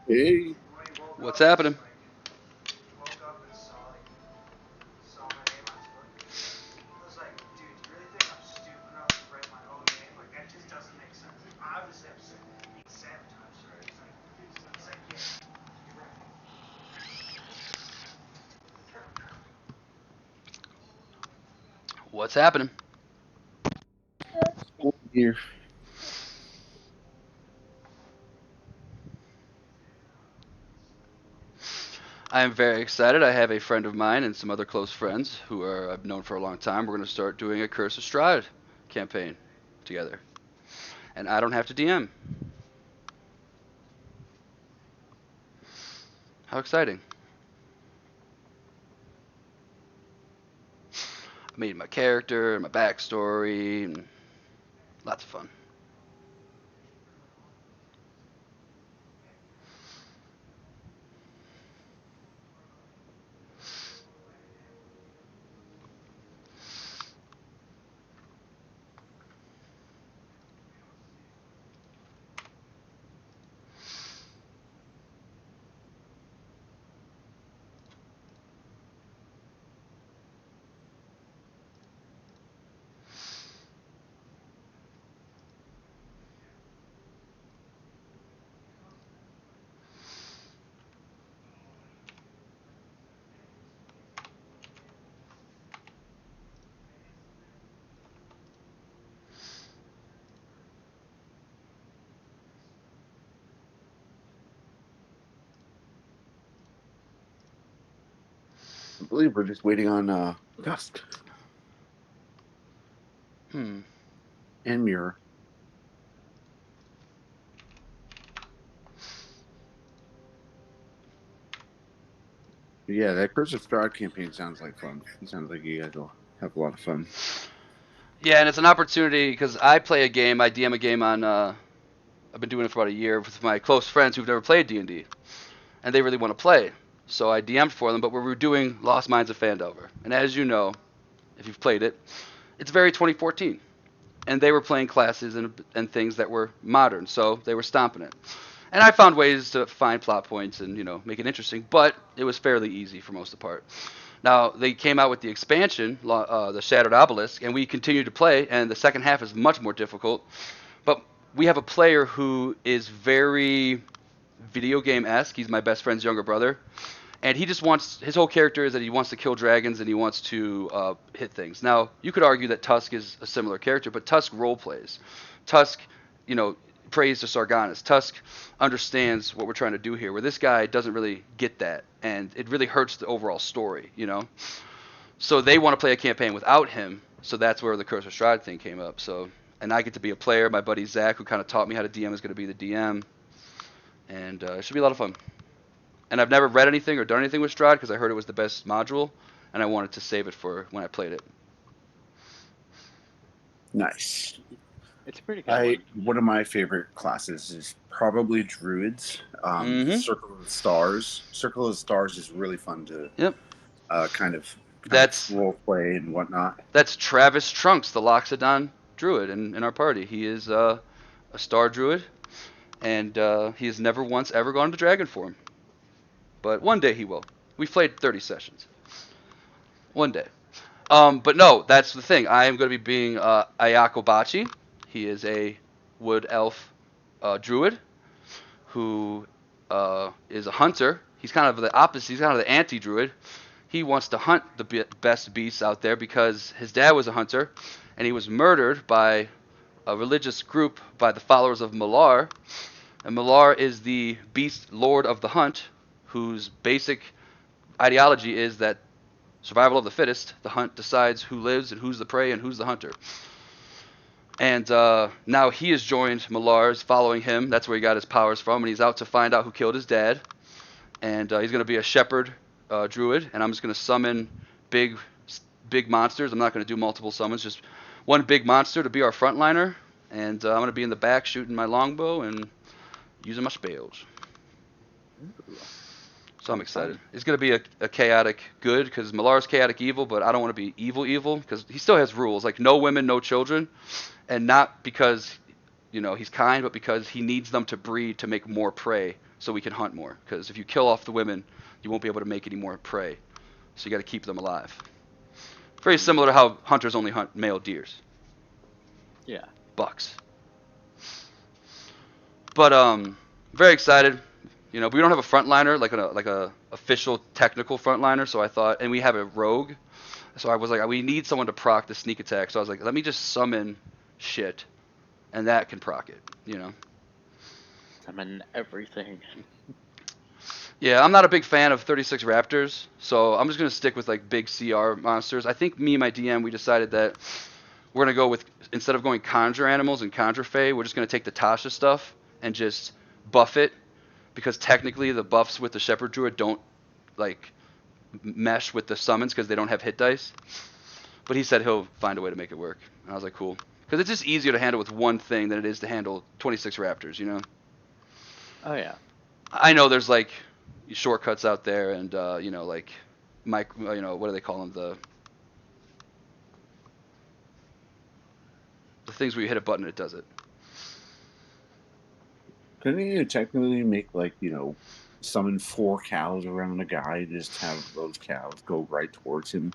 Hey, What's happening? What's happening? here. I am very excited. I have a friend of mine and some other close friends who I've known for a long time. We're going to start doing a Curse of Strahd campaign together, and I don't have to DM. How exciting! I made my character, my backstory, and lots of fun. I believe we're just waiting on Dusk Hmm. and Mirror. Yeah, that Curse of Strahd campaign sounds like fun. It sounds like you guys will have a lot of fun. Yeah, and it's an opportunity because I play a game. I DM a game on. I've been doing it for about a year with my close friends who've never played D&D, and they really want to play. So I DM'd for them, but we were doing Lost Mines of Fandelver. And as you know, if you've played it, it's very 2014. And they were playing classes and things that were modern, so they were stomping it. And I found ways to find plot points and make it interesting, but it was fairly easy for most of the part. Now they came out with the expansion, the Shattered Obelisk, and we continued to play. And the second half is much more difficult. But we have a player who is very video game esque. He's my best friend's younger brother, and he just wants his whole character is that he wants to kill dragons and he wants to hit things. Now you could argue that Tusk is a similar character, but Tusk role plays. Tusk, you know, prays to Sargonis. Tusk understands what we're trying to do here, where this guy doesn't really get that, and it really hurts the overall story. So they want to play a campaign without him. So that's where the Curse of Strahd thing came up. So and I get to be a player. My buddy Zach, who kind of taught me how to DM, is going to be the DM, and it should be a lot of fun. And I've never read anything or done anything with Strahd because I heard it was the best module, and I wanted to save it for when I played it. Nice. It's a pretty good I one. One of my favorite classes is probably Druids. Mm-hmm. Circle of the Stars. Circle of the Stars is really fun to Yep. kind of That's role play and whatnot. that's Travis Trunks, the Loxodon druid in our party. He is a star druid, and he has never once ever gone to dragon form. But one day he will. We've played 30 sessions. One day. But no, that's the thing. I am going to be being Ayako Bachi. He is a wood elf druid who is a hunter. He's kind of the opposite. He's kind of the anti-druid. He wants to hunt the best beasts out there because his dad was a hunter, and he was murdered by a religious group by the followers of Malar. And Malar is the beast lord of the hunt, whose basic ideology is that survival of the fittest. The hunt decides who lives and who's the prey and who's the hunter. And now he has joined Malar's, following him. That's where he got his powers from, and he's out to find out who killed his dad. And he's going to be a shepherd druid, and I'm just going to summon big, big monsters. I'm not going to do multiple summons, just one big monster to be our frontliner. And I'm going to be in the back shooting my longbow and using my spells. So I'm Sounds excited. fun. It's going to be a chaotic good because Malar's chaotic evil, but I don't want to be evil because he still has rules like no women, no children, and not because he's kind, but because he needs them to breed to make more prey so we can hunt more. Because if you kill off the women, you won't be able to make any more prey. So you got to keep them alive. Very similar to how hunters only hunt male deers. Yeah. Bucks. But very excited. You know, we don't have a frontliner like a official technical frontliner, so I thought, and we have a rogue, so I was like, we need someone to proc the sneak attack. So I was like, let me just summon shit, and that can proc it. You know. Summon everything. Yeah, I'm not a big fan of 36 Raptors, so I'm just gonna stick with like big CR monsters. I think me and my DM we decided that we're gonna go with, instead of going conjure animals and conjure fae, we're just gonna take the Tasha stuff and just buff it, because technically the buffs with the Shepherd Druid don't like mesh with the summons because they don't have hit dice. But he said he'll find a way to make it work. And I was like, cool, because it's just easier to handle with one thing than it is to handle 26 Raptors. You know. Oh yeah. I know there's like shortcuts out there, and you know, like you know, what do they call them? The things where you hit a button and it does it. Couldn't you technically make, like, summon 4 cows around a guy and just have those cows go right towards him?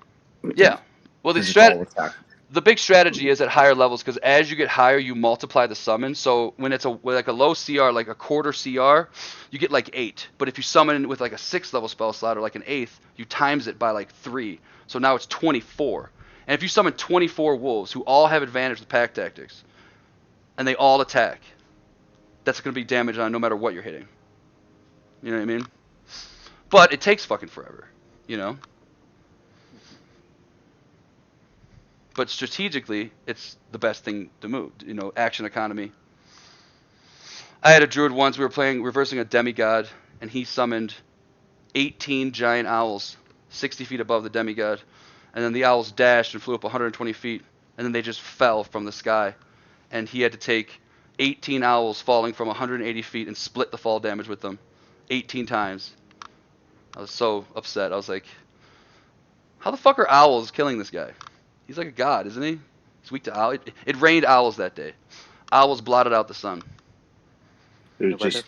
Yeah. Well, Because it's all attack. the big strategy is at higher levels, because as you get higher, you multiply the summon. So when it's like a low CR, like a quarter CR, you get like 8. But if you summon with like a 6th level spell slot or like an 8th, you times it by like 3. So now it's 24. And if you summon 24 wolves who all have advantage with pack tactics, and they all attack, that's going to be damage on no matter what you're hitting. You know what I mean? But it takes fucking forever, you know? But strategically, it's the best thing to move. You know, action economy. I had a druid once, we were playing, reversing a demigod, and he summoned 18 giant owls 60 feet above the demigod. And then the owls dashed and flew up 120 feet, and then they just fell from the sky. And he had to take 18 owls falling from 180 feet and split the fall damage with them 18 times. I was so upset. I was like, how the fuck are owls killing this guy? He's like a god, isn't he? He's weak to owls. It rained owls that day. Owls blotted out the sun. It was just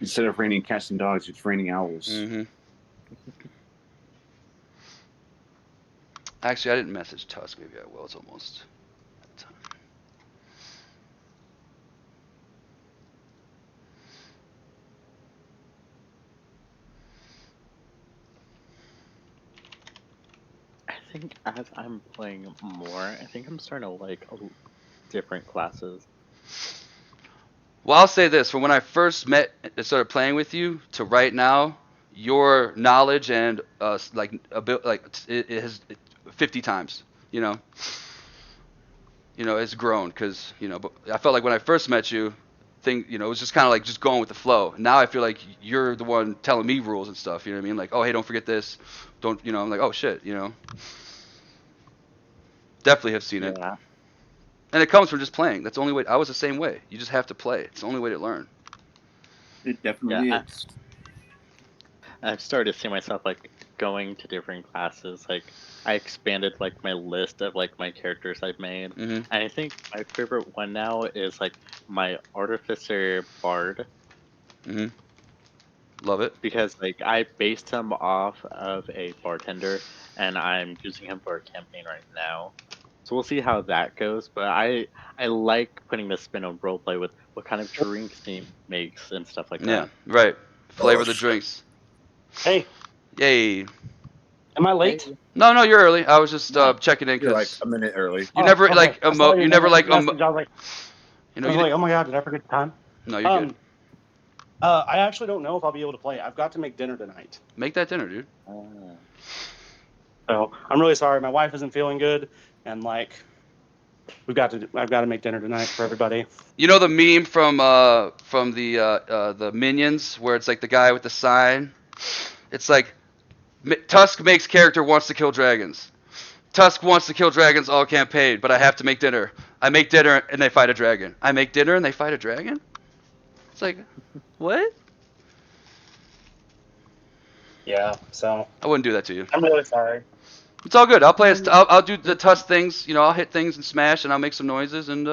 instead of raining cats and dogs, it's raining owls. Mm-hmm. Actually, I didn't message Tusk. Maybe I will. It's almost time. I think as I'm playing more, I think I'm starting to like different classes. Well, I'll say this: from when I first met and started playing with you to right now, your knowledge and it has 50 times. You know, it's grown because but I felt like when I first met you, it was just kind of like just going with the flow. Now I feel like you're the one telling me rules and stuff. You know what I mean? Like, oh hey, don't forget this. Don't I'm like, oh shit. Definitely have seen it. Yeah. And it comes from just playing. That's the only way. I was the same way. You just have to play. It's the only way to learn. It definitely is. I've started to see myself like going to different classes. Like I expanded like my list of like my characters I've made, and I think my favorite one now is like my Artificer Bard. Love it. Because like I based him off of a bartender, and I'm using him for a campaign right now. So we'll see how that goes. But I like putting the spin on roleplay with what kind of drinks he makes and stuff like that. Yeah, right. Flavor the drinks. Hey. Yay. Am I late? No, you're early. I was just checking in You're like because a minute early. you never okay. like I saw your you never like message. I was like, oh my god, did I forget the time? No, you're good. I actually don't know if I'll be able to play. I've got to make dinner tonight. Make that dinner, dude. So I'm really sorry. My wife isn't feeling good, and like I've got to make dinner tonight for everybody. You know the meme from the Minions where it's like the guy with the sign. It's like Tusk makes character wants to kill dragons. Tusk wants to kill dragons all campaign, but I have to make dinner. I make dinner and they fight a dragon. I make dinner and they fight a dragon? It's like, what? Yeah, so I wouldn't do that to you. I'm really sorry. It's all good. I'll do the Tusk things. I'll hit things and smash and I'll make some noises and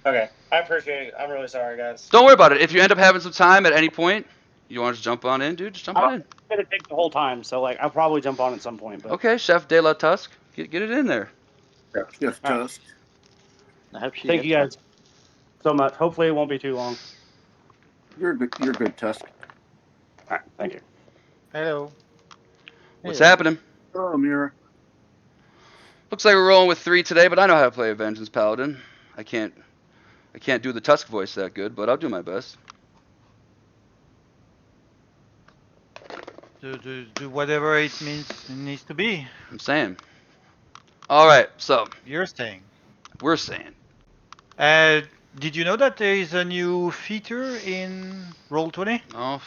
Okay, I appreciate it. I'm really sorry, guys. Don't worry about it. If you end up having some time at any point, you want to just jump on in, dude. Just jump on in. I'm gonna take the whole time, so like I'll probably jump on at some point. But Okay, Chef De La Tusk, get it in there. Yes, All right. Tusk. I hope she Thank gets you guys so much. Hopefully, it won't be too long. You're good. You're good, Tusk. All right, thank you. Hello. What's Hey. happening? Oh, Mira. Looks like we're rolling with 3 today, but I know how to play a Vengeance Paladin. I can't do the Tusk voice that good, but I'll do my best. Do whatever it needs to be. I'm saying. All right, so You're saying. we're saying. Uh, did you know that there is a new feature in Roll20? Oh,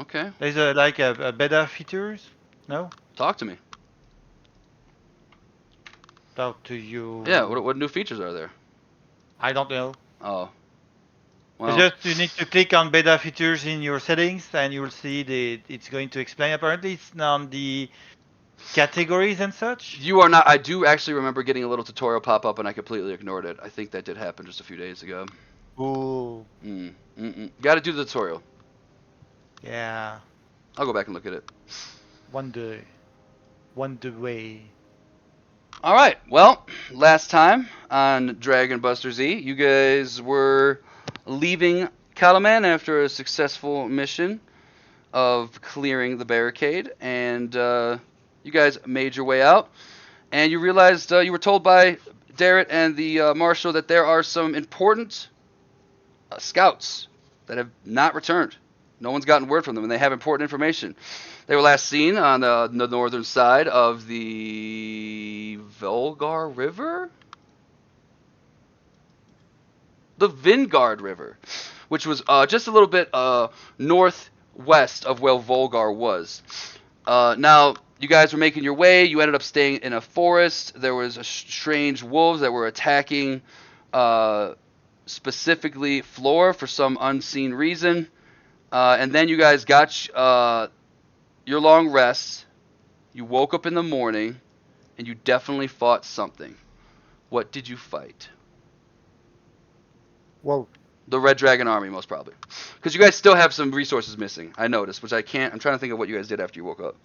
okay. There's a beta features. No, Talk to me. talk to you. Yeah, what new features are there? I don't know. Oh, It's well, just you need to click on beta features in your settings, and you'll see it's going to explain. Apparently, it's on the categories and such. you are not. I do actually remember getting a little tutorial pop up, and I completely ignored it. I think that did happen just a few days ago. Ooh, Got to do the tutorial. yeah. I'll go back and look at it. Wonder way. All right. Well, last time on Dragon Buster Z, you guys were leaving Kalaman after a successful mission of clearing the barricade, and you guys made your way out, and you realized you were told by Darrett and the marshal that there are some important scouts that have not returned. No one's gotten word from them, and they have important information. They were last seen on the northern side of the Volgar River? The Vingard River, which was just a little bit northwest of where Volgar was. Now, you guys were making your way. You ended up staying in a forest. There was strange wolves that were attacking specifically Flora for some unseen reason. And then you guys got your long rest. You woke up in the morning, and you definitely fought something. What did you fight? Whoa. The Red Dragon Army, most probably. Because you guys still have some resources missing, I noticed, which I can't... I'm trying to think of what you guys did after you woke up.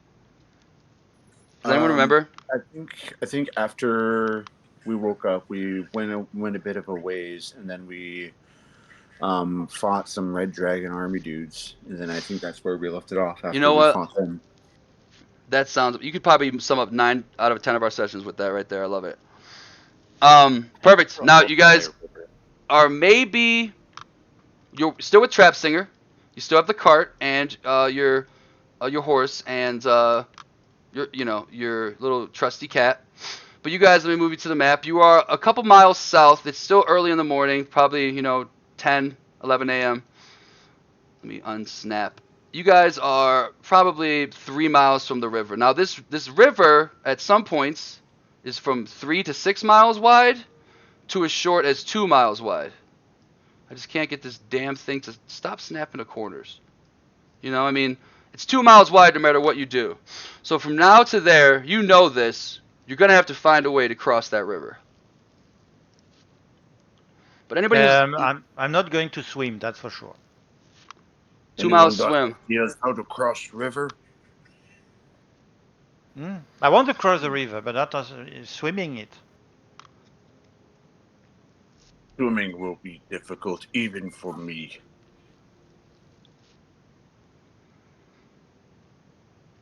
Does anyone remember? I think after we woke up, we went a bit of a ways, and then we fought some Red Dragon Army dudes, and then I think that's where we left it off after You know we what? fought them. That sounds... You could probably sum up 9 out of 10 of our sessions with that right there. I love it. Perfect. Now, you guys are maybe... You're still with Trap Singer. You still have the cart and your horse and your little trusty cat. But you guys, let me move you to the map. You are a couple miles south. It's still early in the morning, probably 10, 11 a.m. Let me unsnap. You guys are probably 3 miles from the river. Now this river at some points is from 3 to 6 miles wide to as short as 2 miles wide. I just can't get this damn thing to stop snapping to corners. I mean, it's 2 miles wide no matter what you do. So from now to there, you know this. You're going to have to find a way to cross that river. But anybody who's... I'm not going to swim, that's for sure. 2 miles Anyone got swim. ideas how to cross river? I want to cross the river, but not swimming it. Swimming will be difficult even for me.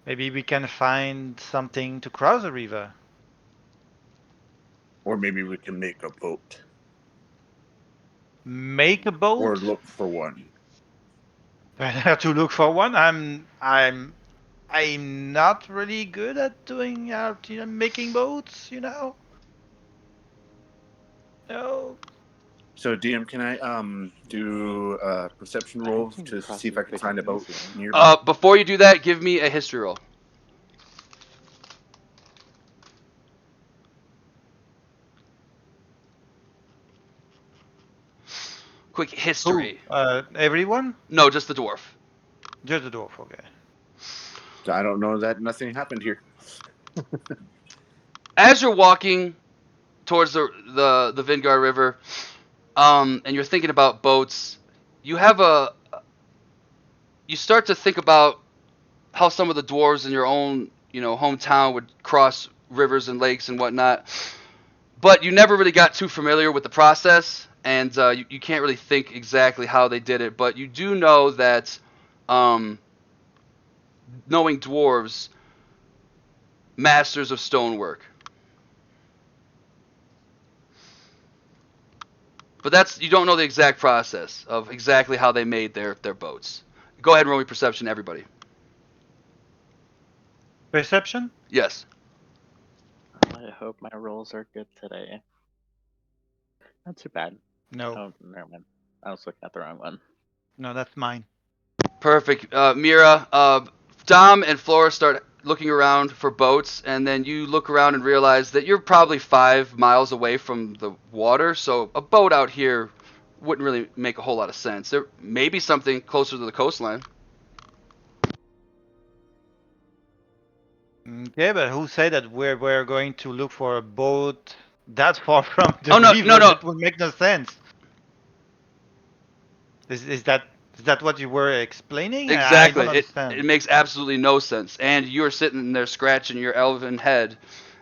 Maybe we can find something to cross the river. Or maybe we can make a boat. Make a boat? Or look for one. Better to look for one. I'm not really good at doing making boats, No. So DM, can I do a perception roll to see if I can find a boat nearby? Before you do that, give me a history roll. Quick history. Everyone? No, just the dwarf. Just the dwarf, okay. I don't know that nothing happened here. As you're walking towards the Vingard River, and you're thinking about boats, you start to think about how some of the dwarves in your own, hometown would cross rivers and lakes and whatnot. But you never really got too familiar with the process, and you can't really think exactly how they did it. But you do know that, knowing dwarves, masters of stonework. But you don't know the exact process of exactly how they made their boats. Go ahead and roll me perception, everybody. Perception? Yes. I hope my rolls are good today. Not too bad. No. Oh, never mind. I was looking at the wrong one. No, that's mine. Perfect. Mira, Dom and Flora start looking around for boats, and then you look around and realize that you're probably 5 miles away from the water, so a boat out here wouldn't really make a whole lot of sense. There may be something closer to the coastline. Okay, but who said that we're going to look for a boat that far from the Oh, no, no, river? no. That would make no sense. Is that what you were explaining? I Exactly. don't It understand. makes absolutely no sense. And you're sitting there scratching your elven head,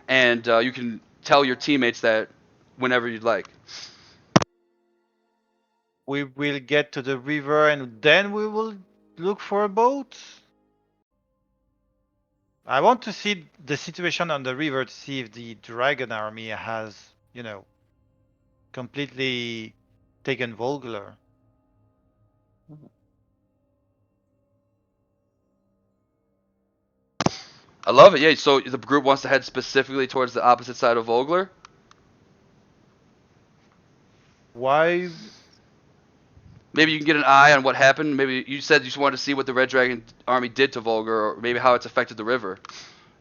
and you can tell your teammates that whenever you'd like. We will get to the river and then we will look for a boat. I want to see the situation on the river to see if the dragon army has, completely taken Volgler. I love it. Yeah. So the group wants to head specifically towards the opposite side of Vogler. Why? Maybe you can get an eye on what happened. Maybe you said you just wanted to see what the Red Dragon army did to Volgar, or maybe how it's affected the river.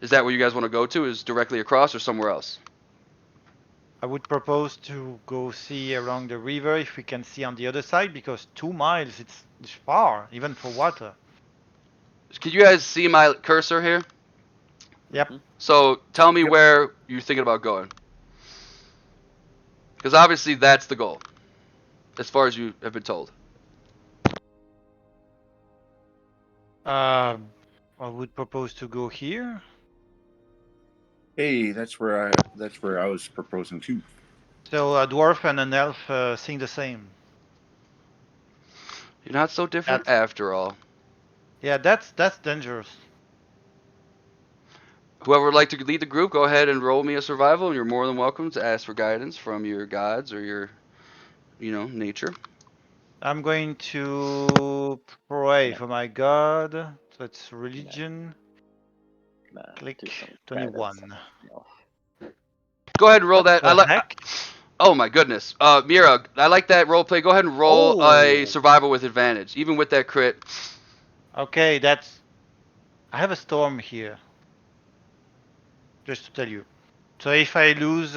Is that where you guys want to go to? Is directly across or somewhere else? I would propose to go see along the river if we can see on the other side because 2 miles it's far even for water. Can you guys see my cursor here? Yep. So tell me Yep. where you're thinking about going. Because obviously that's the goal, as far as you have been told. I would propose to go here. Hey, that's where I was proposing too. So a dwarf and an elf sing the same. You're not so different That's after all. yeah, that's dangerous. Whoever would like to lead the group, go ahead and roll me a survival, and you're more than welcome to ask for guidance from your gods or your, nature. I'm going to pray Yeah. for my god. So it's Yeah. religion. Gonna Click do some guidance 21. on myself. Go ahead and roll What that. the heck? Oh my goodness. Mira, I like that role play. Go ahead and roll a Oh, survival with advantage, even with that crit. okay, I have a storm here. Just to tell you. So if I lose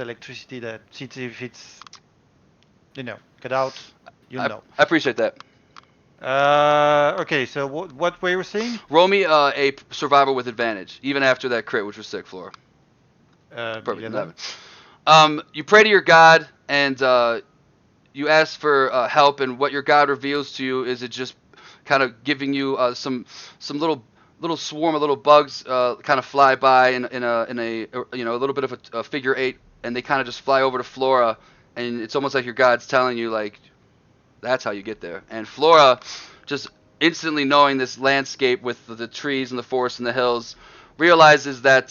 electricity, if it's cut out, you'll I, know. I appreciate that. Okay, so what were you saying? Roll me a survival with advantage, even after that crit, which was sick, Flora. Perfect. 11. You pray to your god, and you ask for help, and what your god reveals to you is it just kind of giving you some little swarm of little bugs kind of fly by in a a little bit of a figure eight, and they kind of just fly over to Flora, and it's almost like your god's telling you like that's how you get there. And Flora, just instantly knowing this landscape with the trees and the forest and the hills, realizes that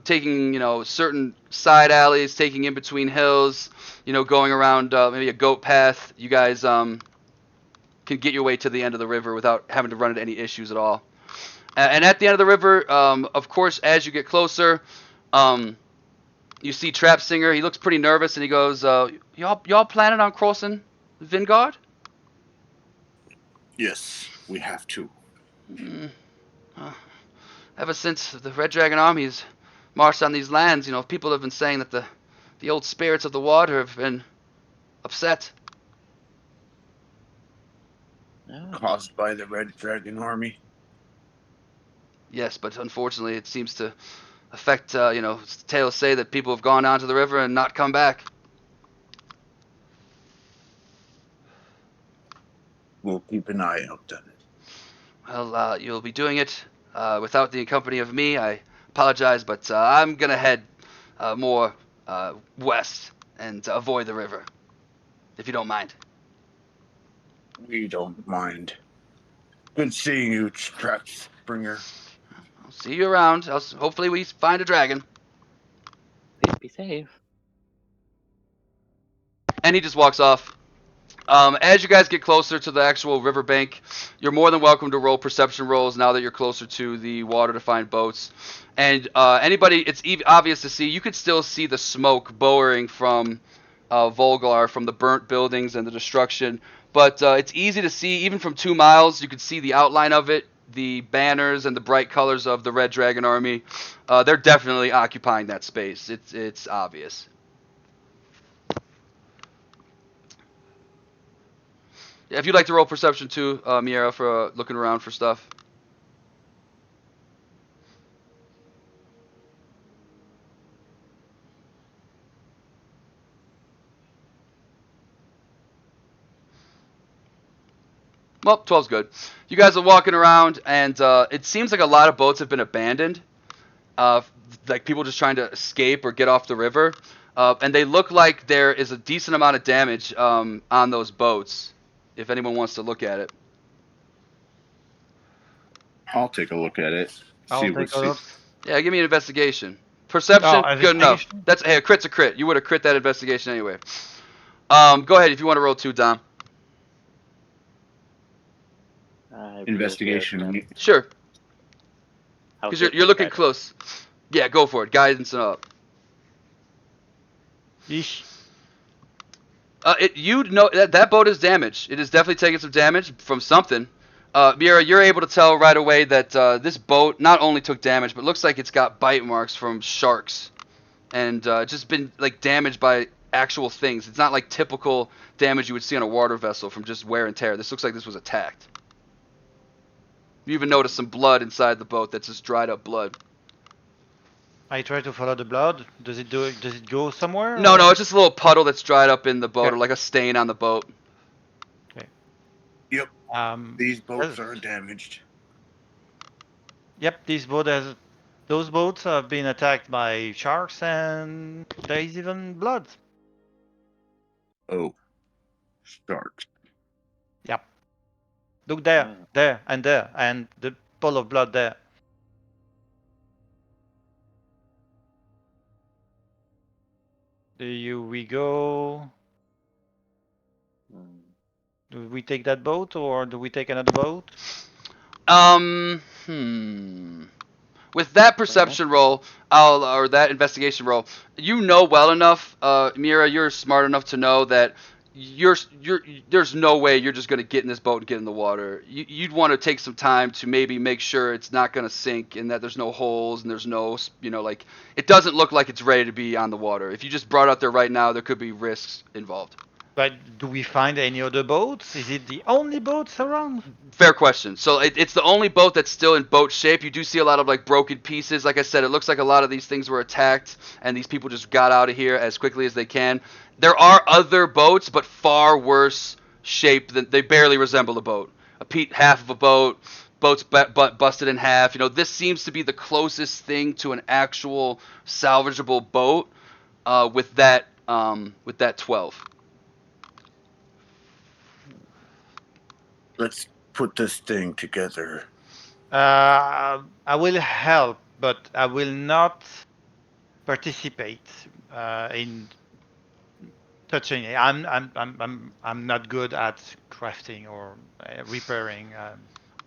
taking certain side alleys, taking in between hills, going around maybe a goat path, you guys can get your way to the end of the river without having to run into any issues at all. And at the end of the river, of course, as you get closer, you see Trap Singer. He looks pretty nervous, and he goes, "Y'all planning on crossing Vingard?" Yes, we have to. Ever since the Red Dragon armies marched on these lands, people have been saying that the old spirits of the water have been upset. Yeah. Caused by the Red Dragon army. Yes, but unfortunately, it seems to affect, tales say that people have gone down to the river and not come back. We'll keep an eye out on it. Well, you'll be doing it without the company of me. I apologize, but I'm gonna head more west and avoid the river, if you don't mind. We don't mind. Good seeing you, Traps Bringer. I'll see you around. Hopefully we find a dragon. Please be safe. And he just walks off. As you guys get closer to the actual riverbank, you're more than welcome to roll perception rolls now that you're closer to the water to find boats. And anybody, it's obvious to see, you could still see the smoke bowing from Volgar, from the burnt buildings and the destruction. But it's easy to see, even from 2 miles, you could see the outline of it, the banners and the bright colors of the Red Dragon Army. They're definitely occupying that space. It's obvious. Yeah, if you'd like to roll perception too, Miera, for looking around for stuff. Well, 12's good. You guys are walking around, and it seems like a lot of boats have been abandoned. Like people just trying to escape or get off the river. And they look like there is a decent amount of damage on those boats, if anyone wants to look at it. I'll take a look at it. I'll See take a look. Yeah, give me an investigation. Perception, Oh, good enough. investigation? That's a crit's a crit. You would have crit that investigation anyway. Go ahead if you want to roll 2, Dom. Investigation. Sure, because you're looking close. Yeah, go for it. Guidance and up. Yeesh. You know that boat is damaged. It is definitely taking some damage from something. Mira, you're able to tell right away that this boat not only took damage, but looks like it's got bite marks from sharks, and just been like damaged by actual things. It's not like typical damage you would see on a water vessel from just wear and tear. This looks like this was attacked. You even notice some blood inside the boat. That's just dried up blood. I try to follow the blood. Does it go somewhere? No, or- no, it's just a little puddle that's dried up in the boat, Okay. or like a stain on the boat. Yep. These boats yes. are damaged. Yep, those boats have been attacked by sharks, and there's even blood. Oh, sharks. Yep. Look there, there, and the pool of blood there. We go. Do we take that boat, or do we take another boat? With that perception roll, or that investigation roll, you know well enough, Mira, you're smart enough to know that there's no way you're just gonna get in this boat and get in the water. You'd want to take some time to maybe make sure it's not gonna sink and that there's no holes and there's no, like it doesn't look like it's ready to be on the water. If you just brought it out there right now, there could be risks involved. But do we find any other boats? Is it the only boats around? Fair question. So it's the only boat that's still in boat shape. You do see a lot of like broken pieces. Like I said, it looks like a lot of these things were attacked and these people just got out of here as quickly as they can. There are other boats, but far worse shape than they barely resemble a boat. Half of a boat, boats busted in half. This seems to be the closest thing to an actual salvageable boat with that 12. Let's put this thing together. I will help, but I will not participate in touching it. I'm not good at crafting or repairing.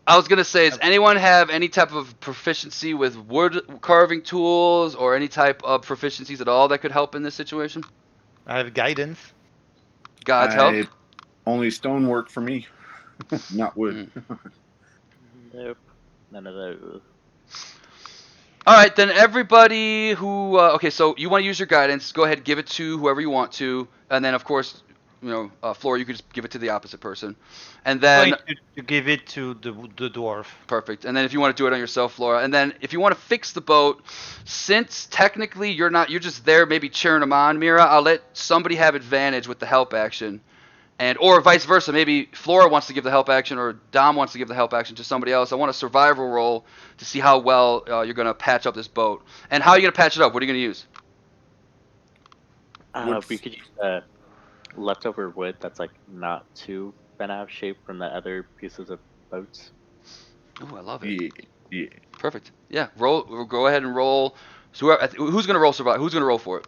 I was gonna say, does anyone have any type of proficiency with wood carving tools or any type of proficiencies at all that could help in this situation? I have guidance. God's help. Only stonework for me, not wood. Nope, none of those. All right, then everybody who okay, so you want to use your guidance, go ahead and give it to whoever you want to, and then of course, Flora, you could just give it to the opposite person, and I'm then going to give it to the dwarf. perfect. And then if you want to do it on yourself, Flora, and then if you want to fix the boat, since technically you're just there, maybe cheering them on, Mira. I'll let somebody have advantage with the help action. Or vice versa, maybe Flora wants to give the help action or Dom wants to give the help action to somebody else. I want a survival roll to see how well you're going to patch up this boat. And how are you going to patch it up? What are you going to use? We could use leftover wood that's like not too bent out of shape from the other pieces of boats. Oh, I love it. Yeah. Perfect. Yeah, go ahead and roll. So who's going to roll survival? Who's going to roll for it?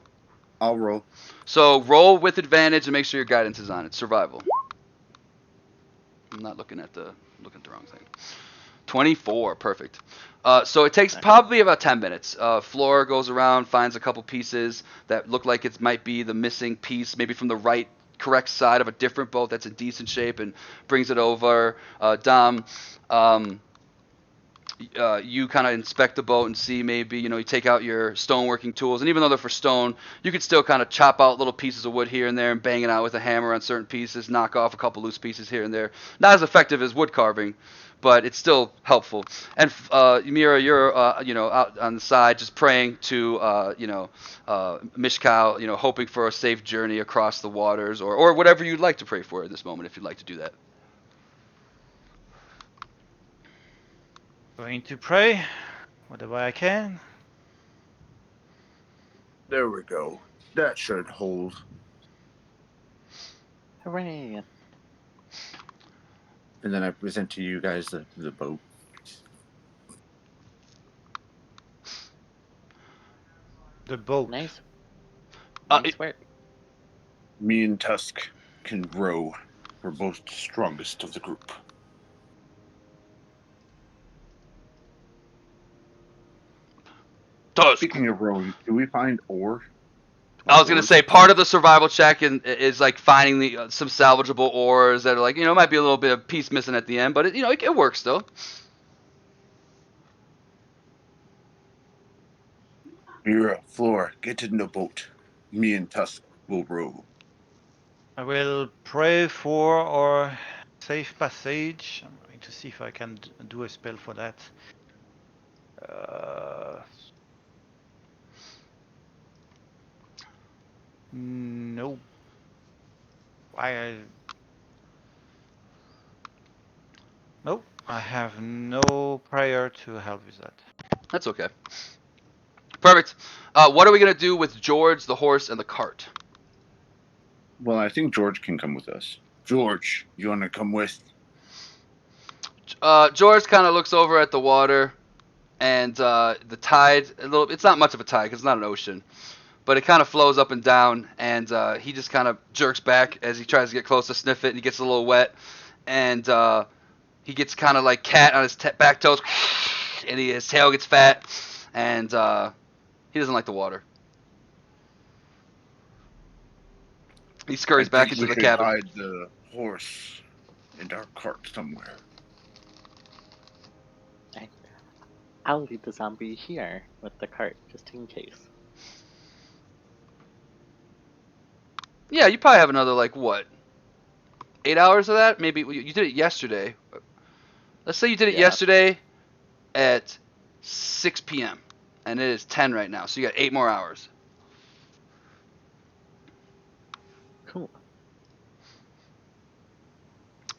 I'll roll. So roll with advantage and make sure your guidance is on it. Survival. I'm not looking at the wrong thing. 24, perfect. So it takes probably about 10 minutes. Flora goes around, finds a couple pieces that look like it might be the missing piece, maybe from the correct side of a different boat that's in decent shape, and brings it over. Dom, you kind of inspect the boat and see maybe, you take out your stoneworking tools, and even though they're for stone, you could still kind of chop out little pieces of wood here and there and bang it out with a hammer on certain pieces, knock off a couple loose pieces here and there. Not as effective as wood carving, but it's still helpful. And Mira, you're out on the side just praying to Mishkal, hoping for a safe journey across the waters, or whatever you'd like to pray for at this moment, if you'd like to do that. Going to pray whatever I can. There we go. That should hold. Hooray! And then I present to you guys the boat. The boat. Nice. Uh, Nice work. Me and Tusk can row. We're both the strongest of the group. Tusk. Speaking of rowing, do we find ore? I was gonna say part of the survival check is like finding some salvageable ores that are like, might be a little bit of piece missing at the end, but it works still. Mira, Floor, get in the boat. Me and Tusk will row. I will pray for our safe passage. I'm going to see if I can do a spell for that. No. Nope. I have no prayer to help with that. That's okay. Perfect. What are we gonna do with George, the horse, and the cart? Well, I think George can come with us. George, you want to come with? George kind of looks over at the water, and the tide. It's not much of a tide because it's not an ocean, but it kind of flows up and down, and he just kind of jerks back as he tries to get close to sniff it, and he gets a little wet, and he gets kind of like cat on his back toes, and his tail gets fat, and he doesn't like the water. He scurries back into the cabin. Hide the horse in our cart somewhere. I'll leave the zombie here with the cart, just in case. Yeah, you probably have another 8 hours of that? Maybe you did it yesterday. Let's say you did it yesterday at 6 p.m. and it is 10 right now, so you got 8 more hours. Cool.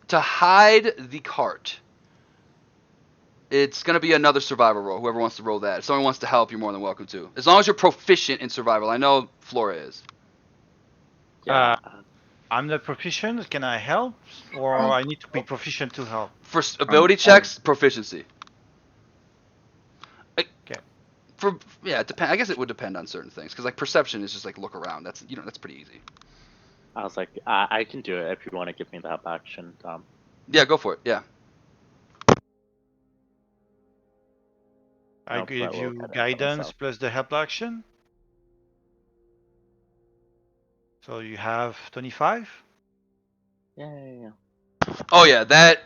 To hide the cart, it's going to be another survival roll, whoever wants to roll that. If someone wants to help, you're more than welcome to. As long as you're proficient in survival. I know Flora is. Yeah. I'm not proficient. Can I help? Or I need to be proficient to help? For ability checks, proficiency. Okay. Depend. I guess it would depend on certain things, because perception is just look around. That's pretty easy. I was like, I can do it if you want to give me the help action, Tom. Yeah, go for it. Yeah. I give you guidance plus the help action. So you have 25. Yeah. Oh yeah, that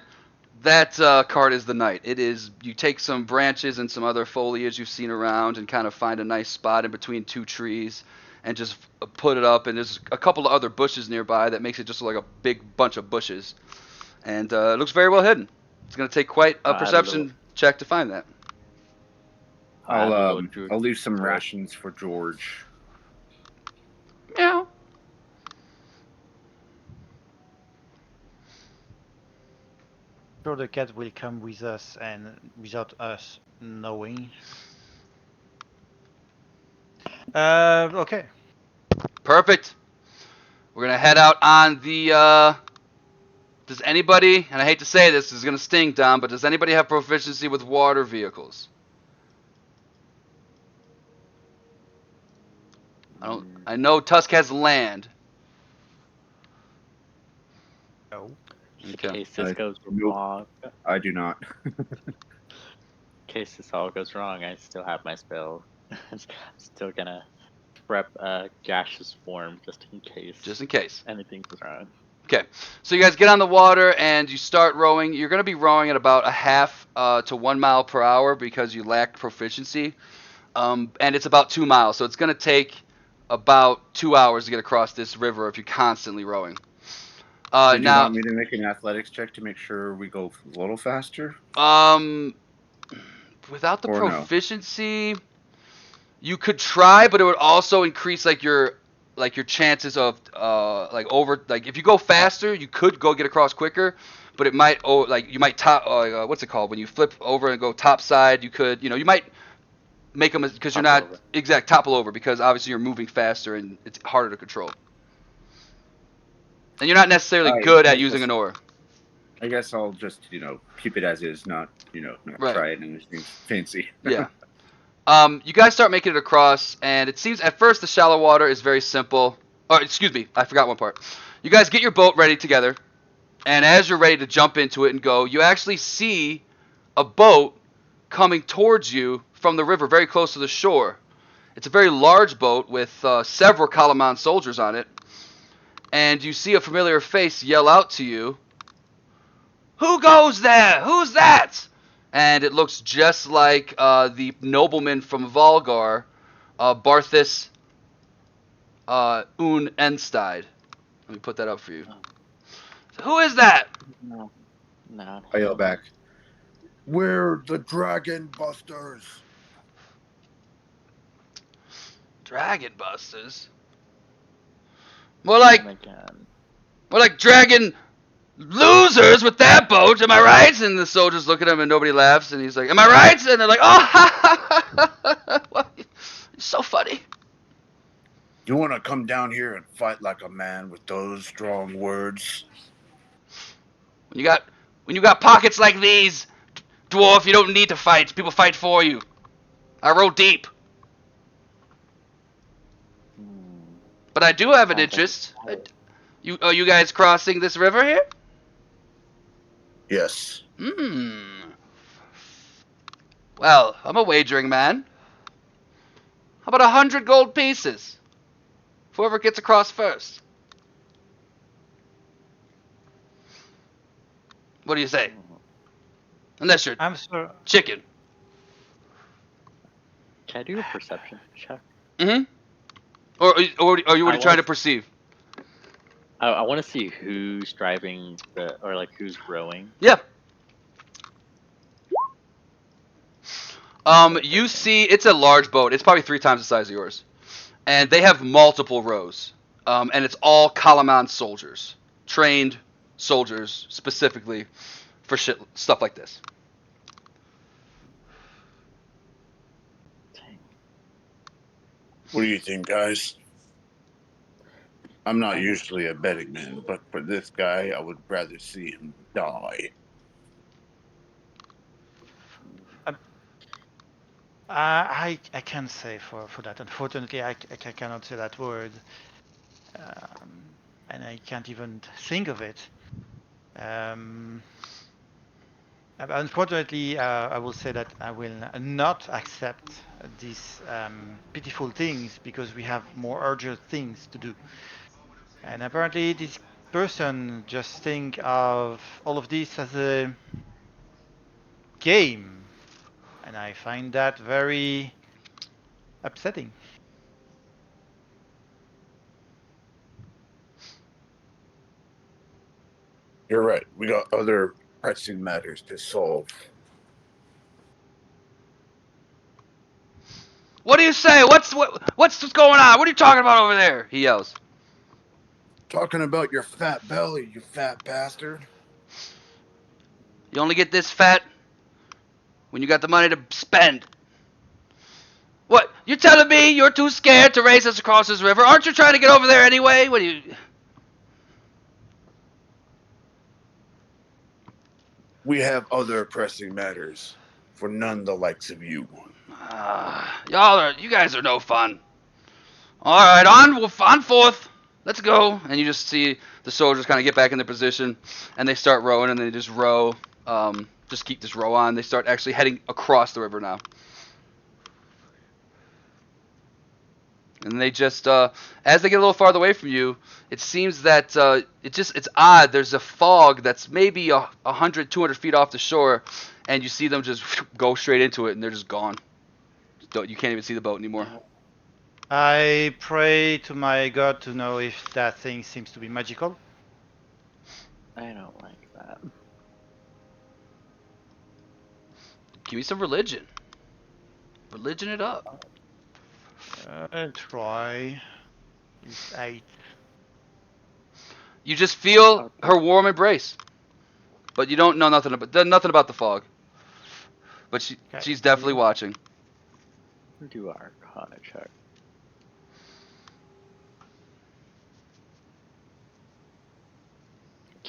card is the knight. It is, you take some branches and some other foliage you've seen around and kind of find a nice spot in between 2 trees, and just put it up. And there's a couple of other bushes nearby that makes it just like a big bunch of bushes. And it looks very well hidden. It's going to take quite a Add a little- perception check to find that. add a little George- I'll leave some George. rations for George. Meow. Sure, the cat will come with us and without us knowing. Okay. Perfect. We're going to head out on the... Does anybody, and I hate to say this is going to sting, Dom, but does anybody have proficiency with water vehicles? I know Tusk has land. No. In Okay. case this goes nope. wrong. I do not. In case this all goes wrong, I still have my spell. I'm still gonna prep gaseous form just in case. Just in case. anything goes wrong. Okay, so you guys get on the water and you start rowing. You're going to be rowing at about a half to 1 mile per hour because you lack proficiency. And it's about 2 miles, so it's going to take about 2 hours to get across this river if you're constantly rowing. Did you Now, want me to make an athletics check to make sure we go a little faster? without the Or no? proficiency, you could try, but it would also increase your chances of if you go faster, you could go get across quicker, but it might you might top what's it called when you flip over and go top side, you could you might make them because you're Topple not over. topple over because obviously you're moving faster and it's harder to control. And you're not necessarily Alright, good at that's using just- an oar. I guess I'll just keep it as is, not not Right. try it and anything fancy. Yeah. You guys start making it across, and it seems at first the shallow water is very simple. Oh, excuse me, I forgot one part. You guys get your boat ready together, and as you're ready to jump into it and go, you actually see a boat coming towards you from the river, very close to the shore. It's a very large boat with several Kalaman soldiers on it, and you see a familiar face yell out to you, "Who goes there? Who's that?" And it looks just like the nobleman from Volgar, Barthis Un Enstide. Let me put that up for you. So who is that? No. No. I yell back, "We're the Dragon Busters." Dragon Busters? More like Again. dragon losers with that boat, am I right? And the soldiers look at him and nobody laughs, and he's like, "Am I right?" And they're like, "Oh, ha, ha, ha, ha, ha. You're so funny." You want to come down here and fight like a man with those strong words? When you got pockets like these, dwarf, you don't need to fight. People fight for you. I roll deep, but I do have an interest. Are you guys crossing this river here? Yes. Well, I'm a wagering man. How about 100 gold pieces? Whoever gets across first. What do you say? Unless you're I'm sorry. chicken. Can I do a perception check? Mm-hmm. Or are you I trying to was- perceive? I want to see who's driving who's rowing. Yeah. You see, it's a large boat. It's probably 3 times the size of yours, and they have multiple rows. And it's all Kalaman soldiers, trained soldiers specifically for stuff like this. What do you think, guys? I'm not usually a betting man, but for this guy, I would rather see him die. I can't say for that. Unfortunately, I cannot say that word, and I can't even think of it. Unfortunately, I will say that I will not accept these pitiful things because we have more urgent things to do. And apparently, this person just think of all of this as a game, and I find that very upsetting. You're right. We got other pressing matters to solve. What do you say? What's going on? What are you talking about over there? He yells. Talking about your fat belly, you fat bastard. You only get this fat when you got the money to spend. What? You're telling me you're too scared to race us across this river? Aren't you trying to get over there anyway? What do you... We have other pressing matters, for none the likes of you. You guys are no fun. All right, on forth. Let's go. And you just see the soldiers kind of get back in their position, and they start rowing, and they just row. Just keep this row on. They start actually heading across the river now. And they just, as they get a little farther away from you, it seems that it's odd. There's a fog that's maybe 100, 200 feet off the shore, and you see them just go straight into it, and they're just gone. You can't even see the boat anymore. I pray to my god to know if that thing seems to be magical. I don't like that. Give me some religion. Religion it up. I'll try. It's 8. You just feel her warm embrace, but you don't know nothing about the fog. But she's definitely watching. Do our Arcana check.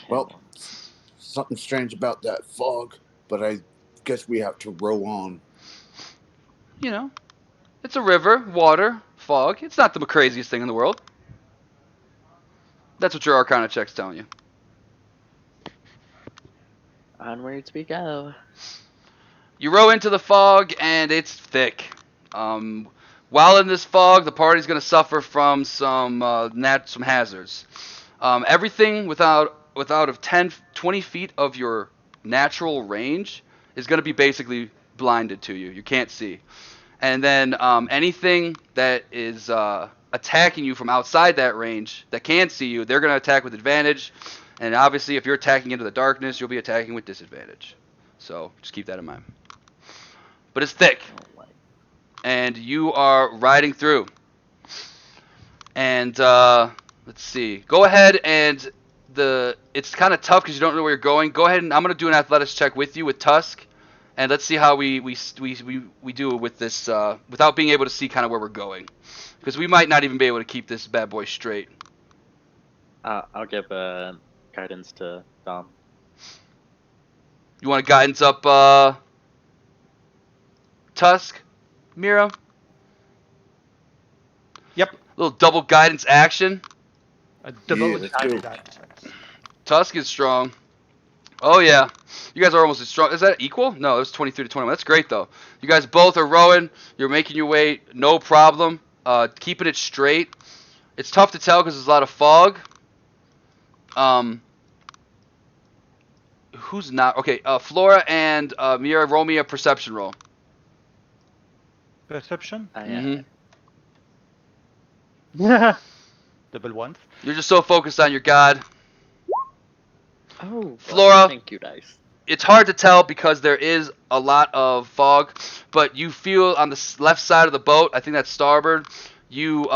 Well, something strange about that fog, but I guess we have to row on. You know, it's a river, water, fog. It's not the craziest thing in the world. That's what your Arcana check's telling you. Onwards we go. You row into the fog, and it's thick. While in this fog, the party's going to suffer from some hazards. Everything without of 10, 20 feet of your natural range is going to be basically blinded to you. You can't see. And then anything that is attacking you from outside that range that can see you, they're going to attack with advantage. And obviously, if you're attacking into the darkness, you'll be attacking with disadvantage. So just keep that in mind. But it's thick. And you are riding through. And let's see. Go ahead and it's kind of tough because you don't know where you're going. Go ahead and I'm going to do an athletics check with you with Tusk. And let's see how we do with this without being able to see kind of where we're going. Because we might not even be able to keep this bad boy straight. I'll give guidance to Dom. You want a guidance up Tusk, Mira? Yep. Little double guidance action. A double let's guided go. action. Tusk is strong. Oh yeah. You guys are almost as strong. Is that equal? No, it was 23 to 21. That's great though. You guys both are rowing. You're making your way, no problem. Keeping it straight. It's tough to tell because there's a lot of fog. Who's not? Okay, Flora and Mira, roll me a perception roll. Perception? Double ones. You're just so focused on your god. Oh, Flora. Thank you, dice. It's hard to tell because there is a lot of fog, but you feel on the left side of the boat, I think that's starboard, you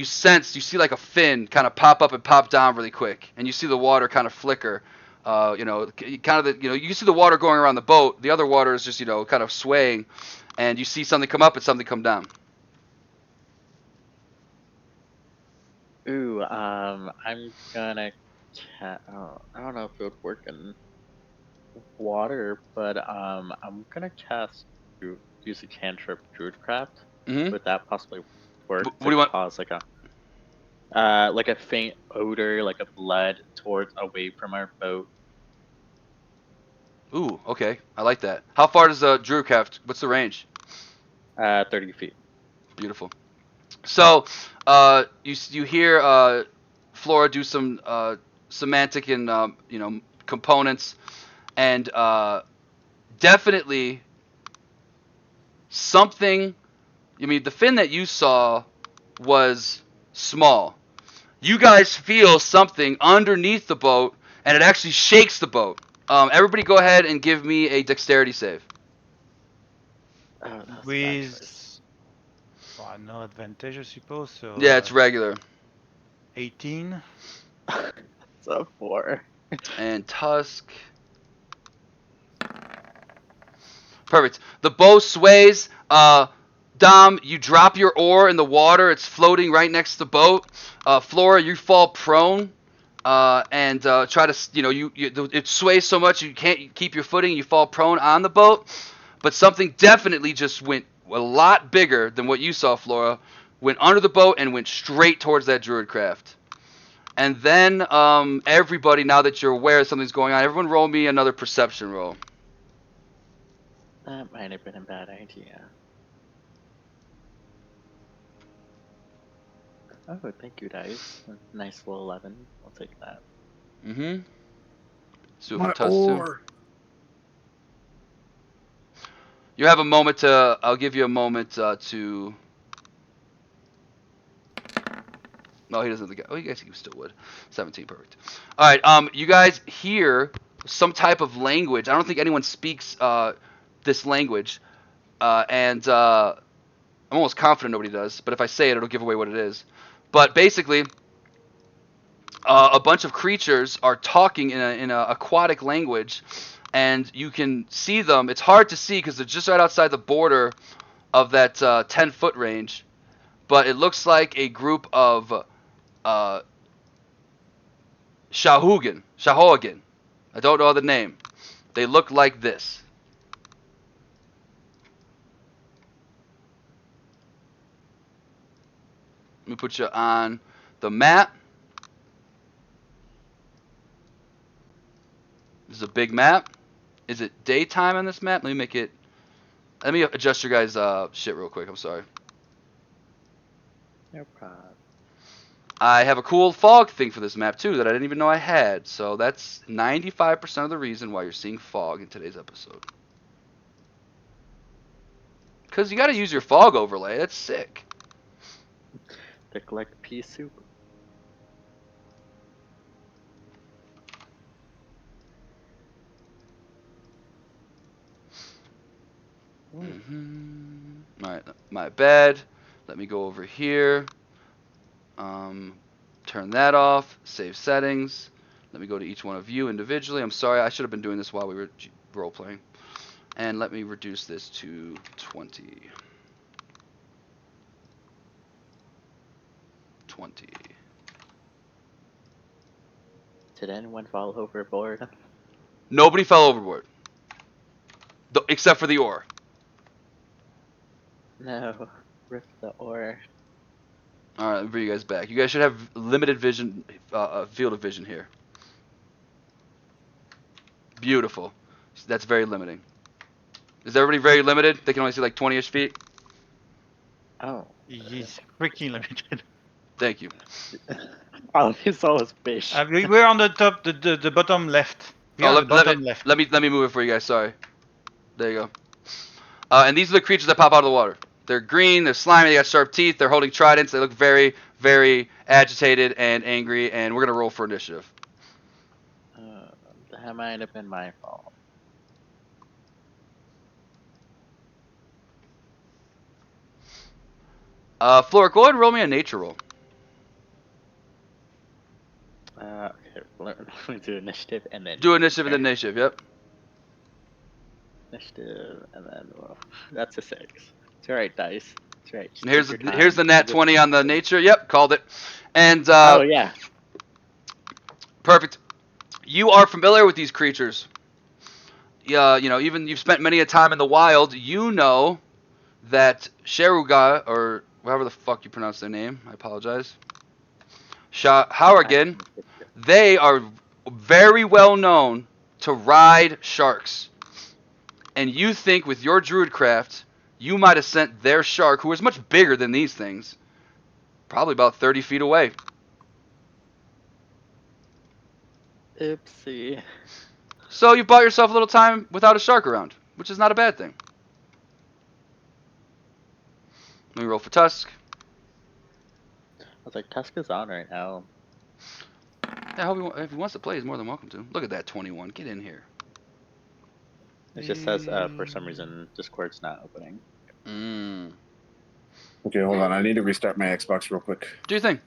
see like a fin kind of pop up and pop down really quick, and you see the water kind of flicker. You see the water going around the boat. The other water is just, kind of swaying, and you see something come up and something come down. Ooh, I'm gonna. I don't know if it would work in water, but I'm gonna use a cantrip Druidcraft. Mm-hmm. Would that possibly work? What do you want? Cause like a faint odor, like a blood towards away from our boat. Ooh, okay, I like that. How far does the Druidcraft? What's the range? 30 feet. Beautiful. So, you hear Flora do some semantic and components, and definitely something. I mean, the fin that you saw was small. You guys feel something underneath the boat, and it actually shakes the boat. Everybody go ahead and give me a dexterity save. Oh, that was a bad With choice. no advantage, I suppose. So Yeah, it's regular. 18. It's a 4. And Tusk. Perfect. The bow sways. Dom, you drop your oar in the water. It's floating right next to the boat. Flora, you fall prone. And try to, it sways so much you can't keep your footing. You fall prone on the boat. But something definitely just went a lot bigger than what you saw, Flora. Went under the boat and went straight towards that druid craft. And then everybody, now that you're aware something's going on, everyone roll me another perception roll. That might have been a bad idea. Oh, thank you, dice. A nice full 11. I'll take that. Mm-hmm. So My for Tusk too. oar. You have a moment to. I'll give you a moment to. No, he doesn't think. Oh, you guys he still would. 17, perfect. All right. You guys hear some type of language. I don't think anyone speaks this language, and I'm almost confident nobody does. But if I say it, it'll give away what it is. But basically, a bunch of creatures are talking in a aquatic language, and you can see them. It's hard to see because they're just right outside the border of that 10-foot range, but it looks like a group of Shahogan. I don't know the name. They look like this. Let me put you on the map. This is a big map. Is it daytime on this map? Let me make it. Let me adjust your guys' shit real quick. I'm sorry. No problem. I have a cool fog thing for this map too that I didn't even know I had. So that's 95% of the reason why you're seeing fog in today's episode. Because you got to use your fog overlay. That's sick. Look like pea soup. All right, my bad. Let me go over here. Turn that off. Save settings. Let me go to each one of you individually. I'm sorry, I should have been doing this while we were role playing. And let me reduce this to 20. 20. Did anyone fall overboard? Nobody fell overboard. Except for the oar. No. Rip the oar. Alright, let me bring you guys back. You guys should have limited vision, field of vision here. Beautiful. That's very limiting. Is everybody very limited? They can only see like 20-ish feet? Oh. He's freaking limited. Thank you. All he saw was fish. We're on the top, the bottom left. We're on the bottom left. Let me move it for you guys. Sorry. There you go. And these are the creatures that pop out of the water. They're green. They're slimy. They got sharp teeth. They're holding tridents. They look very, very agitated and angry. And we're gonna roll for initiative. That might have been my fault. Flora, go ahead and roll me a nature roll. Okay, let me do initiative and then Do initiative and then initiative. Yep. initiative and then that's a 6. It's alright, dice. It's right. And here's the nat 20 on the nature. Yep, called it. And oh yeah. Perfect. You are familiar with these creatures. Yeah, even you've spent many a time in the wild. You know that Sheruga, or however the fuck you pronounce their name, I apologize. Howargan, they are very well known to ride sharks. And you think with your druidcraft, you might have sent their shark, who is much bigger than these things, probably about 30 feet away. Oopsie. So you bought yourself a little time without a shark around, which is not a bad thing. Let me roll for Tusk. I was like, Tusk is on right now. I hope if he wants to play, he's more than welcome to. Look at that 21. Get in here. It just says for some reason Discord's not opening. Okay, hold on. I need to restart my Xbox real quick. Do your thing.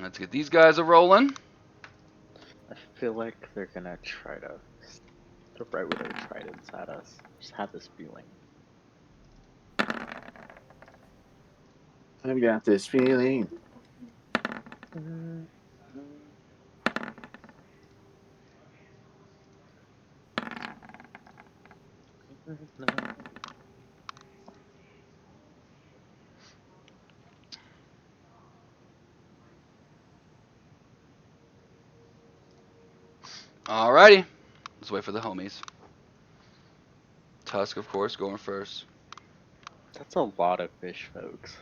Let's get these guys a rolling. I feel like they're gonna try to throw right with their tridents at us. Just have this feeling. I've got this feeling. Alrighty. Let's wait for the homies. Tusk, of course, going first. That's a lot of fish, folks.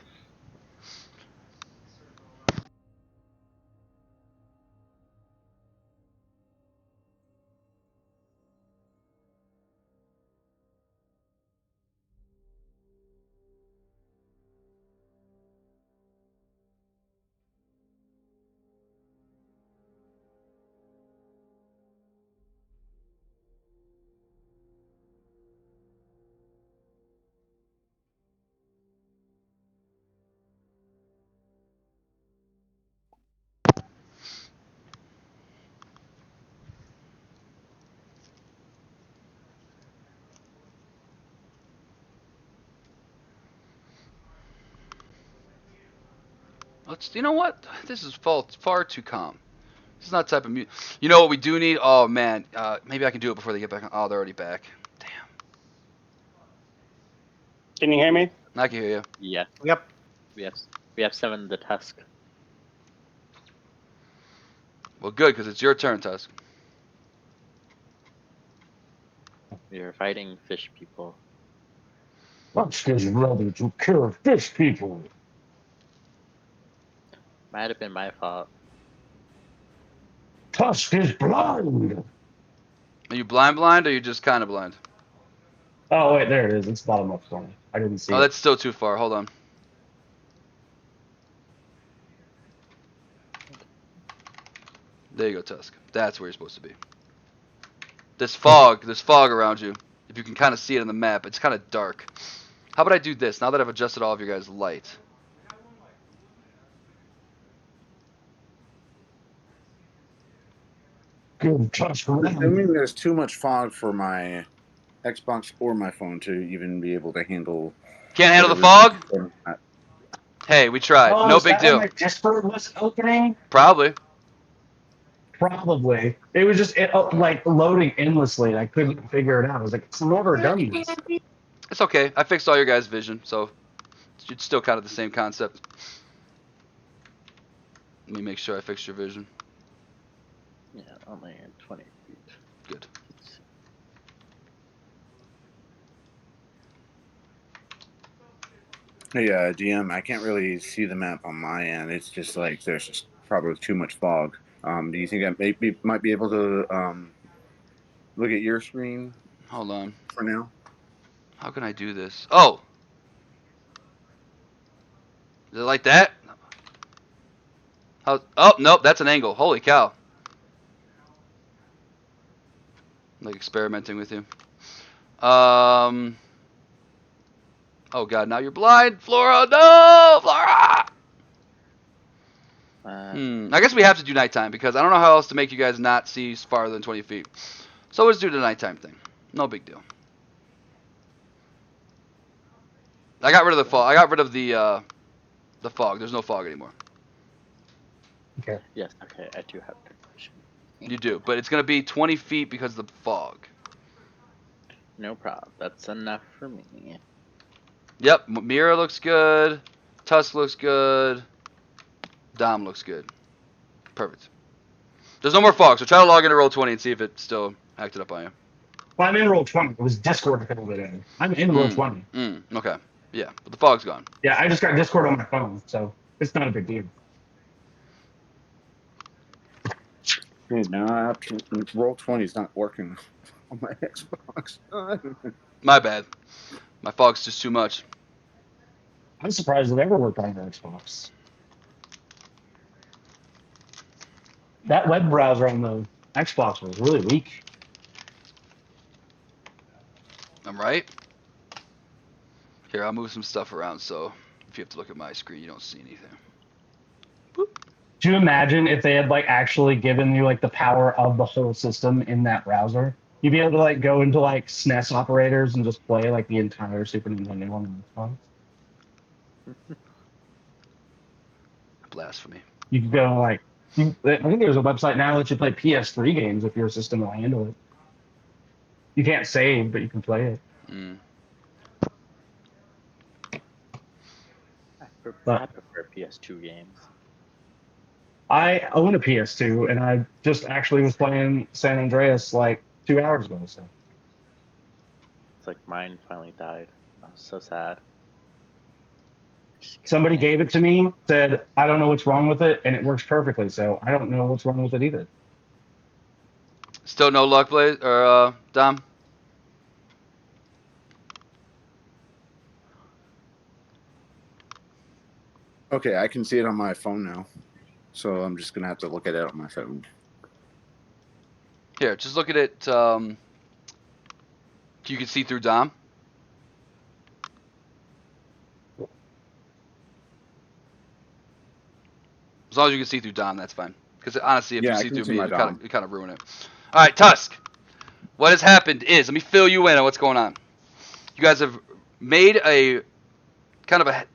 You know what? This is far too calm. This is not the type of music. You know what we do need? Oh, man. Maybe I can do it before they get back. Oh, they're already back. Damn. Can you hear me? I can hear you. Yeah. Yep. We have 7 the Tusk. Well, good, because it's your turn, Tusk. We are fighting fish people. Tusk is ready to kill fish people. Might have been my fault. Tusk is blind. Are you blind, or are you just kind of blind? Oh wait, there it is. It's bottom left corner. I didn't see Oh, it. that's still too far. Hold on. There you go, Tusk. That's where you're supposed to be. There's fog around you. If you can kind of see it on the map, it's kind of dark. How about I do this, now that I've adjusted all of your guys' light? Give Tusk I around. mean, there's too much fog for my Xbox or my phone to even be able to handle. Can't handle the whatever- fog? Hey, we tried. Oh, No is big that when deal. my Discord was opening? Probably. Probably. It was just like loading endlessly. I couldn't figure it out. I was like, it's never done this. It's okay. I fixed all your guys' vision, so it's still kind of the same concept. Let me make sure I fixed your vision. Yeah, only 20 feet. Good. Hey, DM, I can't really see the map on my end. It's just like there's just probably too much fog. Do you think I might be able to look at your screen Hold on. for now? How can I do this? Oh! Is it like that? How? Oh, nope, that's an angle. Holy cow. I'm like experimenting with you. Oh god, now you're blind, Flora. No, Flora. I guess we have to do nighttime because I don't know how else to make you guys not see farther than 20 feet. So let's do the nighttime thing. No big deal. I got rid of the fog. I got rid of the fog. There's no fog anymore. Okay. Yes, okay, I do have good vision. You do, but it's gonna be 20 feet because of the fog. No problem. That's enough for me. Yep, Mira looks good. Tusk looks good. Dom looks good. Perfect. There's no more fog, so try to log into Roll20 and see if it still acted up on you. Well, I'm in roll 20. It was Discord that filled it in. I'm in roll 20. Okay. Yeah, but the fog's gone. Yeah, I just got Discord on my phone, so it's not a big deal. Okay, now I have to, Roll20 is not working on my Xbox. My bad. My fog's just too much. I'm surprised it ever worked on your Xbox. That web browser on the Xbox was really weak. I'm right. Here, I'll move some stuff around so if you have to look at my screen, you don't see anything. Do you imagine if they had like actually given you like the power of the whole system in that browser? You'd be able to like go into like SNES operators and just play like the entire Super Nintendo on the Xbox. Blasphemy. You could go like, I think there's a website now that you play PS3 games if your system will handle it. You can't save, but you can play it. Mm. I But prefer PS2 games. I own a PS2 and I just actually was playing San Andreas like 2 hours ago. So It's like mine finally died. I was so sad. somebody gave it to me, said, I don't know what's wrong with it, and it works perfectly. So I don't know what's wrong with it either. Still no luck, Blaze or Dom? Okay, I can see it on my phone now. So I'm just going to have to look at it on my phone. Here, just look at it. You can see through Dom. As long as you can see through Dom, that's fine. Because honestly, if Yeah, I you see can through see me, my it kind of ruin it. All right, Tusk. What has happened is, let me fill you in on what's going on. You guys have made a kind of a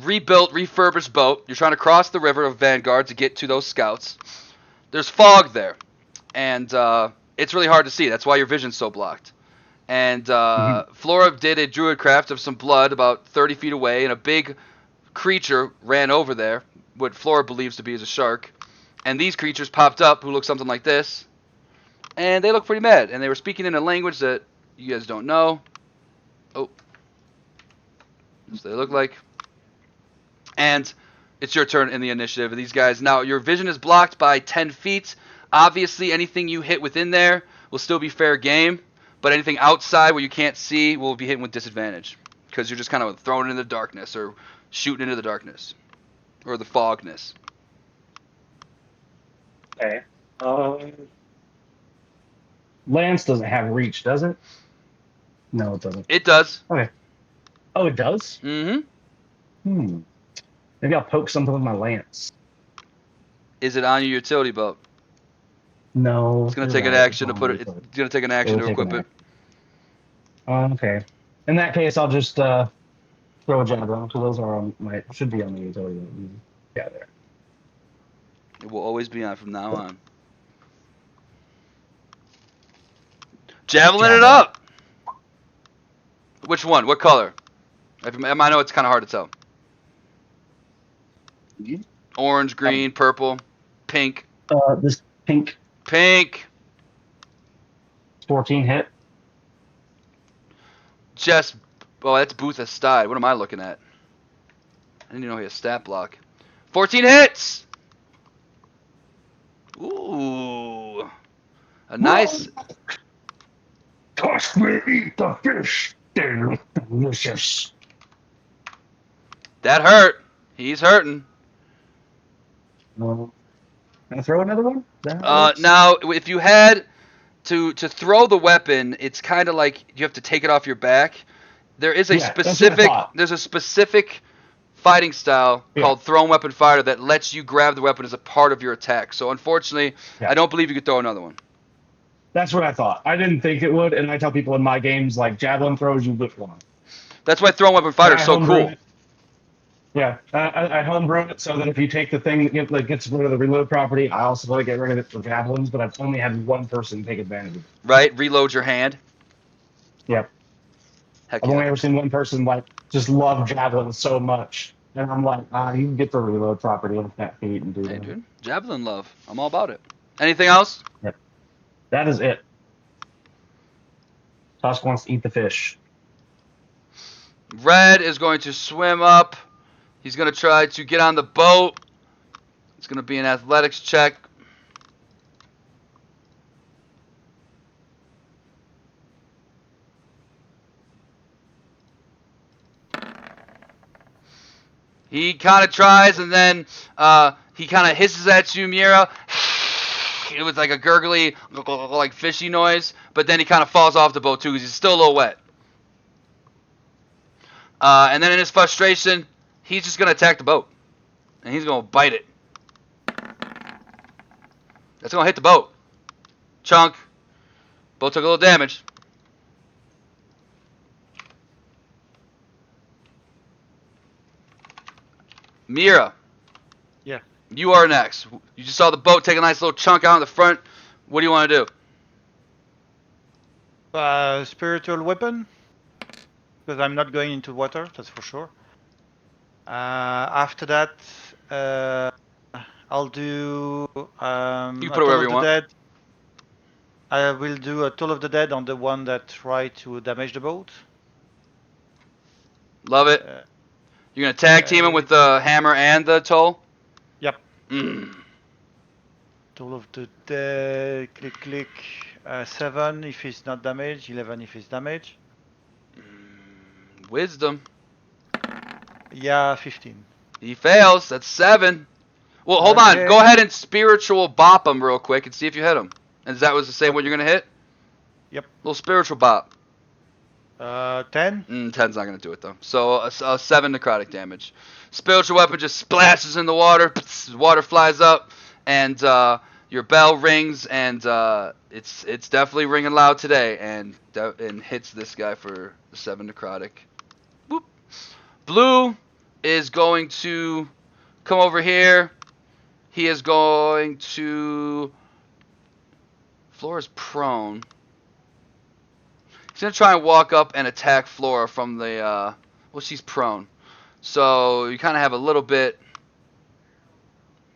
rebuilt, refurbished boat. You're trying to cross the river of Vanguard to get to those scouts. There's fog there, and it's really hard to see. That's why your vision's so blocked. And Flora did a druid craft of some blood about 30 feet away, and a big creature ran over there, what Flora believes to be as a shark. And these creatures popped up who look something like this, and they look pretty mad. And they were speaking in a language that you guys don't know. Oh. So they look like. And it's your turn in the initiative. These guys, now your vision is blocked by 10 feet. Obviously, anything you hit within there will still be fair game, but anything outside where you can't see will be hitting with disadvantage because you're just kind of thrown into the darkness or shooting into the darkness or the fogness. Okay. Lance doesn't have reach, does it? No, it doesn't. It does. Okay. Oh, it does? Mm-hmm. Maybe I'll poke something with my lance. Is it on your utility boat? No. It's gonna you're take an right, action to on put my it. It's utility. gonna take an action to It'll take an equip it. Okay. In that case, I'll just throw a javelin. So those are on my should be on the utility. Yeah, there. It will always be on from now on. Javelin it up. Which one? What color? I know it's kind of hard to tell. Orange, green, purple, pink. This pink Pink. 14 hit. Just. Oh, that's Booth's died. What am I looking at? I didn't even know he has stat block. 14 hits. Ooh. A nice. Toss me, eat the fish. They're delicious. That hurt. He's hurting. Can I throw another one? Now, If you had to throw the weapon, it's kind of like you have to take it off your back. There's a specific fighting style called thrown weapon fighter that lets you grab the weapon as a part of your attack. So unfortunately, I don't believe you could throw another one. That's what I thought. I didn't think it would, and I tell people in my games like javelin throws you which one. That's why thrown weapon fighter is so cool. Yeah, I homebrew it so that if you take the thing that gets rid of the reload property, I also want to get rid of it for javelins, but I've only had one person take advantage of it. Right? Reload your hand. Yep. Heck I've yeah. only ever seen one person like just love javelins so much. And I'm like, you can get the reload property with that feat and do Hey, that. dude. Javelin love. I'm all about it. Anything else? Yep. That is it. Tusk wants to eat the fish. Red is going to swim up. He's going to try to get on the boat. It's going to be an athletics check. He kind of tries, and then he kind of hisses at you, Mira. It was like a gurgly, like fishy noise, but then he kind of falls off the boat too because he's still a little wet. And then in his frustration, he's just going to attack the boat. And he's going to bite it. That's going to hit the boat. Chunk. Boat took a little damage. Mira. Yeah. You are next. You just saw the boat take a nice little chunk out in the front. What do you want to do? Spiritual weapon, because I'm not going into water, that's for sure. After that, I'll do You a can put it Toll wherever of you the want. Dead. I will do a Toll of the Dead on the one that tried to damage the boat. Love it. You're going to tag team him with the hammer and the toll? Yep. Mm. Toll of the Dead, click, click. 7 if he's not damaged, 11 if he's damaged. Wisdom. Yeah, 15. He fails. That's 7. Well, hold on. Okay. Go ahead and spiritual bop him real quick and see if you hit him. And that was the same one you're going to hit? Yep. Little spiritual bop. 10. 10's not going to do it, though. So, a 7 necrotic damage. Spiritual weapon just splashes in the water. Water flies up. And your bell rings. And it's definitely ringing loud today. And hits this guy for 7 necrotic. Boop. Blue is going to come over here. He is going to... Flora's prone. He's going to try and walk up and attack Flora from the... well, she's prone. So you kind of have a little bit...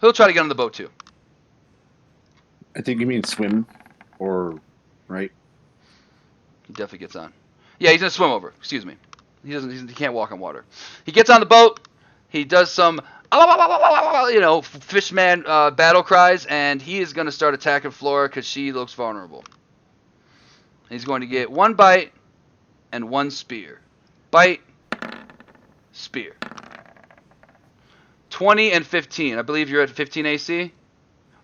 He'll try to get on the boat too. I think you mean swim, or right? He definitely gets on. Yeah, he's going to swim over. Excuse me. He can't walk on water. He gets on the boat. He does some... fishman battle cries, and he is going to start attacking Flora because she looks vulnerable. He's going to get 1 bite and 1 spear. Bite, spear. 20 and 15. I believe you're at 15 AC. Well,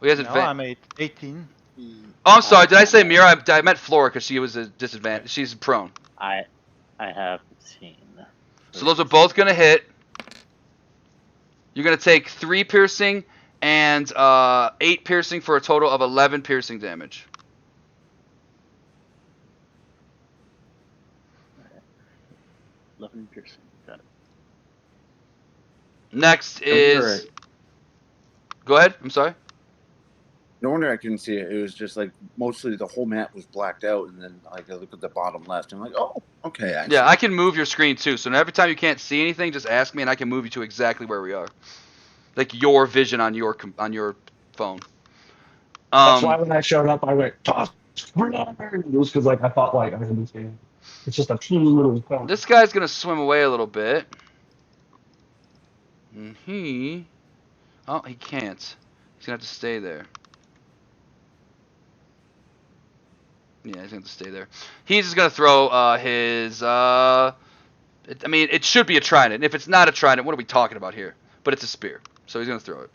he has No, I'm 18. Oh, I'm sorry. Did I say Mira? I meant Flora because she was a disadvantage. She's prone. I have 15. So those are both going to hit. You're going to take 3 piercing and 8 piercing for a total of 11 piercing damage. Right. 11 piercing. Got it. Next is... Go ahead. I'm sorry. No wonder I couldn't see it. It was just like mostly the whole map was blacked out, and then like I look at the bottom left, and I'm like, oh, okay. Yeah, I can move your screen too. So every time you can't see anything, just ask me, and I can move you to exactly where we are, like your vision on your phone. That's why when I showed up, I went toss. It was because like I thought like I was in this game. It's just a teeny little. This guy's gonna swim away a little bit, and he can't. He's gonna have to stay there. Yeah, he's gonna have to stay there. He's just gonna throw his. I mean, it should be a trident. If it's not a trident, what are we talking about here? But it's a spear, so he's gonna throw it.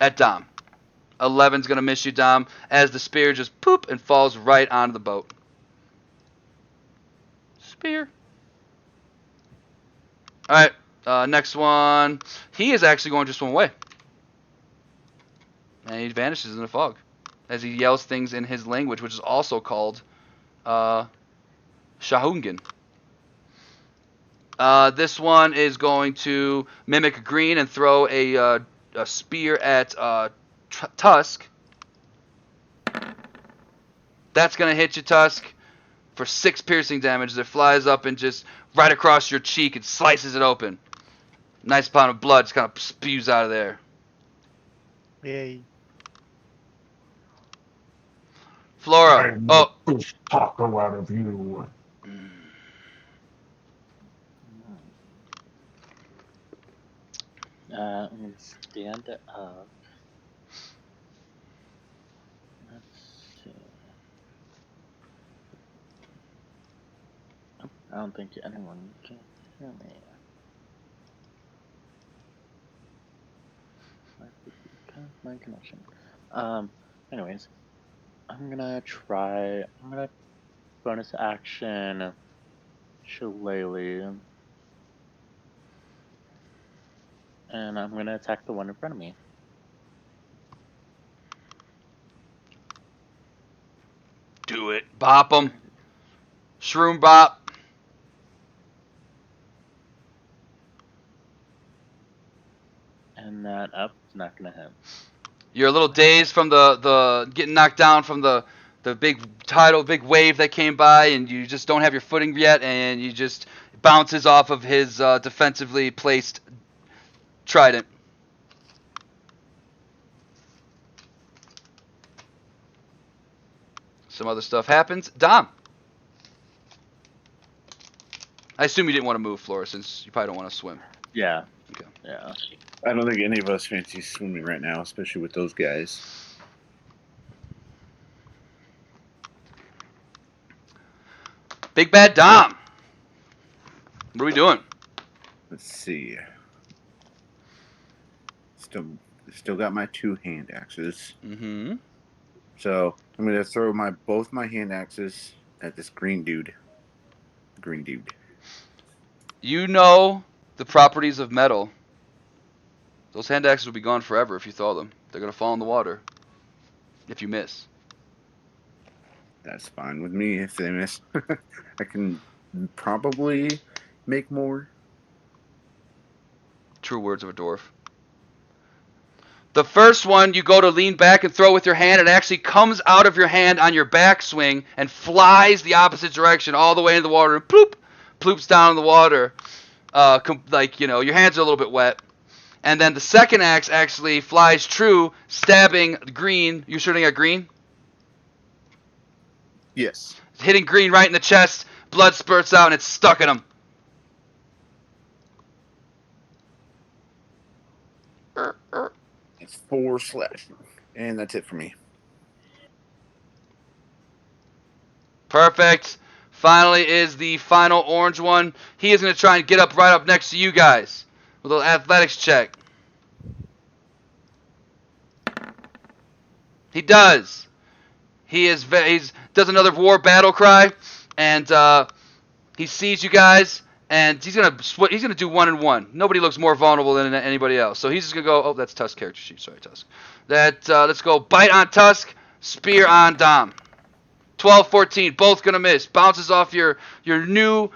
At Dom. 11's gonna miss you, Dom, as the spear just poop and falls right onto the boat. Spear. All right, next one. He is actually going to swim away. And he vanishes in the fog as he yells things in his language, which is also called Shahungan. This one is going to mimic green and throw a spear at Tusk. That's going to hit you, Tusk, for 6 piercing damage. That flies up and just right across your cheek and slices it open. Nice pound of blood just kind of spews out of there. Yay. Flora. Oh, this taco out of you. Let me stand up. Let's see. Oh, I don't think anyone can hear me. Might be because of my connection. Anyways, I'm gonna bonus action Shillelagh, and I'm gonna attack the one in front of me. Do it. Bop him. Shroom bop. And that up is not gonna hit. You're a little dazed from the getting knocked down from the big big wave that came by, and you just don't have your footing yet, and you just bounces off of his defensively placed trident. Some other stuff happens. Dom. I assume you didn't want to move, Flora, since you probably don't want to swim. Yeah. Okay. Yeah. I don't think any of us fancy swimming right now, especially with those guys. Big Bad Dom. What are we doing? Let's see. Still got my 2 hand axes. Mm-hmm. So I'm gonna throw both my hand axes at this green dude. Green dude. You know the properties of metal. Those hand axes will be gone forever if you throw them. They're gonna fall in the water. If you miss. That's fine with me if they miss. I can probably make more. True words of a dwarf. The first one, you go to lean back and throw with your hand. It actually comes out of your hand on your backswing and flies the opposite direction all the way into the water and ploops down in the water. Your hands are a little bit wet. And then the second axe actually flies true, stabbing green. You shooting at green? Yes. Hitting green right in the chest. Blood spurts out and it's stuck in him. It's 4 slashing. And that's it for me. Perfect. Finally is the final orange one. He is going to try and get up right up next to you guys with a little athletics check. He does. He's does another war battle cry, and he sees you guys, and he's gonna do 1 and 1. Nobody looks more vulnerable than anybody else, so he's just gonna go. Oh, that's Tusk character sheet. Sorry, Tusk. Let's go. Bite on Tusk, spear on Dom. 12-14, both gonna miss. Bounces off your new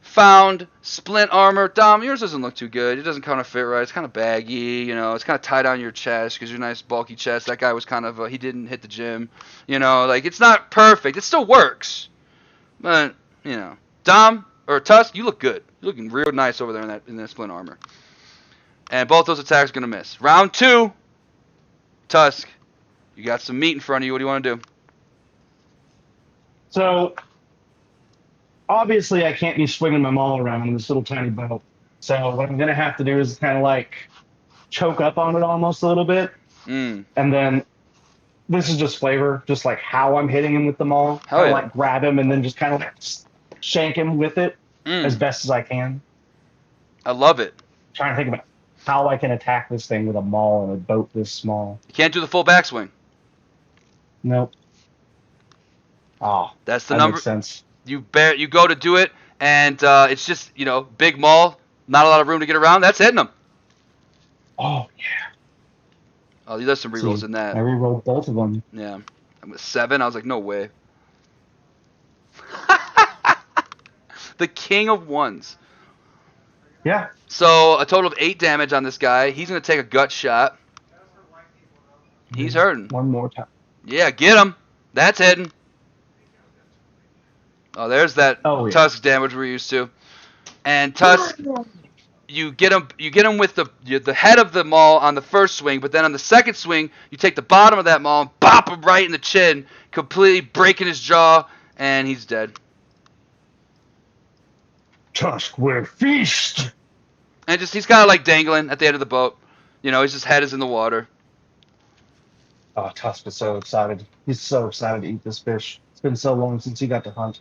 found splint armor. Dom, yours doesn't look too good. It doesn't kind of fit right. It's kind of baggy, it's kind of tied on your chest because you're a nice bulky chest. That guy was kind of he didn't hit the gym, it's not perfect. It still works, but Dom or Tusk, you look good. You're looking real nice over there in that splint armor. And both those attacks are gonna miss. Round 2, Tusk, you got some meat in front of you. What do you want to do? So, obviously, I can't be swinging my maul around in this little tiny boat. So, what I'm going to have to do is kind of like choke up on it almost a little bit. And then, this is just flavor, just like how I'm hitting him with the maul. Hell yeah. Like grab him and then just kind of like shank him with it as best as I can. I love it. Trying to think about how I can attack this thing with a maul in a boat this small. You can't do the full backswing. Nope. Oh, that's the that number. Makes sense. You go to do it, and it's just big maul, not a lot of room to get around. That's hitting him. Oh yeah. Oh, there's some rerolls in that. I rerolled both of them. Yeah, I'm with 7. I was like, no way. The king of ones. Yeah. So a total of 8 damage on this guy. He's gonna take a gut shot. He's hurting. One more time. Yeah, get him. That's hitting. Oh, there's that Tusk damage we're used to. And Tusk, you get him with the head of the maul on the first swing, but then on the second swing, you take the bottom of that maul and bop him right in the chin, completely breaking his jaw, and he's dead. Tusk will feast. And just he's kind of like dangling at the end of the boat. You know, his head is in the water. Oh, Tusk is so excited. He's so excited to eat this fish. It's been so long since he got to hunt.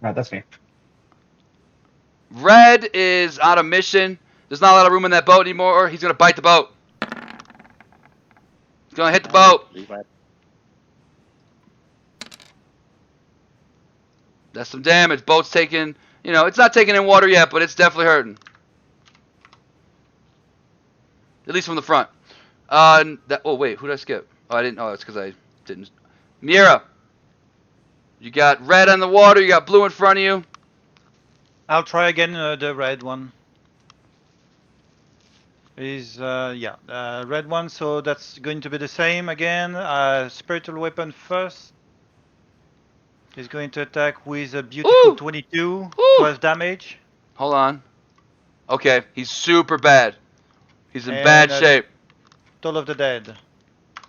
All right, that's me. Red is on a mission. There's not a lot of room in that boat anymore. He's gonna bite the boat. He's gonna hit the boat. Levi. That's some damage. Boat's taking, you know, it's not taking in water yet, but it's definitely hurting. At least from the front. Oh wait, who did I skip? Oh, I didn't. Oh, it's because I didn't. Mira, you got red on the water. You got blue in front of you. I'll try again the red one. Is red one. So that's going to be the same again. Spiritual weapon first. He's going to attack with a beautiful Ooh! 22, Ooh! 12 damage. Hold on. Okay, he's super bad. He's in And, bad shape. Toll of the Dead.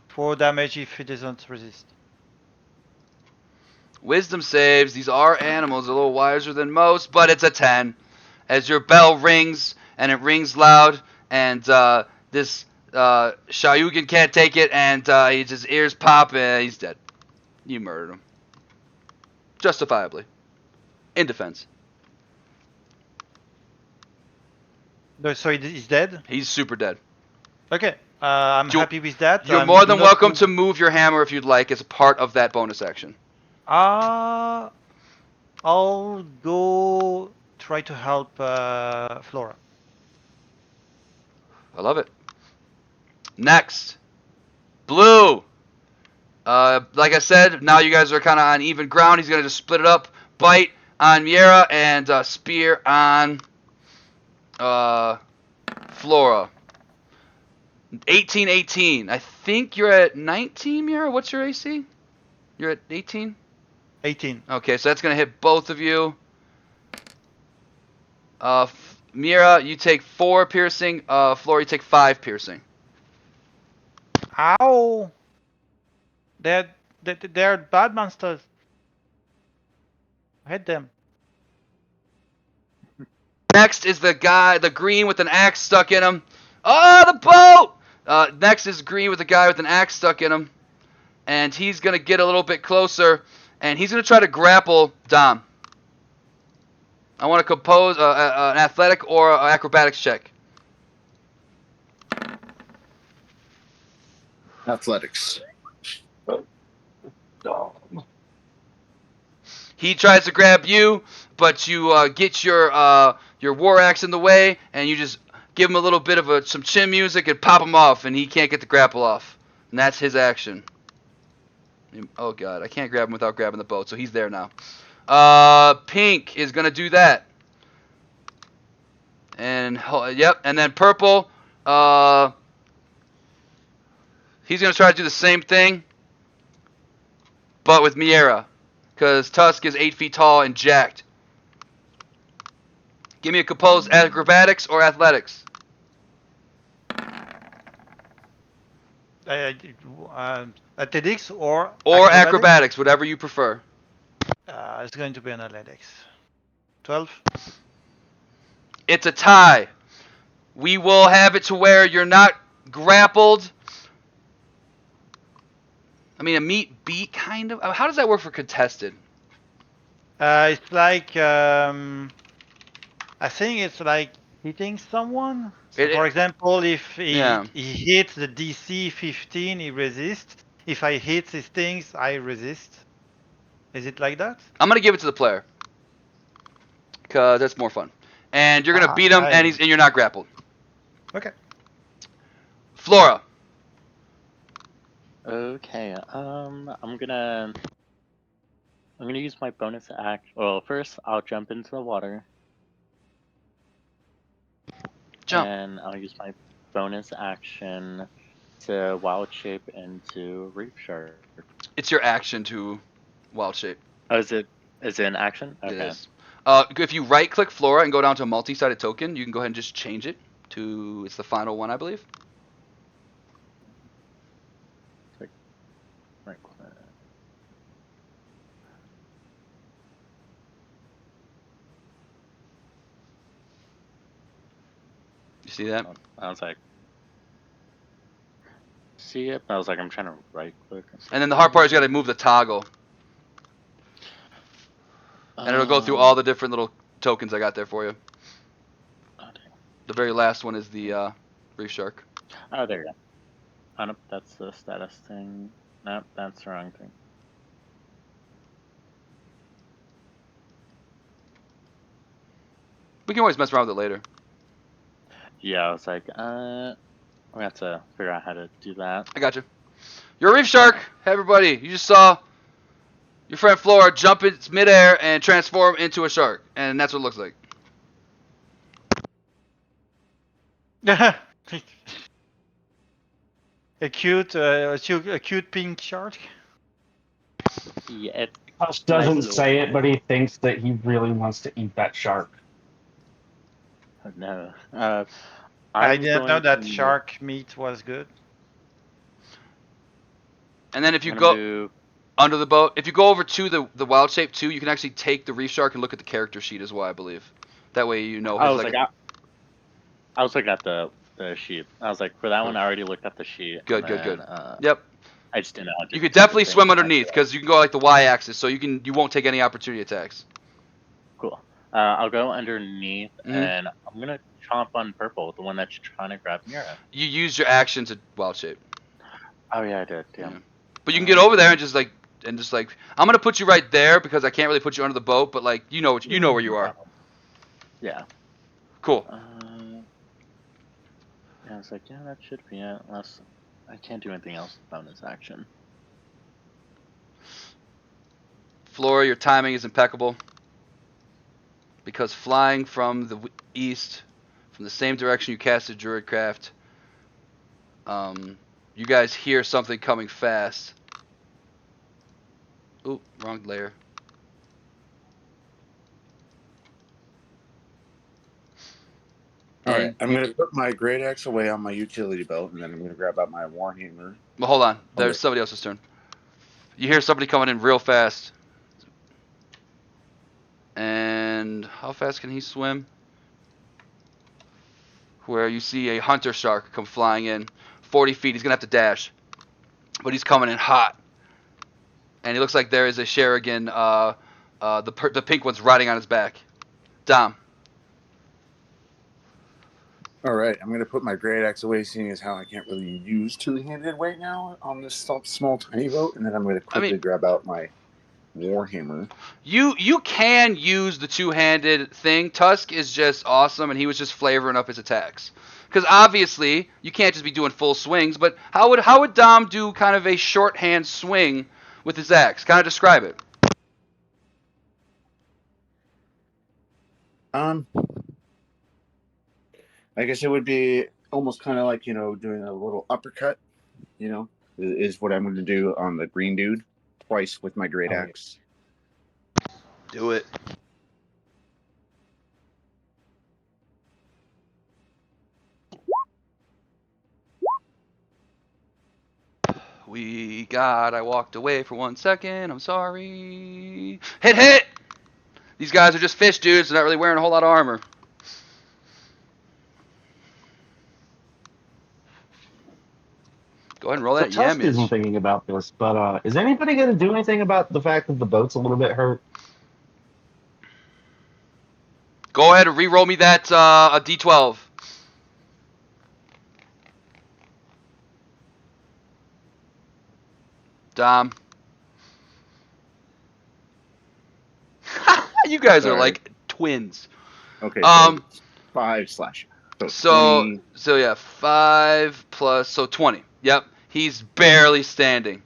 4 damage if he doesn't resist. Wisdom saves. These are animals, a little wiser than most, but it's a 10. As your bell rings, and it rings loud, and this Shayugan can't take it, and his ears pop, and he's dead. You murdered him. Justifiably. In defense. No, so he's dead? He's super dead. Okay, I'm happy with that. You're I'm more than not welcome going- to move your hammer if you'd like as a part of that bonus action. I'll go try to help Flora. I love it. Next. Blue. Like I said, now you guys are kind of on even ground. He's going to just split it up. Bite on Miera and spear on Flora. 18-18. I think you're at 19, Miera. What's your AC? You're at 18? 18. Okay, so that's going to hit both of you. Miera, you take 4 piercing. Flora, you take 5 piercing. Ow! They're bad monsters. I hate them. Next is the guy, the green with an axe stuck in him. Oh, the boat! Next is green with a guy with an axe stuck in him. And he's going to get a little bit closer. And he's going to try to grapple Dom. I want to compose an athletic or an acrobatics check. Athletics. He tries to grab you, but you get your war axe in the way, and you just give him a little bit of some chin music and pop him off, and he can't get the grapple off. And that's his action. Oh god, I can't grab him without grabbing the boat, so he's there now. Pink is gonna do that. And yep, and then purple, he's gonna try to do the same thing, but with Miera, because Tusk is 8 feet tall and jacked. Give me a composed acrobatics or athletics. Athletics or Acrobatics, whatever you prefer. It's going to be an athletics. 12. It's a tie. We will have it to where you're not grappled. I mean, a meat beat, kind of. How does that work for contested? It's like I think it's like hitting someone. So for example, if he hits the DC 15, he resists. If I hit his things, I resist. Is it like that? I'm gonna give it to the player, cause that's more fun. And you're gonna beat him, and you're not grappled. Okay. Flora. Okay. I'm gonna use my bonus act. Well, first I'll jump into the water. Jump. And I'll use my bonus action to wild shape into Reef Shark. It's your action to wild shape. Oh, is it an action? Okay. It is. If you right-click Flora and go down to a multi-sided token, you can go ahead and just change it to. It's the final one, I believe. Right click. see that? I was like, see it? I was like, I'm trying to right click. And then the hard part is you got to move the toggle, and it'll go through all the different little tokens I got there for you. Okay. The very last one is the reef shark. Oh, there you go. Oh, nope, that's the status thing. Nope, that's the wrong thing. We can always mess around with it later. Yeah, I was like, we have to figure out how to do that. I got you. You're a reef shark. Hey, everybody. You just saw your friend Flora jump in midair and transform into a shark. And that's what it looks like. a cute pink shark. Yeah, Hush doesn't little say it, animal. but he thinks that he really wants to eat that shark. No. I I'm didn't know going that to- shark meat was good. And then if you I'm go gonna move. under the boat, if you go over to the wild shape too, you can actually take the reef shark and look at the character sheet as well, I believe. That way you know I his was like, I was looking at the sheet. I was like, for that one, I already looked at the sheet. Good, and good, good. then, Yep. I just didn't know how to You do could the definitely thing swim after underneath that. because you can go like the y-axis, so you won't take any opportunity attacks. Cool. I'll go underneath, Mhm. and I'm gonna chomp on purple, the one that's trying to grab Mira. You use your action to wild shape. Oh yeah, I did. Damn. Yeah. But you can get over there and just like I'm gonna put you right there because I can't really put you under the boat, but like you know where you are. Yeah. Cool. Yeah, I was like, yeah, that should be it. Unless I can't do anything else with bonus action. Flora, your timing is impeccable because flying from the east, from the same direction you casted Druidcraft, you guys hear something coming fast. Oop, wrong layer. All right, I'm gonna put my great axe away on my utility belt, and then I'm gonna grab out my warhammer. Well, hold on. There's Okay. somebody else's turn. You hear somebody coming in real fast. And how fast can he swim? Where you see a hunter shark come flying in. 40 feet. He's going to have to dash. But he's coming in hot. And he looks like there is a Sherigan, the pink one's riding on his back. Dom. All right, I'm gonna put my great axe away, seeing as how I can't really use two-handed right now on this small tiny boat, and then I'm gonna quickly grab out my warhammer. You can use the two-handed thing. Tusk is just awesome, and he was just flavoring up his attacks. Because obviously you can't just be doing full swings. But how would Dom do kind of a shorthand swing with his axe? Kind of describe it. I guess it would be almost kind of like doing a little uppercut. Is what I'm going to do on the green dude twice with my great axe. Do it. I walked away for 1 second. I'm sorry. Hit! These guys are just fish dudes. They're not really wearing a whole lot of armor. Go ahead and roll that Tusk isn't yamage. thinking about this, but is anybody going to do anything about the fact that the boat's a little bit hurt? Go ahead and re-roll me that a d12. Dom. You guys are like twins. Okay, so 5 slash. So yeah, 5 plus 20. Yep, he's barely standing.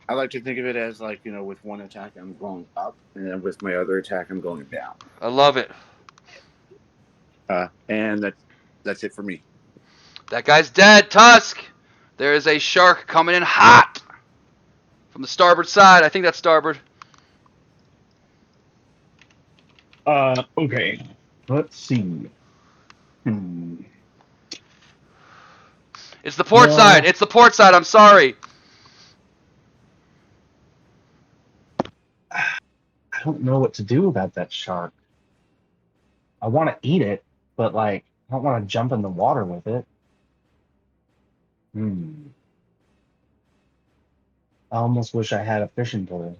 I like to think of it as like with one attack I'm going up, and then with my other attack I'm going down. I love it. And that's it for me. That guy's dead, Tusk. There is a shark coming in hot from the starboard side. I think that's starboard. Okay. Let's see. It's the port side. It's the port side. I'm sorry. I don't know what to do about that shark. I want to eat it, but like I don't want to jump in the water with it. I almost wish I had a fishing pole.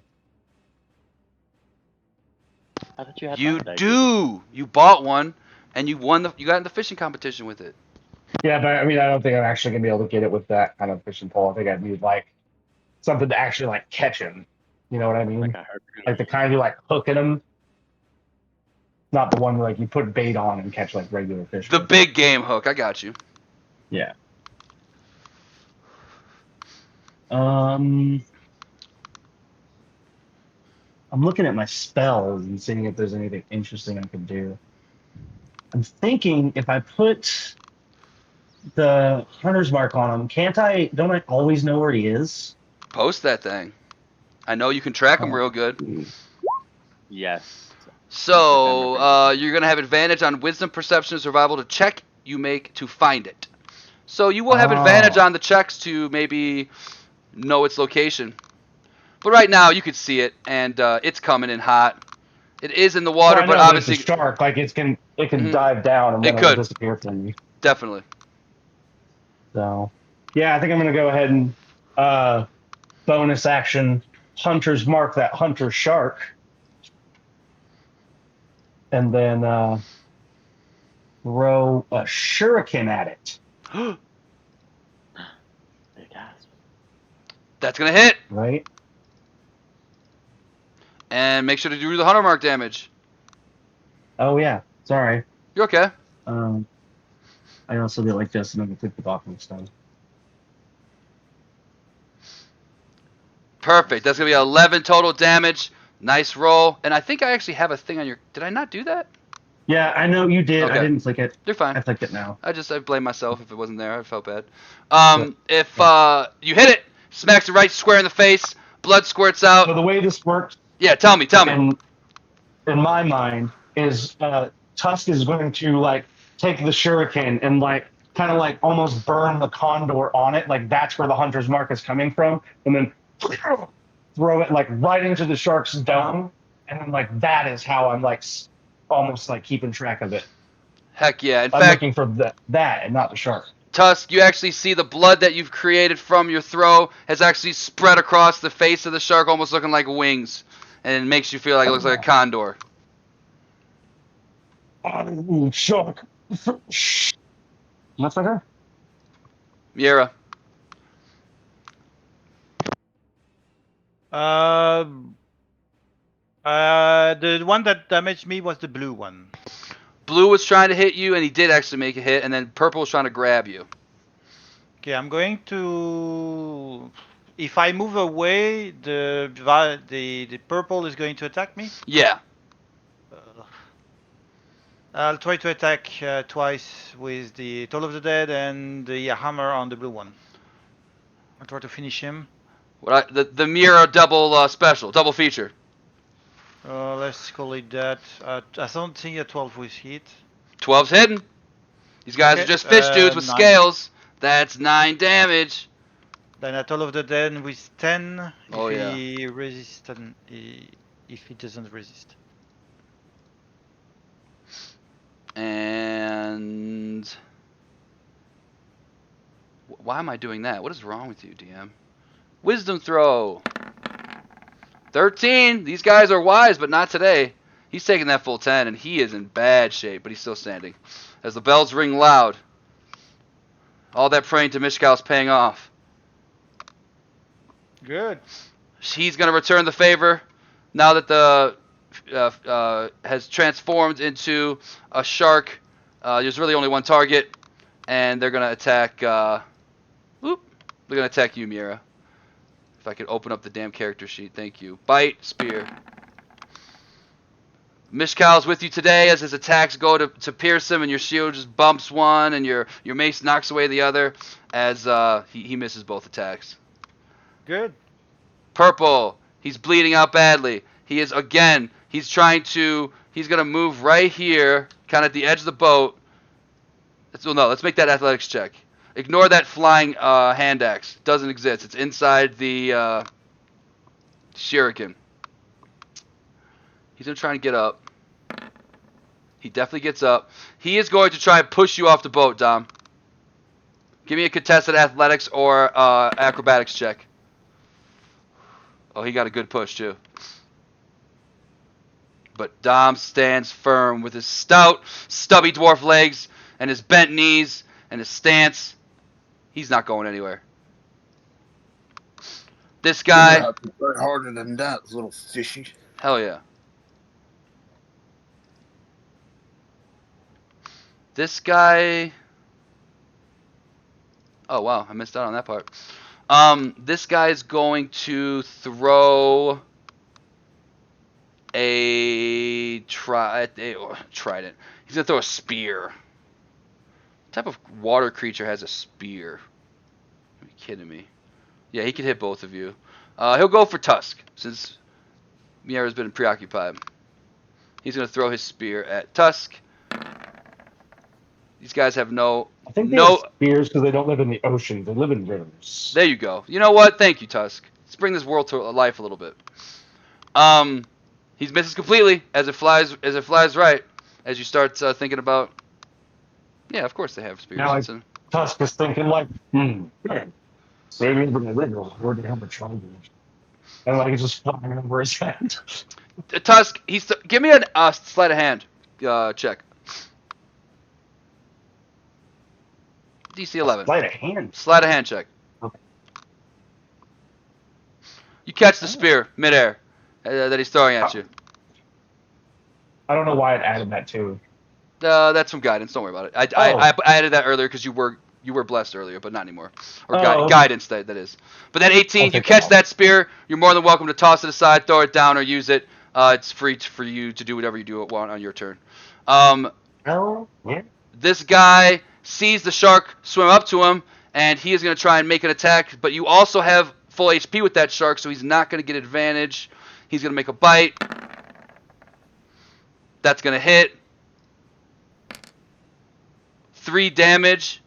I thought you had You mine. do. You bought one, and you won the. You got in the fishing competition with it. Yeah, but I mean, I don't think I'm actually gonna be able to get it with that kind of fishing pole. I think I'd need like something to actually like catch him. You know what I mean? Like a harpoon. Like the kind you like hooking them, not the one where like you put bait on and catch like regular fish. The with. big game hook. I got you. Yeah. Um, I'm looking at my spells and seeing if there's anything interesting I could do. I'm thinking if I put the hunter's mark on him, can't I? Don't I always know where he is? Post that thing. I know you can track them real good. Yes. So you're gonna have advantage on wisdom, perception, and survival to check you make to find it. So you will have advantage on the checks to maybe know its location. But right now you could see it, and it's coming in hot. It is in the water, Well, I but know, but it's a obviously shark. Like it can Mhm. dive down and then It it'll could. disappear from me. Definitely. So yeah, I think I'm gonna go ahead and bonus action hunter's mark that hunter shark, and then throw a shuriken at it. Big ass. That's gonna hit, Right. and make sure to do the hunter mark damage. Oh yeah. Sorry. You're okay. I also did like this, and then click the bottom stone. Perfect. That's gonna be 11 total damage. Nice roll. And I think I actually have a thing on your. Did I not do that? Yeah, I know you did. Okay. I didn't click it. You're fine. I clicked it now. I blame myself if it wasn't there. I felt bad. But, If you hit it, smacks it right square in the face. Blood squirts out. So the way this works, Yeah, tell me. in my mind, is Tusk is going to like take the shuriken and like kind of like almost burn the condor on it. Like that's where the hunter's mark is coming from, and then throw it like right into the shark's dome, and then like that is how I'm like almost like keeping track of it. Heck yeah. In I'm fact, looking for that and not the shark. Tusk, you actually see the blood that you've created from your throw has actually spread across the face of the shark, almost looking like wings. And it makes you feel like it looks like a condor. Shark. That's right here. Mira. The one that damaged me was the blue one. Blue was trying to hit you, and he did actually make a hit, and then purple was trying to grab you. Okay, I'm going to. If I move away, the purple is going to attack me. Yeah. I'll try to attack twice with the Toll of the Dead and the hammer on the blue one. I'll try to finish him. The Mira double special, double feature. Let's call it that. I don't think a 12 was hit. 12's hidden. These guys Okay, are just fish dudes with 9. scales. That's 9 damage. Then a Toll of the Dead with 10. Oh, if yeah. he resists, if he doesn't resist. And why am I doing that? What is wrong with you, DM? Wisdom throw. 13. These guys are wise, but not today. He's taking that full 10, and he is in bad shape, but he's still standing. As the bells ring loud, all that praying to Mishkal's paying off. Good. He's going to return the favor now that the has transformed into a shark. There's really only one target, and they're going to attack. They're going to attack you, Mira. If I could open up the damn character sheet, thank you. Bite, spear. Mishkal's with you today as his attacks go to pierce him, and your shield just bumps one, and your mace knocks away the other as he misses both attacks. Good. Purple, he's bleeding out badly. He's going to move right here, kind of at the edge of the boat. Let's make that athletics check. Ignore that flying hand axe. Doesn't exist. It's inside the shuriken. He's going to try and get up. He definitely gets up. He is going to try and push you off the boat, Dom. Give me a contested athletics or acrobatics check. Oh, he got a good push, too. But Dom stands firm with his stout, stubby dwarf legs and his bent knees and his stance. He's not going anywhere. This guy... You're gonna have to try harder than that, little fishy. Hell yeah. This guy... Oh, wow. I missed out on that part. This guy is going to throw a trident. He's going to throw a spear. What type of water creature has a spear? Are you kidding me? Yeah, he can hit both of you. He'll go for Tusk, since Miera's been preoccupied. He's going to throw his spear at Tusk. These guys have no... I think they have spears because they don't live in the ocean. They live in rivers. There you go. You know what? Thank you, Tusk. Let's bring this world to life a little bit. He misses completely as it flies right. As you start thinking about... Yeah, of course they have spears. Now, Tusk is thinking like, so maybe in the river, where the hell the triangle is. And like it's just flying over his head. Tusk, give me a sleight of hand check. DC 11. Sleight of hand. Sleight of hand check. Okay. You catch the spear midair that he's throwing at you. I don't know why it added that too. That's some guidance. Don't worry about it. I added that earlier because you were blessed earlier, but not anymore. Or guidance that is. But that 18, you catch that spear. You're more than welcome to toss it aside, throw it down, or use it. It's free for you to do whatever you want on your turn. Yeah. This guy sees the shark swim up to him, and he is going to try and make an attack. But you also have full HP with that shark, so he's not going to get advantage. He's going to make a bite. That's going to hit. 3 damage.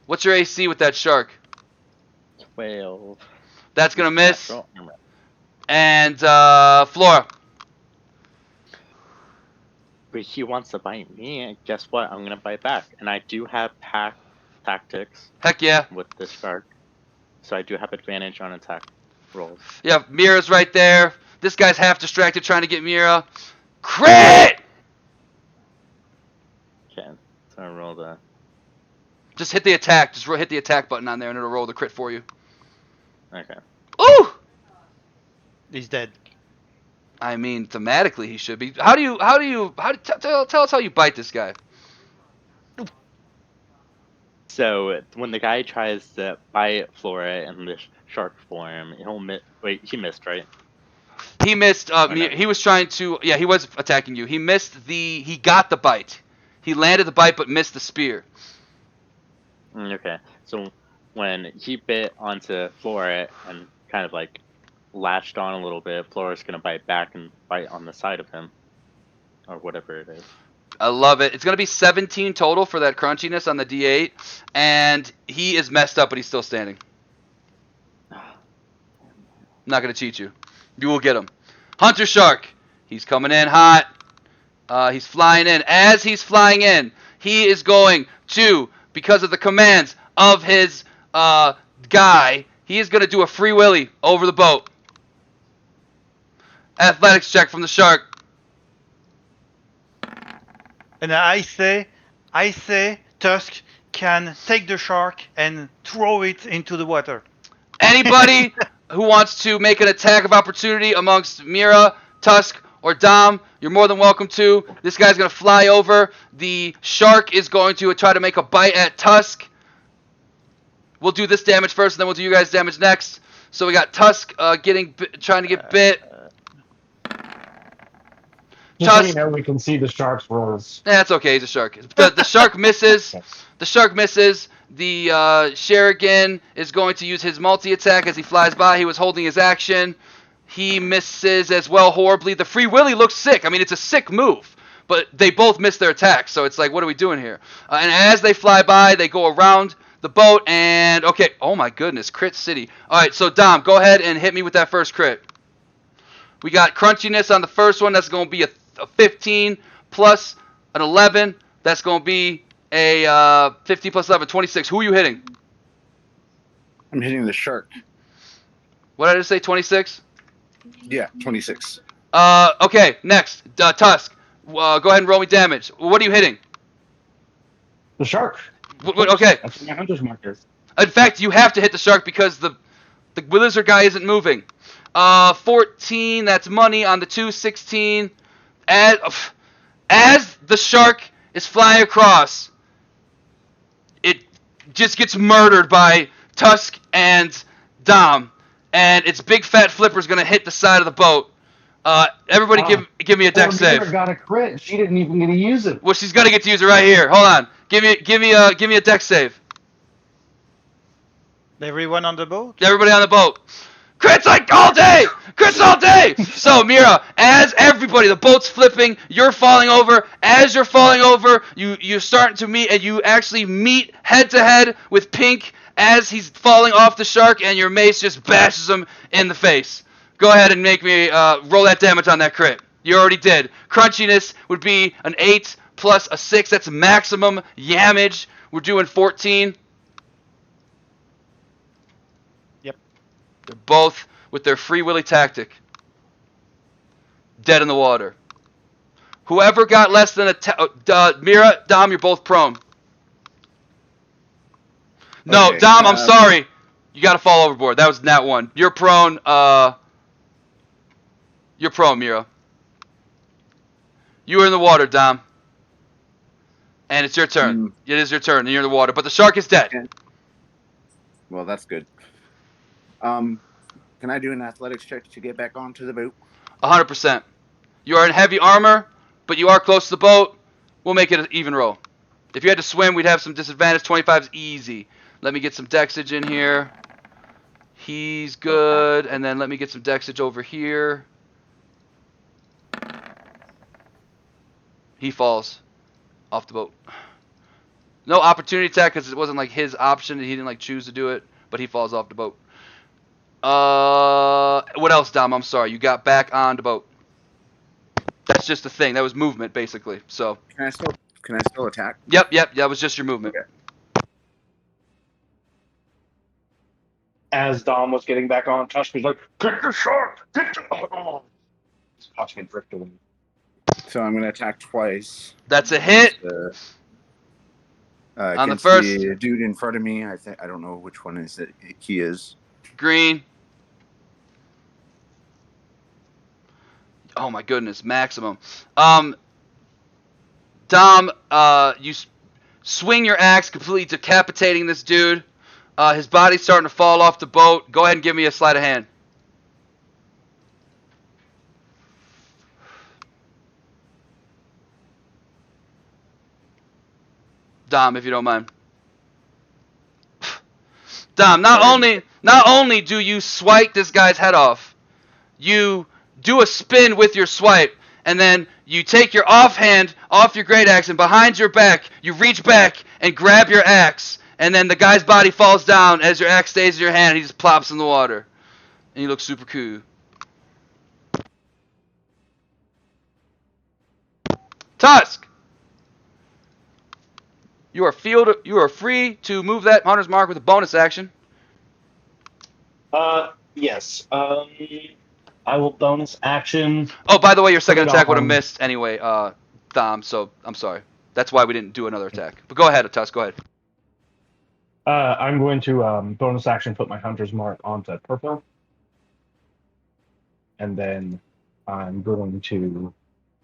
What's your AC with that shark? 12. That's going to miss. And Flora. But he wants to bite me, and guess what? I'm gonna bite back. And I do have tactics Heck yeah. with this shark. So I do have advantage on attack rolls. Yeah, Mira's right there. This guy's half distracted trying to get Mira. Crit! Okay, so I roll the... Just hit the attack. Just hit the attack button on there and it'll roll the crit for you. Okay. Ooh! He's dead. I mean, thematically he should be. Tell us how you bite this guy. So when the guy tries to bite Flora in this shark form, he'll miss. Wait, he missed, right? He missed. no. He was trying to. Yeah, he was attacking you. He missed the. He got the bite. He landed the bite, but missed the spear. Okay. So when he bit onto Flora and kind of like latched on a little bit, Flora's gonna bite back and bite on the side of him, or whatever it is. I love it. It's gonna be 17 total for that crunchiness on the D8, and he is messed up, but he's still standing. I'm not gonna cheat you. You will get him. Hunter Shark. He's coming in hot. He's flying in. As he's flying in, he is going to, because of the commands of his guy, he is going to do a free willy over the boat. Athletics check from the shark. And I say Tusk can take the shark and throw it into the water. Anybody who wants to make an attack of opportunity amongst Mira, Tusk, or Dom, you're more than welcome to. This guy's going to fly over. The shark is going to try to make a bite at Tusk. We'll do this damage first, and then we'll do you guys' damage next. So we got Tusk trying to get bit. Just so you know, we can see the shark's rolls. That's okay. He's a shark. The shark misses. The shark misses. The Sherigan is going to use his multi-attack as he flies by. He was holding his action. He misses as well horribly. The Free Willy looks sick. I mean, it's a sick move. But they both miss their attacks, so it's like, what are we doing here? And as they fly by, they go around the boat, and okay. Oh my goodness, crit city. All right, so Dom, go ahead and hit me with that first crit. We got crunchiness on the first one. That's going to be a 15 plus an 11. That's going to be a 15 plus 11, 26. Who are you hitting? I'm hitting the shark. What did I just say? 26. Yeah, 26. Okay. Next, Tusk. Go ahead and roll me damage. What are you hitting? The shark. Okay. That's what my hunter's mark is. In fact, you have to hit the shark because the lizard guy isn't moving. 14. That's money on the 2. 16. As the shark is flying across, it just gets murdered by Tusk and Dom, and its big fat flipper's gonna hit the side of the boat. Everybody, give me a dex save. Got a crit. She didn't even get to use it. Well, she's gonna get to use it right here. Hold on. Give me a dex save. Everyone on the boat? Everybody on the boat. Crits like all day! Crits all day! So, Mira, as everybody, the boat's flipping, you're falling over. As you're falling over, you're starting to meet, and you actually meet head to head with Pink as he's falling off the shark, and your mace just bashes him in the face. Go ahead and make me roll that damage on that crit. You already did. Crunchiness would be an 8 plus a 6. That's maximum yamage. We're doing 14. They're both, with their Free Willy tactic, dead in the water. Whoever got less than Mira, Dom, you're both prone. No, Okay, Dom, I'm sorry. You got to fall overboard. That was nat 1. You're prone. You're prone, Mira. You are in the water, Dom. And it's your turn. It is your turn, and you're in the water. But the shark is dead. Okay. Well, that's good. Can I do an athletics check to get back onto the boat? 100%. You are in heavy armor, but you are close to the boat. We'll make it an even roll. If you had to swim, we'd have some disadvantage. 25 is easy. Let me get some dexage in here. He's good. And then let me get some dexage over here. He falls off the boat. No opportunity attack because it wasn't like his option. He didn't like choose to do it, but he falls off the boat. What else, Dom? I'm sorry. You got back on the boat. That's just the thing. That was movement, basically. So. Can I still attack? Yep. That was just your movement. Okay. As Dom was getting back on, Tusk was like, "Get the shark! Get the..." Oh. He's watching it drift away. So I'm going to attack twice. That's a hit. On the first, the dude in front of me. I don't know which one is it. He is green. Oh my goodness, maximum. Dom, you swing your axe, completely decapitating this dude. His body's starting to fall off the boat. Go ahead and give me a sleight of hand. Dom, if you don't mind. Dom, not only do you swipe this guy's head off, you do a spin with your swipe, and then you take your offhand off your great axe, and behind your back, you reach back and grab your axe, and then the guy's body falls down as your axe stays in your hand, and he just plops in the water. And you look super cool. Tusk! You are free to move that hunter's mark with a bonus action. Yes. I will bonus action. Oh, by the way, your second Put it attack would have on. missed anyway, Dom, so I'm sorry. That's why we didn't do another attack. But go ahead, Tusk, go ahead. I'm going to bonus action put my hunter's mark onto purple. And then I'm going to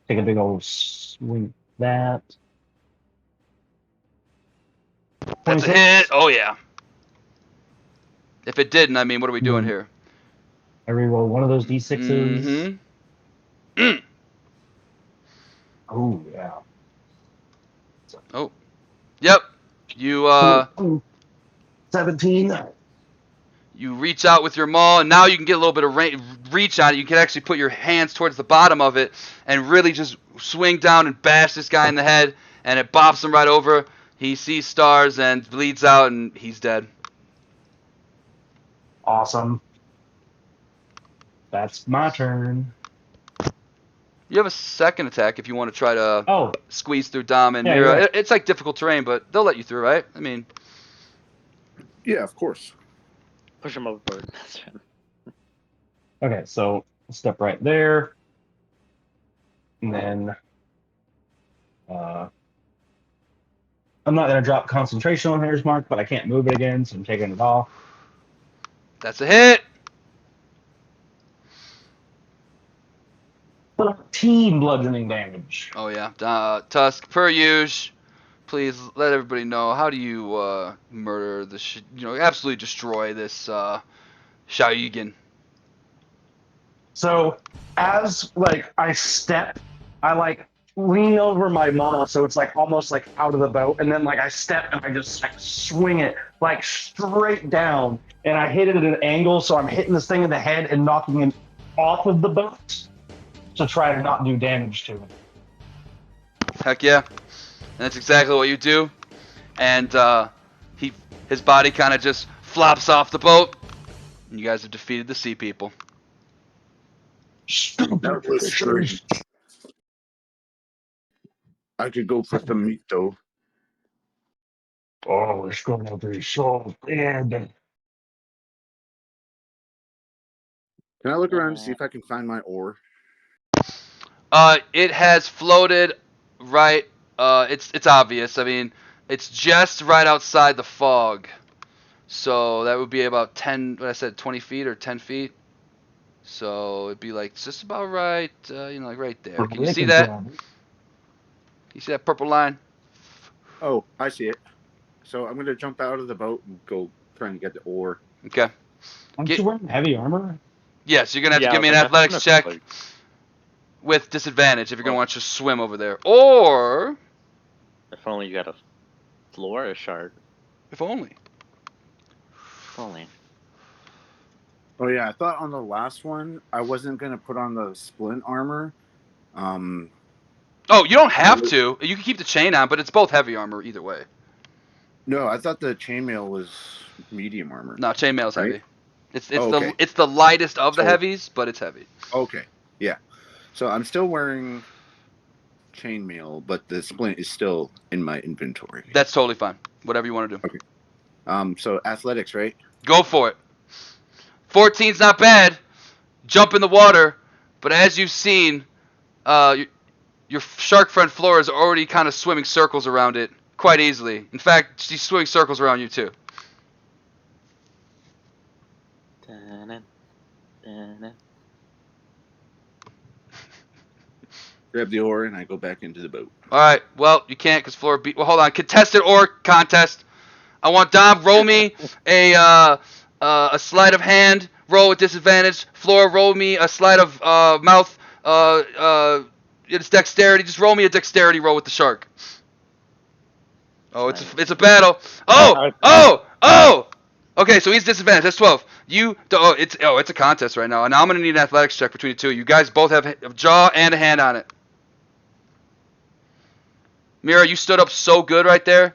take a big old swing at that. That's a 26. hit. Oh, yeah. If it didn't, I mean, what are we doing here? I reroll one of those d6s. Mm-hmm. Oh, yeah. Oh. Yep. You, 17. You reach out with your maul, and now you can get a little bit of reach on it. You can actually put your hands towards the bottom of it and really just swing down and bash this guy in the head, and it bops him right over. He sees stars and bleeds out, and he's dead. Awesome. That's my turn. You have a second attack if you want to try to Oh, squeeze through Dom and Yeah, Mira. you're right. It's like difficult terrain, but they'll let you through, right? I mean, Yeah, of course. Push him overboard. okay. So step right there, and then I'm not gonna drop concentration on Hair's Mark, but I can't move it again, so I'm taking it off. that's a hit. 13 bludgeoning damage. Oh yeah, Tusk, per usual. Please let everybody know, how do you murder this? Absolutely destroy this Shaoyugen. So as like I step, I like lean over my model, so it's like almost like out of the boat, and then like I step and I just like swing it like straight down, and I hit it at an angle, so I'm hitting this thing in the head and knocking it off of the boat to try to not do damage to it. Heck yeah, and that's exactly what you do. And his body kind of just flops off the boat, and you guys have defeated the sea people. That was strange. I could go for some meat though. Oh, it's gonna be so good. Can I look around to see if I can find my ore? It has floated right. It's obvious. I mean, it's just right outside the fog. So that would be about 10, what I said, 20 feet or 10 feet. So it'd be like just about right, like right there. Can you see that? Can you see that purple line? Oh, I see it. So I'm gonna jump out of the boat and go try and get the ore. Okay. Aren't you wearing heavy armor? Yes, you're gonna have to Yeah, give me an like, athletics that's check like- with disadvantage if you're gonna want to swim over there. Or If only you got a floor shard. if only. If only. Oh yeah, I thought on the last one I wasn't gonna put on the splint armor. Oh, you don't have to. You can keep the chain on, but it's both heavy armor either way. No, I thought the chainmail was medium armor. No, chainmail's Right? heavy. It's okay. it's the lightest of the So- heavies, but it's heavy. Okay, yeah. So I'm still wearing chainmail, but the splint is still in my inventory. That's totally fine. Whatever you want to do. So athletics, right? Go for it. 14's not bad. Jump in the water, but as you've seen, your shark friend Flora is already kind of swimming circles around it quite easily. In fact, she's swimming circles around you too. Dun-dun, dun-dun. Grab the ore and I go back into the boat. All right. Well, you can't because Flora beat. Well, hold on. Contested or contest. I want Dom roll me a sleight of hand roll with disadvantage. Flora roll me a sleight of mouth. It's dexterity. Just roll me a dexterity roll with the shark. Oh, it's a battle. Oh. Okay, so he's disadvantaged. That's 12. It's a contest right now. And now I'm gonna need an athletics check between the two. You guys both have a jaw and a hand on it. Mira, you stood up so good right there.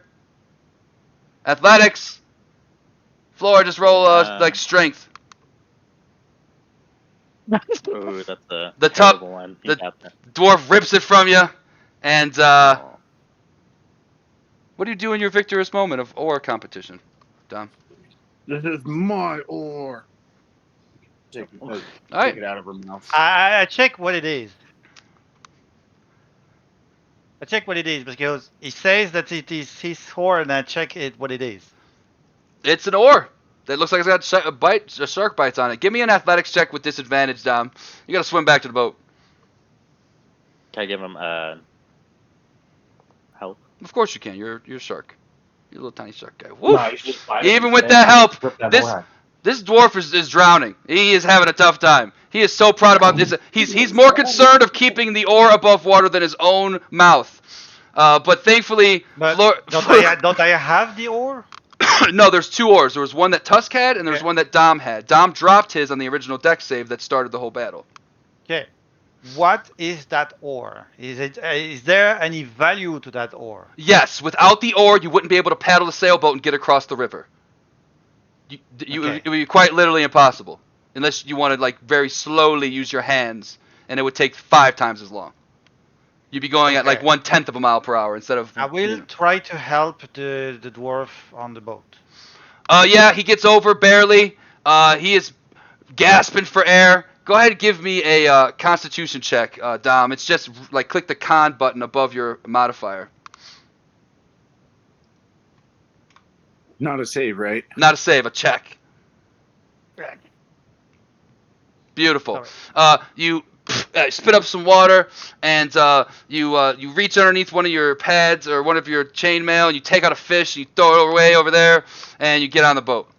Athletics. Flora, just roll like strength. Ooh, that's a The top- terrible one. the- You got that. Dwarf rips it from you, and Oh. what do you do in your victorious moment of ore competition, Dom? This is my ore. Take right. it out of her mouth. I check what it is. I check what it is because he says that it is his ore, and I check it what it is. It's an ore. That looks like it's got a shark bites on it. Give me an athletics check with disadvantage, Dom. You gotta swim back to the boat. Can I give him help? Of course you can. You're a shark. You're a little tiny shark guy. Woo! No, you should just bite it Even with instead. that help, Rip that this ore out. this dwarf is drowning. He is having a tough time. He is so proud about this. He's more concerned of keeping the ore above water than his own mouth. But thankfully, But don't I have the ore? no, there's two ores. There was one that Tusk had, and there was Okay. one that Dom had. Dom dropped his on the original deck save that started the whole battle. Okay. What is that ore? Is there any value to that ore? Yes, without the ore, you wouldn't be able to paddle the sailboat and get across the river. Okay. It would be quite literally impossible, unless you wanted like very slowly use your hands and it would take 5 times as long. You'd be going at like Okay. 1/10 of a mile per hour instead of. I will try to help the dwarf on the boat. Yeah, he gets over barely. He is gasping for air. Go ahead and give me a Constitution check, Dom. It's just like click the con button above your modifier. Not a save, right? Not a save, a check. Beautiful. Sorry. You spit up some water, and you reach underneath one of your pads or one of your chainmail, and you take out a fish, and you throw it away over there, and you get on the boat.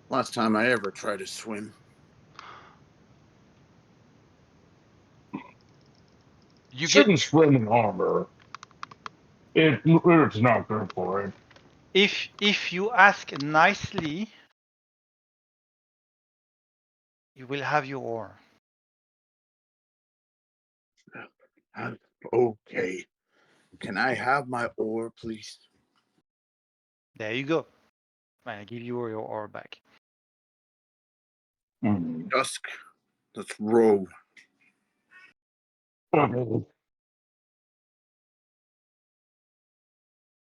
Last time I ever tried to swim. You get Shouldn't swim in armor. It's not good for it. If you ask nicely, you will have your oar. Okay. Can I have my oar, please? There you go. I give you your oar back. Dusk. Let's row.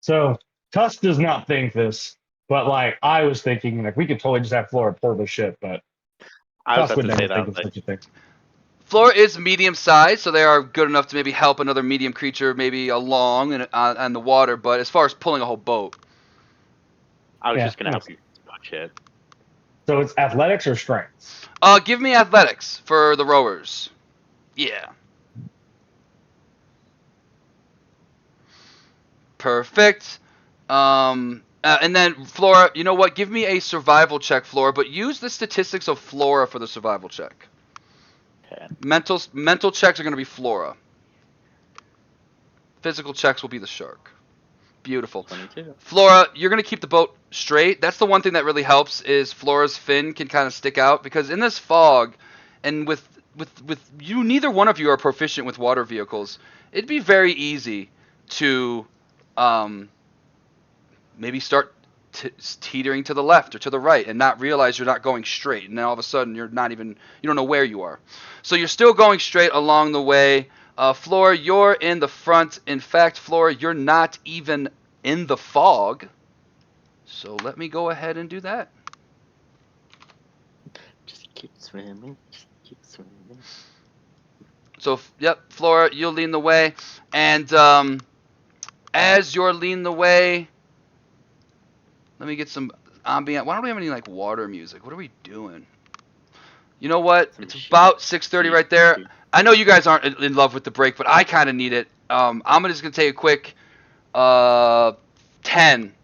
So Tusk does not think this, but like I was thinking, like we could totally just have Flora pull the ship, but I was Tusk about would to say never think that. of Like, such a thing. Flora is medium sized, so they are good enough to maybe help another medium creature maybe along and on the water. But as far as pulling a whole boat, I was Yeah, just gonna help nice. you punch it. So it's athletics or strength. give me athletics for the rowers. Yeah. Perfect. And then Flora, you know what? Give me a survival check, Flora, but use the statistics of Flora for the survival check. Okay. Mental checks are going to be Flora. Physical checks will be the shark. Beautiful. 22. Flora, you're going to keep the boat straight. That's the one thing that really helps is Flora's fin can kind of stick out because in this fog and with you, neither one of you are proficient with water vehicles. It'd be very easy to maybe start teetering to the left or to the right and not realize you're not going straight, and then all of a sudden you don't know where you are. So you're still going straight along the way. Flora, you're in the front. In fact, Flora, you're not even in the fog. So let me go ahead and do that. Just keep swimming. Just keep swimming. So yep, Flora, you'll lead the way, and as you're leading the way, let me get some ambient. Why don't we have any like water music? What are we doing? You know what? Some It's sheep. about 6:30 Sheep. right there. Sheep. I know you guys aren't in love with the break, but I kind of need it. I'm just gonna take a quick 10,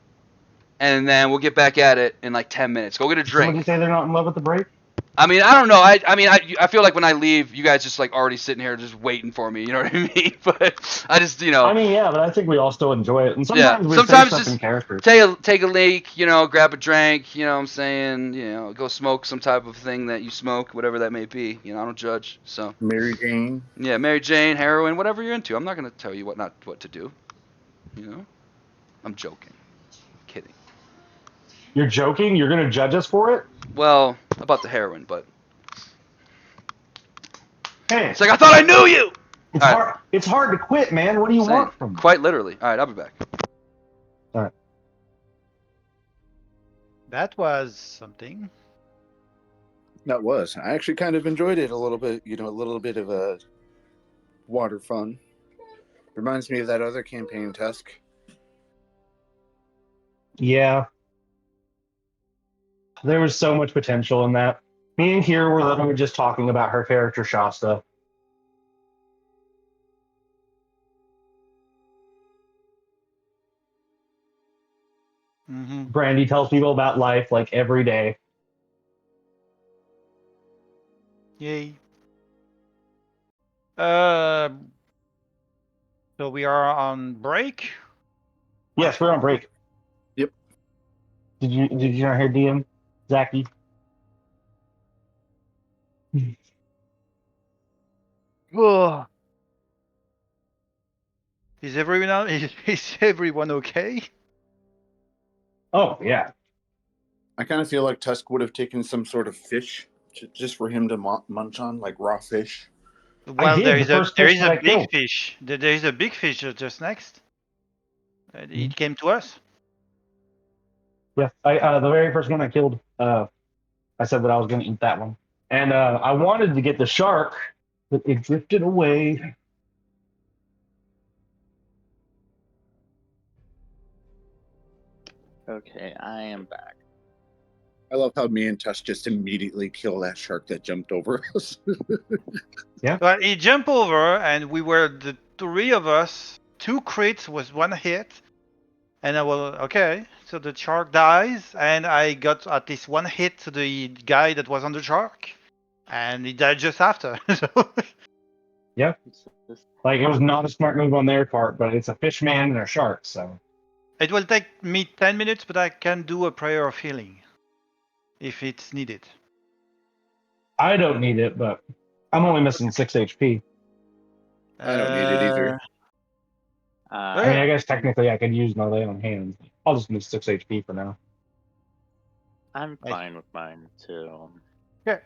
and then we'll get back at it in like 10 minutes. Go get a Did somebody drink. say they're not in love with the break? I mean, I don't know. I feel like when I leave, you guys just like already sitting here just waiting for me. You know what I mean? But I just, I mean, yeah, but I think we all still enjoy it, and yeah. sometimes we Sometimes say stuff just in character. take a leak, grab a drink, you know what I'm saying? Go smoke some type of thing that you smoke, whatever that may be. I don't judge. So Mary Jane. yeah, Mary Jane, heroin, whatever you're into. I'm not gonna tell you what to do. I'm joking, kidding. You're joking? You're gonna judge us for it? Well, about the heroin, but Hey, it's like I thought I knew you. it's All right. hard. It's hard to quit, man. What do you Saying, want from me? quite literally. All right, I'll be back. All right. That was something. That was. I actually kind of enjoyed it a little bit. A little bit of a water fun. Reminds me of that other campaign, Tusk. Yeah. There was so much potential in that. Me and Kira were literally just talking about her character Shasta. Mm-hmm. Brandy tells people about life like every day. Yay. So we are on break. Yes, we're on break. Yep. Did you not hear DM? Zachy? Ugh. Is everyone okay? Oh, yeah. I kind of feel like Tusk would have taken some sort of fish just for him to munch on like raw fish. Well, did, the first there fish is that a I big killed. fish. There is a big fish just next. It came to us. Yeah, the very first one I killed, I said that I was going to eat that one, and I wanted to get the shark, but it drifted away. Okay, I am back. I love how me and Tush just immediately kill that shark that jumped over us. But he jumped over, and we were the three of us. 2 crits was 1 hit, and I was okay. So the shark dies, and I got at least 1 hit to the guy that was on the shark, and he died just after. So Yeah, It's just- like it was not a smart move on their part, but it's a fish man and a shark, so it will take me 10 minutes, but I can do a prayer of healing if it's needed. I don't need it. But I'm only missing 6 HP. I don't need it either. I mean, Okay. I guess technically I could use my lay on hands. I'll just miss 6 HP for now. I'm I- fine with mine too. Okay.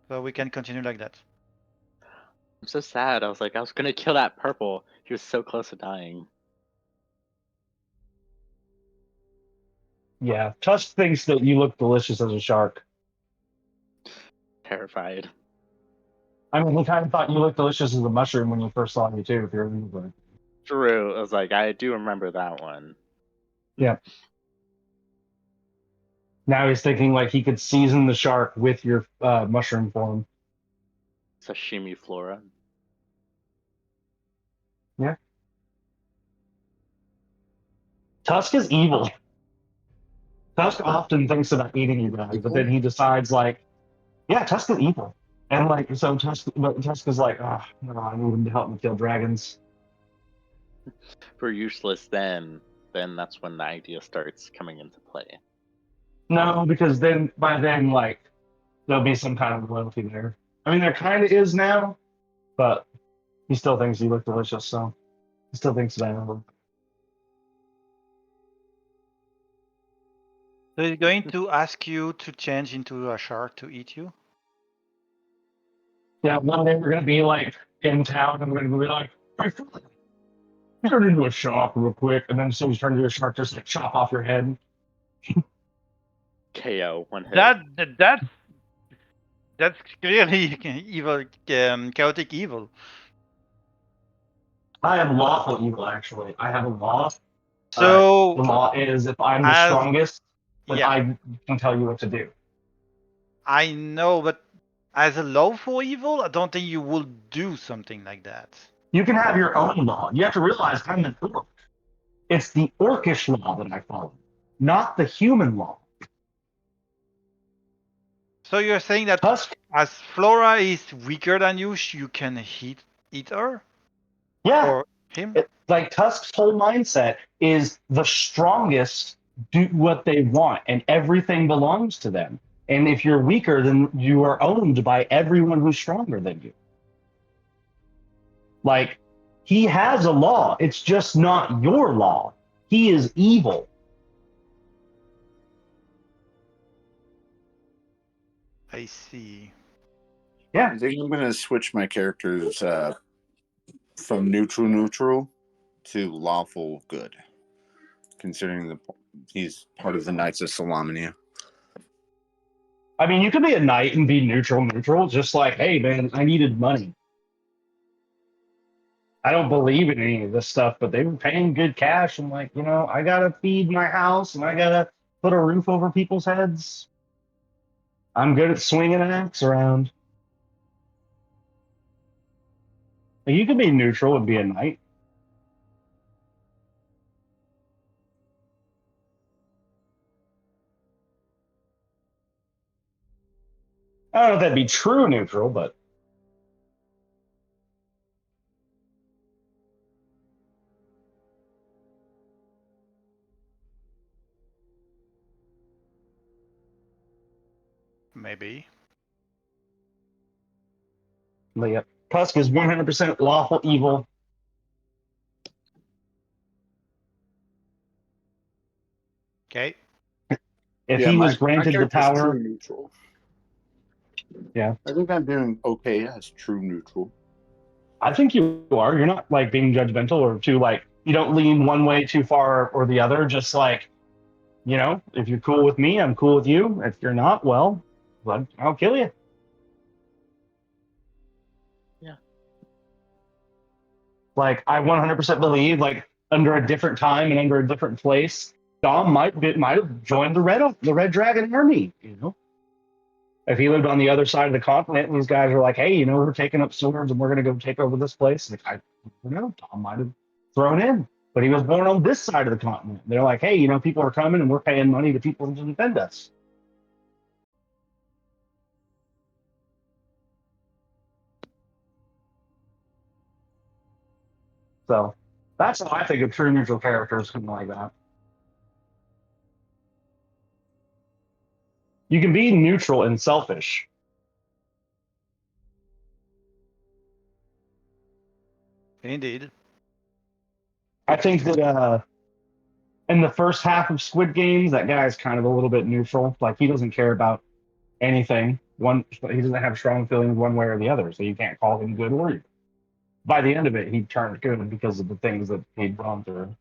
So we can continue like that. I'm so sad. I was like, I was gonna kill that purple. He was so close to dying. Yeah, Tusk thinks that you look delicious as a shark. Terrified. I mean, he kind of thought you looked delicious as a mushroom when you first saw me too. If you remember. True. I was like, I do remember that one. Yeah. Now he's thinking like he could season the shark with your mushroom form. Sashimi flora. Tusk is evil. Tusk often thinks about eating you guys, but then he decides like, yeah, Tusk is evil, and like so Tusk is like, oh, no, I need him to help me kill dragons. If we're useless, then that's when the idea starts coming into play. No, because then by then like there'll be some kind of loyalty there. I mean, there kind of is now, but he still thinks you look delicious, so he still thinks about it. So he's going to ask you to change into a shark to eat you. Yeah, one day we're gonna be like in town, and we're gonna be like, I feel like turn into a shark real quick, and then as soon as you turn into a shark, just like chop off your head. KO, one hit. That's clearly evil, chaotic evil. I have lawful evil, actually. I have a law. So The law is if I'm the as strongest, then yeah, I can tell you what to do. I know, but as a lawful evil, I don't think you will do something like that. You can have your own law. You have to realize I'm an orc. It's the orcish law that I follow, not the human law. So you're saying that Tusk, as Flora is weaker than you, you can eat her yeah. or him? Like Tusk's whole mindset is the strongest do what they want, and everything belongs to them. And if you're weaker, then you are owned by everyone who's stronger than you. Like, he has a law. It's just not your law. He is evil. I see. Yeah. I think I'm gonna switch my characters from neutral to lawful good, considering he's part of the Knights of Salamania. I mean, you could be a knight and be neutral, just like, hey, man, I needed money. I don't believe in any of this stuff, but they were paying good cash. And, like, I got to feed my house and I got to put a roof over people's heads. I'm good at swinging an axe around. Like, you could be neutral and be a knight. I don't know if that'd be true neutral, but Maybe. yeah. Tusk is 100% lawful evil. Okay. If he was My granted the character's power, true neutral. Yeah. I think I'm doing okay as true neutral. I think you are. You're not like being judgmental or too like you don't lean one way too far or the other. Just like, if you're cool with me, I'm cool with you. If you're not, well, I'll kill you. Yeah. Like I 100% believe like under a different time and under a different place, Dom might have joined the Red Dragon army. If he lived on the other side of the continent and these guys were like, hey, we're taking up swords and we're going to go take over this place. Like, I don't know, Tom might have thrown in. But he was born on this side of the continent. They're like, hey, people are coming and we're paying money to people to defend us. So that's how I think of true neutral characters, something like that. You can be neutral and selfish. Indeed. I think that in the first half of Squid Games, that guy is kind of a little bit neutral. Like he doesn't care about anything. He doesn't have strong feelings one way or the other, so you can't call him good or evil. By the end of it, he turned good because of the things that he'd gone through.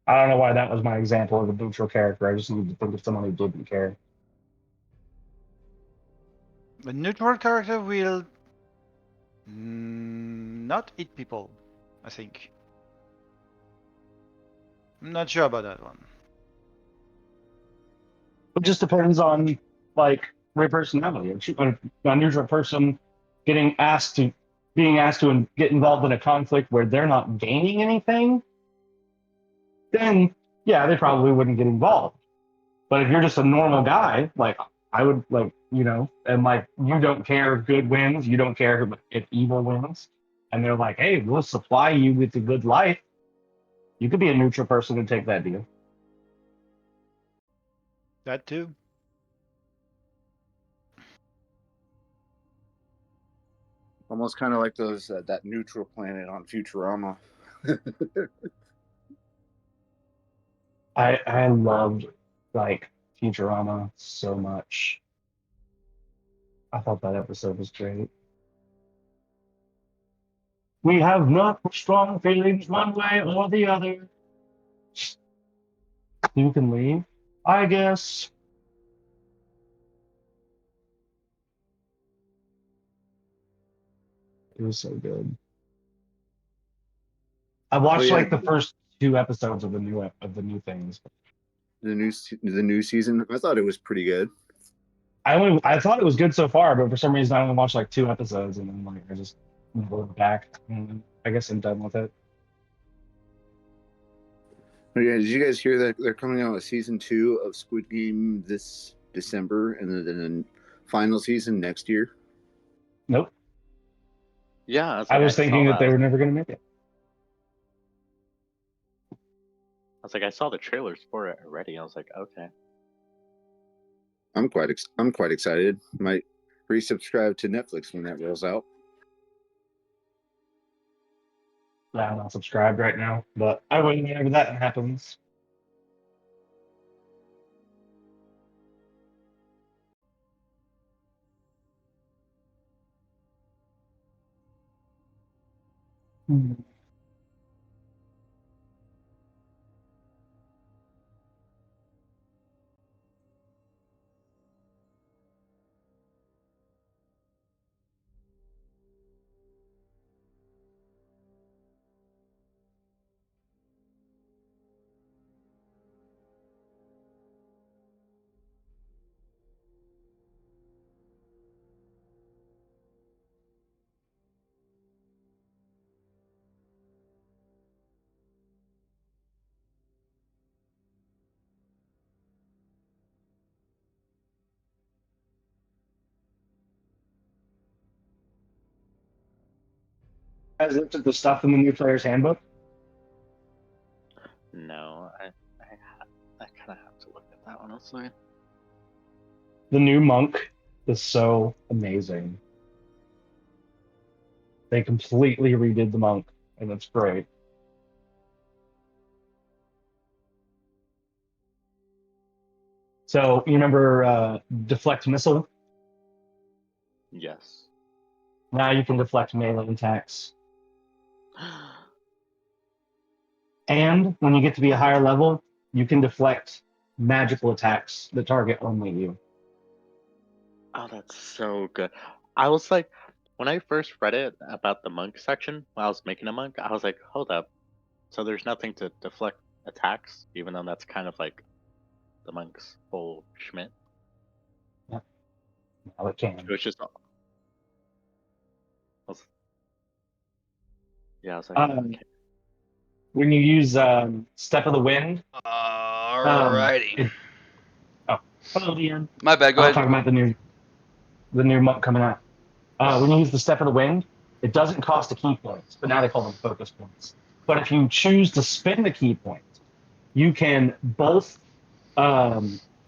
I don't know why that was my example of a neutral character. I just need to think of someone who didn't care. A neutral character will not eat people, I think. I'm not sure about that one. It just depends on like their personality. A neutral person being asked to get involved in a conflict where they're not gaining anything, then yeah, they probably wouldn't get involved. But if you're just a normal guy, like I would and like you don't care if good wins, you don't care if evil wins, and they're like, hey, we'll supply you with a good life. You could be a neutral person and take that deal. That too. Almost kind of like those that neutral planet on Futurama. I loved like Futurama so much. I thought that episode was great. We have not strong feelings one way or the other. You can leave, I guess. It was so good. I Oh watched yeah, like the first two episodes of the new things. the new season. I thought it was pretty good. I thought it was good so far, but for some reason I only watched like two episodes and then like I just went back. And I guess I'm done with it. Oh yeah, did you guys hear that they're coming out with season 2 of Squid Game this December, and then final season next year? Nope. Yeah, I was I like, I was saw thinking that that. they were never going to make it. I was like, I saw the trailers for it already. I was like, okay. I'm quite excited. Might resubscribe to Netflix when that rolls out. Yeah, I'm not subscribed right now, but I wait whenever that happens. Hmm. Has it the stuff in the new player's handbook? No, I kind of have to look at that, honestly. The new monk is so amazing. They completely redid the monk, and it's great. So you remember deflect missile? Yes. Now you can deflect melee attacks. And when you get to be a higher level, you can deflect magical attacks that target only you. Oh, that's so good. I was like, when I first read it about the monk section, when I was making a monk, I was like, hold up. So there's nothing to deflect attacks, even though that's kind of like the monk's whole schmidt. Now it can. It was just, yeah, I was like, Um, okay. When you use Step of the Wind, Alrighty. hello, Deanne. My bad. Go I'll ahead. talk about the new monk coming out. When you use the Step of the Wind, it doesn't cost a key points, but now they call them focus points. But if you choose to spend the key points, you can both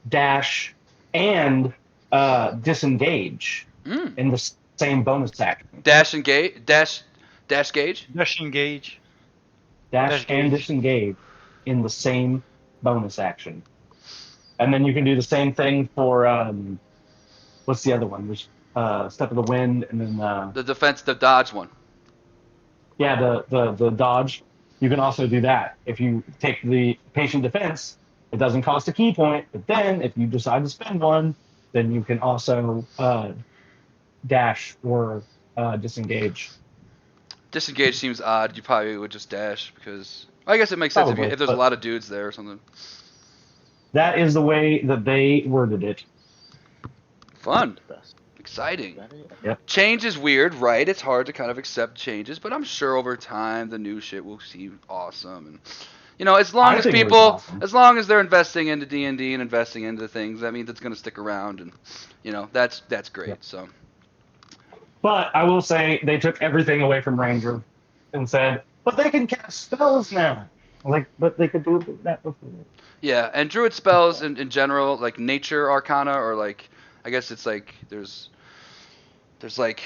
dash and disengage Mm. in the same bonus action. Dash and gauge. Dash gauge. Dash engage. Dash and Gauge. disengage in the same bonus action. And then you can do the same thing for what's the other one? There's Step of the Wind, and then The dodge one. the dodge. You can also do that if you take the patient defense. It doesn't cost a key point, but then if you decide to spend one, then you can also dash or disengage. Disengage seems odd. You probably would just dash because I guess it makes sense Probably, if there's a but lot of dudes there or something. that is the way that they worded it. Fun. Best. Exciting. Is that it? Yep. Change is weird, right? It's hard to kind of accept changes, but I'm sure over time the new shit will seem awesome. And as long I as think it was people, awesome. as long as they're investing into D&D and investing into things, that means it's going to stick around, and that's great. Yep. So But I will say they took everything away from Ranger and said, but they can cast spells now. Like, but they could do that before. yeah, and druid spells in general, like nature arcana, or like I guess it's like there's like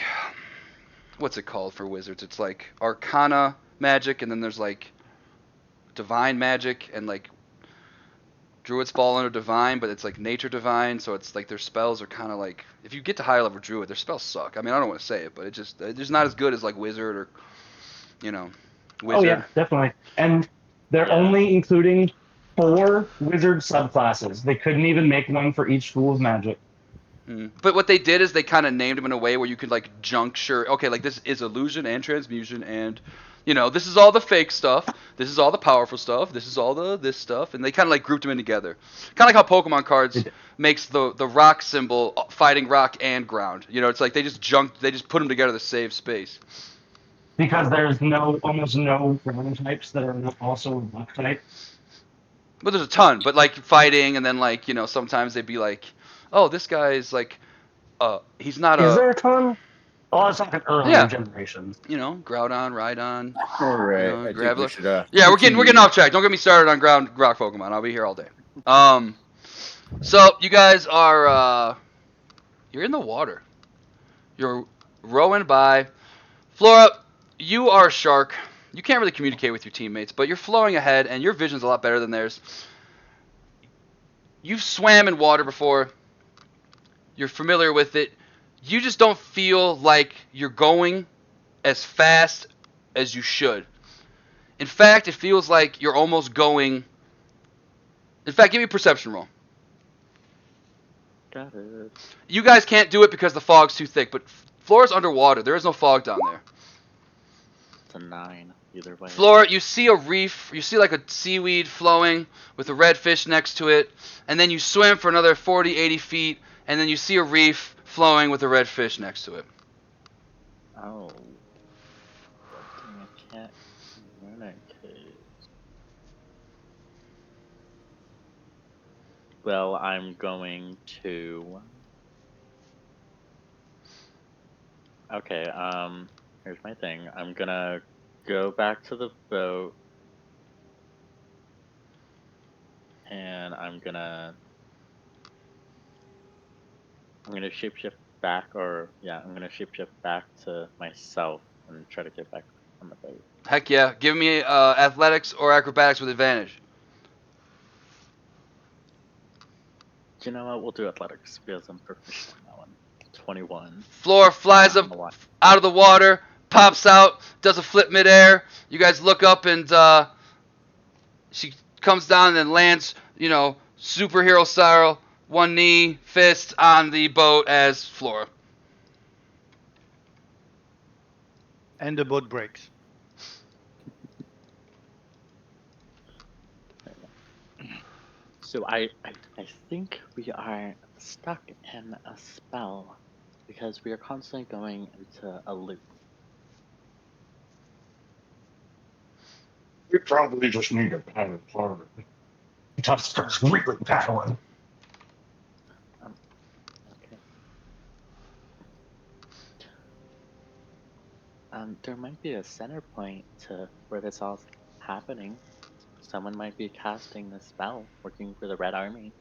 what's it called for wizards? It's like arcana magic, and then there's like divine magic, and like druids fall under divine, but it's like nature divine, so it's like their spells are kind of like if you get to higher level druid, their spells suck. I mean, I don't want to say it, but they're just not as good as like wizard or Oh wizard. yeah, definitely. And they're Yeah. only including 4 wizard subclasses. They couldn't even make one for each school of magic. But what they did is they kind of named them in a way where you could like juncture. Okay, like this is illusion and transmutation, and this is all the fake stuff. This is all the powerful stuff. This is all this stuff, and they kind of like grouped them in together. Kind of like how Pokemon cards makes the rock symbol fighting rock and ground. It's like they just put them together to save space. Because there's almost no ground types that are also rock type. But there's a ton. But like fighting, and then like sometimes they'd be like, oh, this guy's like, he's not Is a there a ton? Oh, it's like an earlier Yeah. generation. Groudon, Rhydon, All right, I think we Graveler. should. Yeah, we're getting off track. Don't get me started on ground rock Pokemon. I'll be here all day. So you guys are you're in the water. You're rowing by. Flora, you are a shark. You can't really communicate with your teammates, but you're flowing ahead, and your vision's a lot better than theirs. You've swam in water before. You're familiar with it. You just don't feel like you're going as fast as you should. In fact, it feels like you're almost going. In fact, give me a perception roll. Got it. You guys can't do it because the fog's too thick, but Flora's underwater. There is no fog down there. It's a 9 either way. Flora, you see a reef. You see like a seaweed flowing with a red fish next to it, and then you swim for another 40, 80 feet, and then you see a reef flowing with a red fish next to it. Oh. I can't run it, Well, I'm going to. Okay, here's my thing. I'm gonna go back to the boat. And I'm gonna shapeshift back, I'm gonna shapeshift back to myself and try to get back on the boat. Heck yeah. Give me athletics or acrobatics with advantage. You know what? We'll do athletics because I'm proficient on that one. 21. Flora flies up out of the water, pops out, does a flip midair. You guys look up and she comes down and then lands, superhero style, one knee, fist on the boat as Flora. And the boat breaks. So I think we are stuck in a spell because we are constantly going into a loop. We probably just need a pattern forward. Tusk starts really paddling. Okay. There might be a center point to where this all's happening. Someone might be casting the spell, working for the Red Army.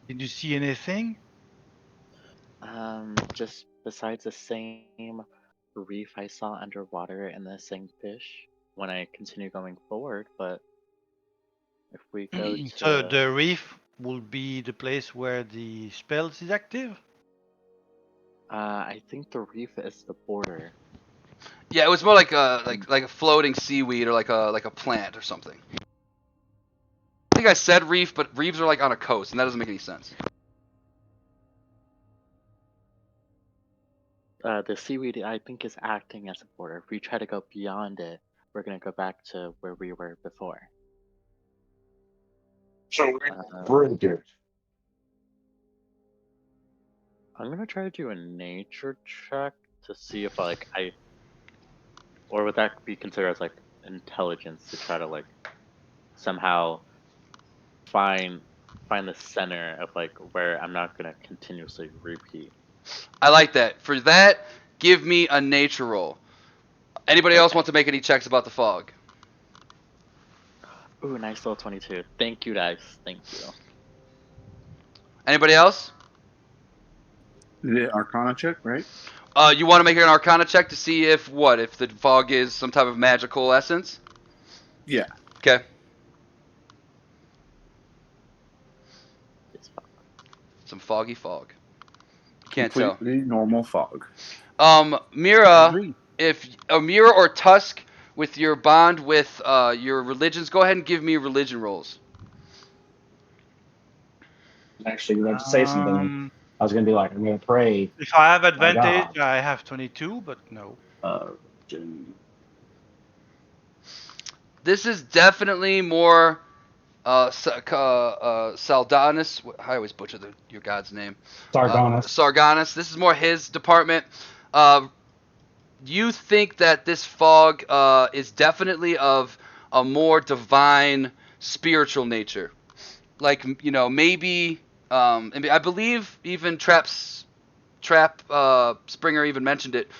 Did you see anything? Just besides the same reef I saw underwater and the same fish when I continue going forward, but if we go to So the reef will be the place where the spells is active? I think the reef is the border. Yeah, it was more like a floating seaweed or like a plant or something. I think I said reef, but reefs are like on a coast, and that doesn't make any sense. The seaweed I think is acting as a border. If we try to go beyond it, we're gonna go back to where we were before. So we're good. I'm gonna try to do a nature check to see if or would that be considered as like intelligence to try to like somehow find the center of like where I'm not gonna continuously repeat. I like that. For that, give me a nature roll. Anybody else want to make any checks about the fog? Ooh, nice little 22. Thank you guys. Thank you. Anybody else? The Arcana check, right? You want to make an Arcana check to see if the fog is some type of magical essence? Yeah. Okay. It's fine. Some foggy fog. Can't Completely normal fog. tell. Mira, if Mira or Tusk, with your bond with your religions, go ahead and give me religion rolls. Actually, you have to say something. I was gonna be like, I'm gonna pray. If I have advantage, God. I have 22, but no. This is definitely more Saldanus. I always butcher your god's name. Sargonis. Sargonis. This is more his department. You think that this fog is definitely of a more divine, spiritual nature. Like, maybe, I believe even Trap Springer even mentioned it,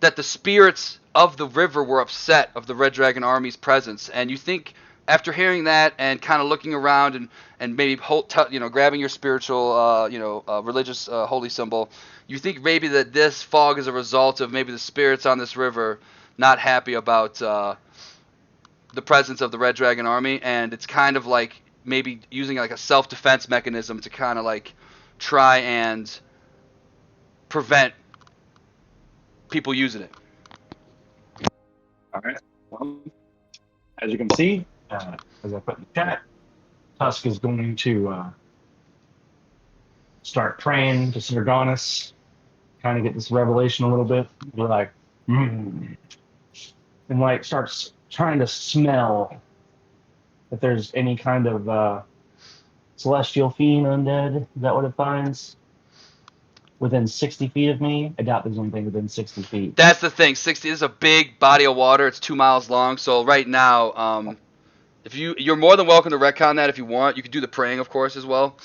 that the spirits of the river were upset of the Red Dragon Army's presence. And you think, after hearing that and kind of looking around and maybe grabbing your spiritual, religious holy symbol, you think maybe that this fog is a result of maybe the spirits on this river not happy about the presence of the Red Dragon Army, and it's kind of like maybe using like a self-defense mechanism to kind of like try and prevent people using it. All right. Well, as you can see, as I put in the chat, Tusk is going to start praying to Sargonis, kind of get this revelation a little bit. Be like, and like starts trying to smell if there's any kind of celestial fiend undead. Is that what it finds? Within 60 feet of me? I doubt there's anything within 60 feet. That's the thing. 60 is a big body of water. It's 2 miles long. So right now, if you're more than welcome to retcon that if you want. You could do the praying, of course, as well.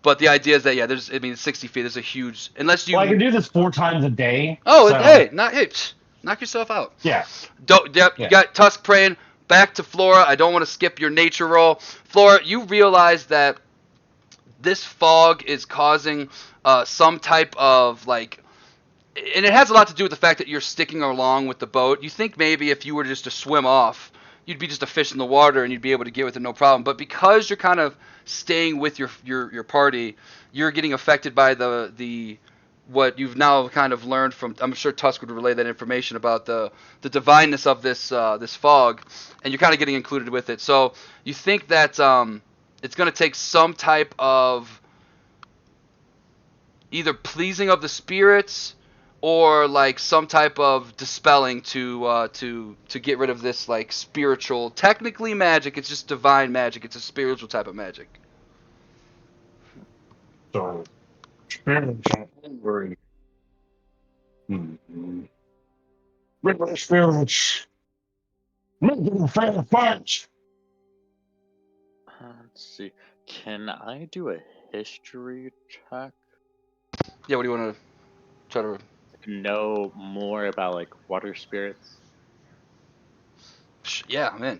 But the idea is that 60 feet is a huge. Unless you. Well, I can do this 4 times a day. Oh, so... hey, knock yourself out. Yeah. Yep. Yeah. You got Tusk praying. Back to Flora. I don't want to skip your nature roll. Flora, you realize that this fog is causing some type of like and it has a lot to do with the fact that you're sticking along with the boat. You think maybe if you were just to swim off, you'd be just a fish in the water and you'd be able to get with it no problem. But because you're kind of staying with your party, you're getting affected by the what you've now kind of learned from. I'm sure Tusk would relay that information about the divineness of this fog, and you're kind of getting included with it. So you think that it's going to take some type of either pleasing of the spirits or like some type of dispelling to get rid of this like spiritual, technically magic. It's just divine magic. It's a spiritual type of magic. So, spiritual angry. River spirits. Making fair fights. Let's see. Can I do a history check? Yeah, what do you want to try to? Know more about like water spirits? Yeah, I'm in.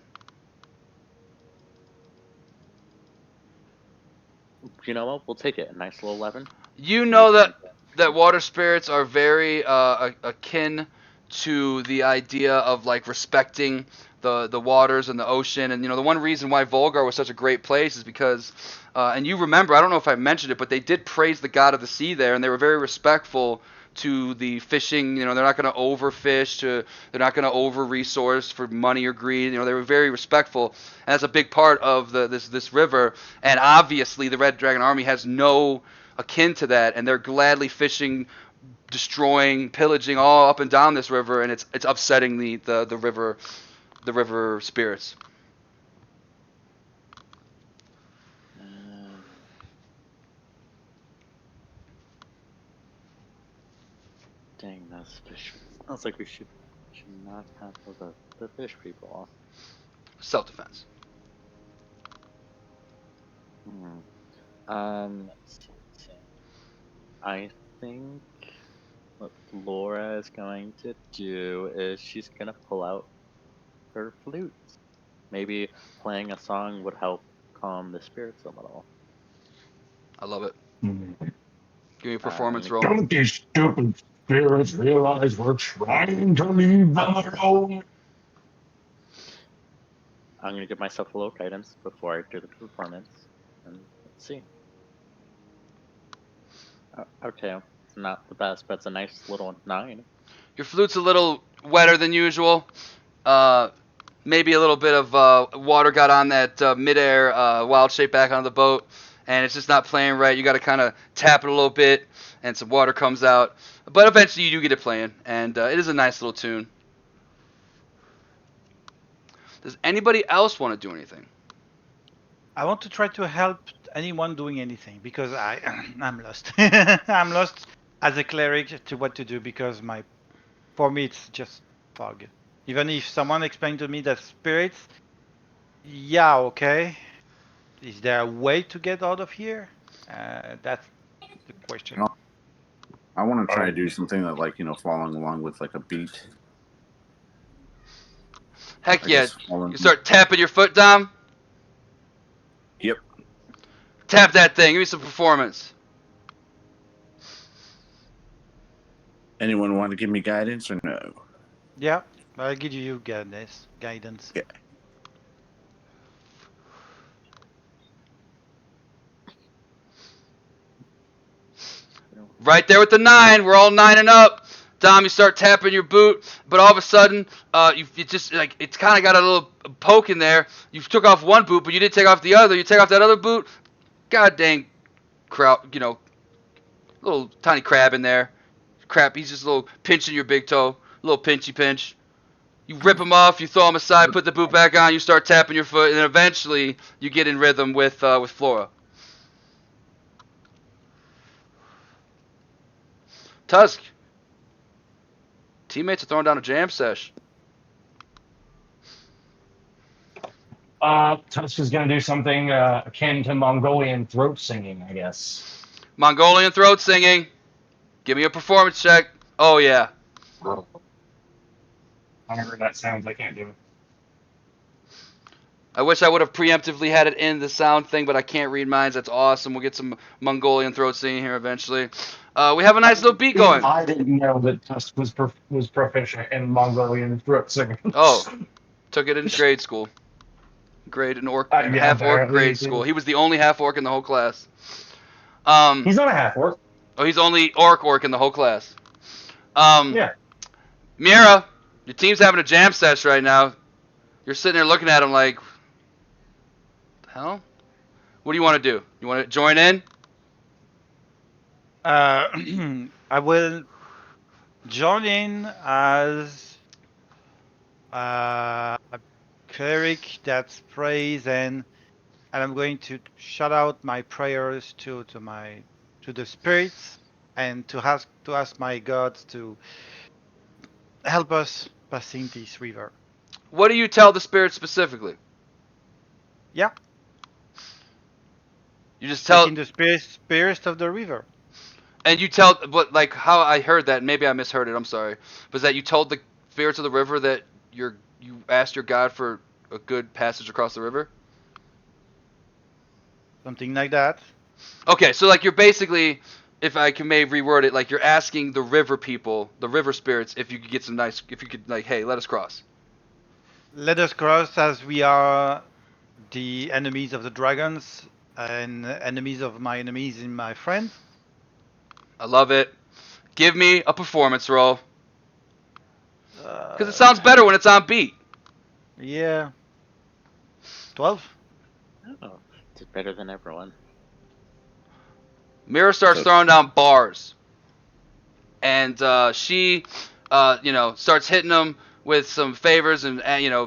You know what? We'll take it. A nice little 11. You know that water spirits are very akin to the idea of like respecting the waters and the ocean. And the one reason why Volgar was such a great place is because and you remember, I don't know if I mentioned it, but they did praise the god of the sea there, and they were very respectful to the fishing. They're not going to overfish, they're not going to over resource for money or greed. They were very respectful, and that's a big part of this river. And obviously the Red Dragon Army has no akin to that, and they're gladly fishing, destroying, pillaging all up and down this river, and it's upsetting the river spirits. Dang, that's fish. Sounds like we should not have the fish people. Self-defense. Let's see. I think what Laura is going to do is she's gonna pull out her flute. Maybe playing a song would help calm the spirits a little. I love it. Hmm. Give me a performance roll. Don't these stupid spirits realize we're trying to leave them alone? I'm gonna give myself a little guidance before I do the performance, and let's see. Okay, it's not the best, but it's a nice little 9. Your flute's a little wetter than usual. Maybe a little bit of water got on that midair wild shape back onto the boat, and it's just not playing right. You got to kind of tap it a little bit, and some water comes out. But eventually you do get it playing, and it is a nice little tune. Does anybody else want to do anything? I want to try to help anyone doing anything because I'm lost. I'm lost as a cleric to what to do because for me it's just fog. Even if someone explained to me that spirits, yeah, okay. Is there a way to get out of here? That's the question. I want to try to do something that, like, following along with like a beat. Heck yeah. Following... You start tapping your foot, Dom? Yep. Tap that thing. Give me some performance. Anyone want to give me guidance or no? Yeah, I'll give you guidance. Yeah. Right there with the 9. We're all 9 and up. Dom, you start tapping your boot, but all of a sudden, you just like it's kind of got a little poke in there. You took off one boot, but you didn't take off the other. You take off that other boot. God dang, little tiny crab in there. Crap, he's just a little pinching your big toe, a little pinchy pinch. You rip him off, you throw him aside, put the boot back on, you start tapping your foot, and then eventually you get in rhythm with Flora. Tusk. Teammates are throwing down a jam sesh. Tusk is gonna do something akin to Mongolian throat singing, I guess. Mongolian throat singing. Give me a performance check. Oh, yeah. However that sounds, I can't do it. I wish I would have preemptively had it in the sound thing, but I can't read minds. That's awesome. We'll get some Mongolian throat singing here eventually. We have a nice little beat going. I didn't know that Tusk was proficient in Mongolian throat singing. Oh, took it in grade school. Grade in orc, Yeah, half orc apparently grade he school. did. He was the only half orc in the whole class. He's not a half orc. Oh, he's only orc in the whole class. Yeah. Mira, your team's having a jam sesh right now. You're sitting there looking at him like, the hell? What do you want to do? You want to join in? I will join in as a cleric that prays, and I'm going to shout out my prayers to the spirits, and to ask my gods to help us passing this river. What do you tell the spirits specifically? Yeah, You just tell, taking the spirits of the river. and you tell, but like how I heard that, maybe I misheard it. I'm sorry. Was that you told the spirits of the river that you asked your god for a good passage across the river? Something like that. Okay, so like you're basically, if I can may reword it, like you're asking the river people, the river spirits, if you could get some nice, if you could like, hey, let us cross. Let us cross, as we are the enemies of the dragons and enemies of my enemies and my friends. I love it. Give me a performance roll. Because it sounds better when it's on beat. Yeah. 12? Oh, did better than everyone. Mira starts throwing down bars. And she, starts hitting them with some favors and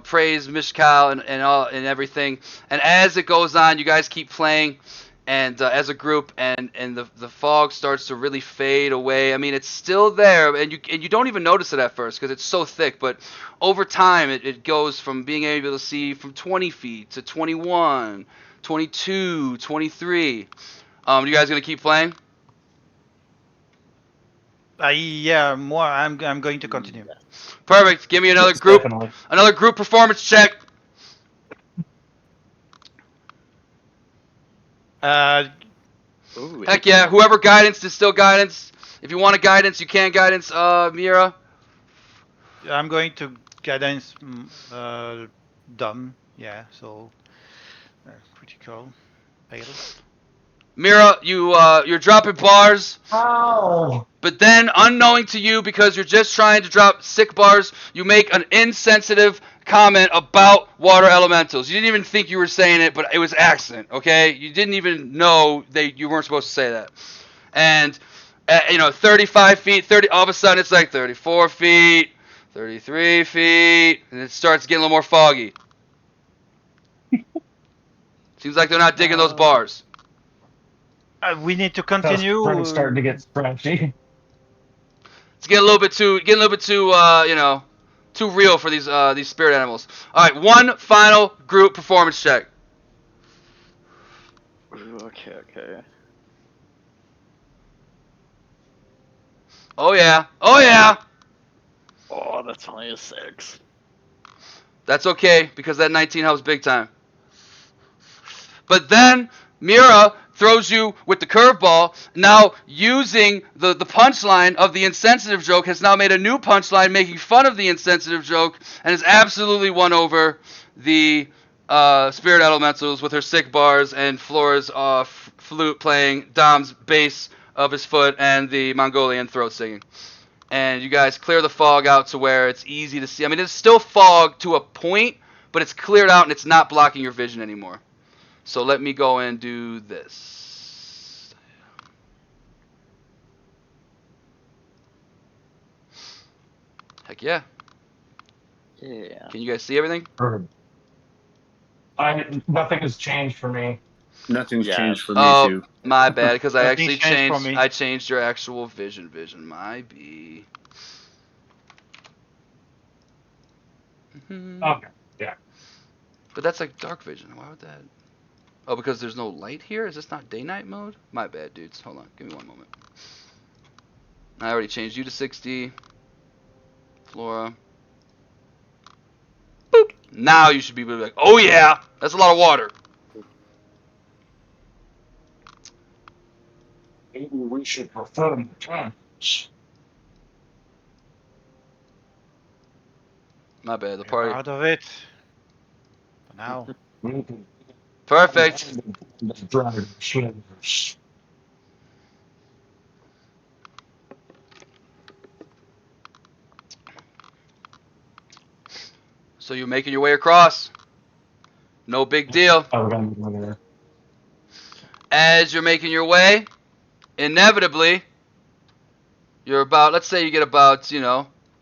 praise Mishkal and everything. And as it goes on, you guys keep playing, and as a group, and the fog starts to really fade away. I mean, it's still there, and you don't even notice it at first because it's so thick. But over time, it goes from being able to see from 20 feet to 21, 22, 23. You guys gonna keep playing? Yeah, more. I'm going to continue. Perfect. Give me another Yes, group, definitely. another group performance check. Ooh, Heck yeah. Whoever guidance is still guidance. If you want a guidance, you can guidance, Mira. I'm going to guidance dumb. Yeah, so critical fail. Mira, you're dropping bars, Oh. but then unknowing to you, because you're just trying to drop sick bars, you make an insensitive comment about water elementals. You didn't even think you were saying it, but it was accident, okay? You didn't even know you weren't supposed to say that. And 35 feet, 30, all of a sudden it's like 34 feet, 33 feet, and it starts getting a little more foggy. Seems like they're not digging those bars. We need to Tusk's continue. starting to get scratchy. It's getting a little bit too, too real for these spirit animals. All right, one final group performance check. Ooh, okay. Oh yeah, oh yeah. Oh, that's only a 6. That's okay, because that 19 helps big time. But then Mira throws you with the curveball. Now, using the punchline of the insensitive joke, has now made a new punchline making fun of the insensitive joke, and has absolutely won over the spirit elementals with her sick bars and Flora's flute playing, Dom's bass of his foot, and the Mongolian throat singing. And you guys clear the fog out to where it's easy to see. I mean, it's still fog to a point, but it's cleared out and it's not blocking your vision anymore. So let me go and do this. Heck yeah. Yeah. Can you guys see everything? Nothing has changed for me. Nothing's Yeah. changed for me Oh, too. my bad, because I Nothing's actually changed for me. I changed your actual vision. My B. Okay. Yeah. But that's like dark vision. Why would that? Oh, because there's no light here? Is this not day-night mode? My bad, dudes. Hold on. Give me one moment. I already changed you to 60. Flora. Boop. Now you should be like, oh yeah, that's a lot of water. Maybe we should perform the task. My bad. The We're party. out of it. For now. Perfect. The dragon slayers. So you're making your way across. No big deal. Oh, we're gonna go there. As you're making your way, inevitably, you're about, let's say you get about,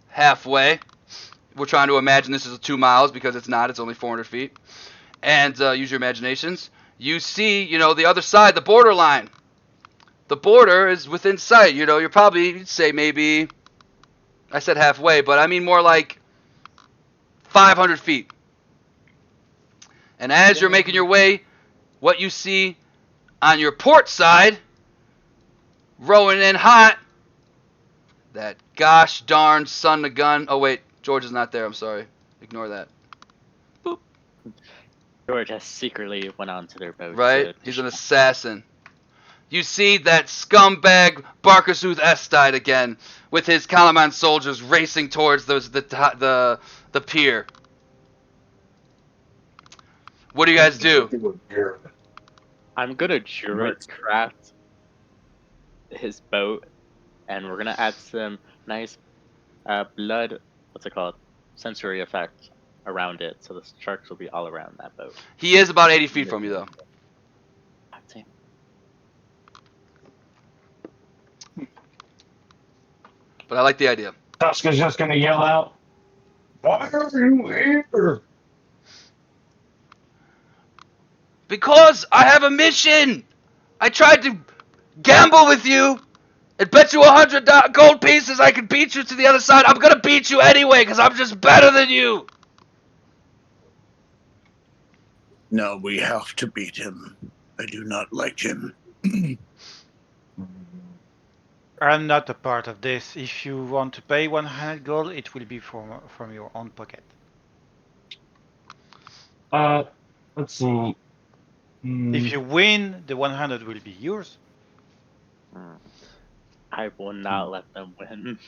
halfway. We're trying to imagine this is 2 miles because it's not. It's only 400 feet. And use your imaginations. You see, the other side, the borderline. The border is within sight. You're probably, you'd say maybe, I said halfway, but I mean more like 500 feet. And as you're making your way, what you see on your port side, rowing in hot, that gosh darn son of gun. Oh, wait, George is not there. I'm sorry. Ignore that. Boop. George has secretly went onto their boat. Right? He's an assassin. You see that scumbag Barkersooth Estide again, with his Kalaman soldiers racing towards the pier. What do you guys do? I'm gonna Druid craft his boat, and we're gonna add some nice blood. What's it called? Sensory effect around it, so the sharks will be all around that boat. He is about 80 feet from you, though. Damn. But I like the idea. Tuska's just gonna yell out, "Why are you here?" Because I have a mission! I tried to gamble with you and bet you 100 gold pieces I could beat you to the other side. I'm gonna beat you anyway because I'm just better than you! No, we have to beat him. I do not like him. I'm not a part of this. If you want to pay 100 gold, it will be from your own pocket. Let's see. If you win, the 100 will be yours. I will not let them win.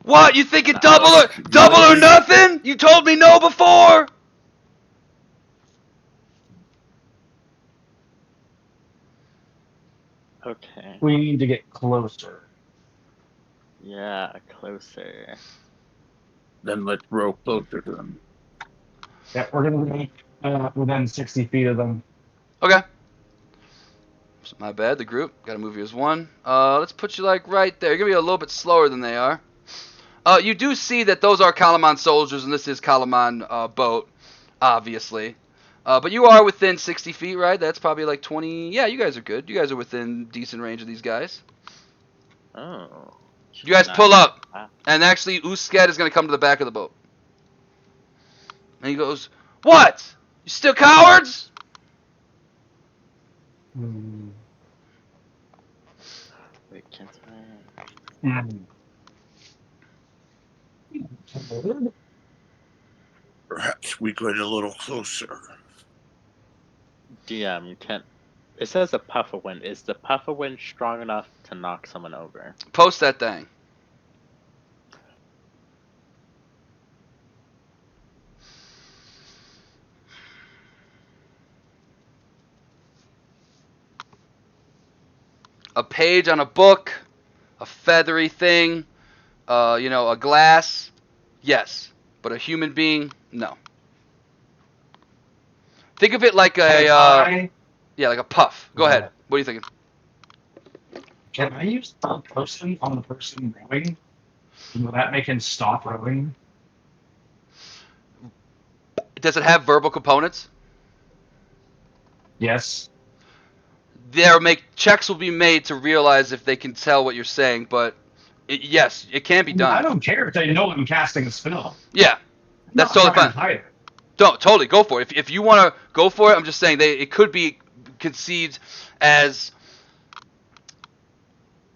What? You thinking double or nothing? You told me no before! Okay. We need to get closer. Yeah, closer. Then let's row closer to them. Yeah, we're gonna be within 60 feet of them. Okay. So my bad, the group. Gotta move you as one. Let's put you like right there. You're gonna be a little bit slower than they are. You do see that those are Kalaman soldiers and this is Kalaman boat, obviously. But you are within 60 feet, right? That's probably like 20. Yeah, you guys are good. You guys are within decent range of these guys. Oh. You guys pull up. And actually, Usked is gonna come to the back of the boat. And he goes, "What? You still cowards?" Wait, can't Perhaps we get a little closer. DM can't. It says a puff of wind. Is the puff of wind strong enough to knock someone over? Post that thing. A page on a book, a feathery thing, a glass, yes. But a human being, no. Think of it like like a puff. Go ahead. What are you thinking? Can I use third person on the person rowing? Will that make him stop rowing? Does it have verbal components? Yes. Checks will be made to realize if they can tell what you're saying, but yes, it can be done. I don't care if they know I'm casting a spell. Yeah, that's totally fine. Totally go for it. If you want to go for it, I'm just saying it could be conceived as,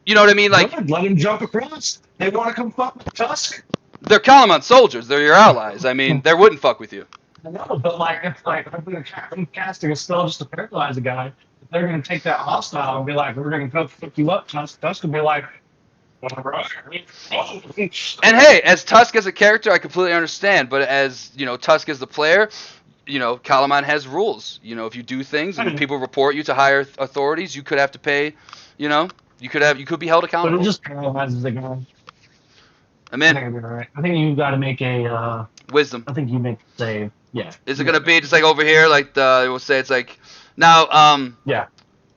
you know what I mean? Like, let him jump across. They want to come fuck with Tusk. They're Kalaman soldiers. They're your allies. I mean, they wouldn't fuck with you. I know, but like, it's like I'm casting a spell just to paralyze a guy. If they're gonna take that hostile and be like, "We're gonna go fuck you up," Tusk would be like, And hey, as Tusk as a character, I completely understand. But as Tusk as the player, Kalaman has rules. If you do things and people report you to higher authorities, you could have to pay. You could be held But accountable. it just paralyzes the guy. I'm I in. think it'll be all right. I think you got to make a. Wisdom. I think you make a save. Yeah. Is it gonna be just like over here? Like we'll say it's like now. Yeah.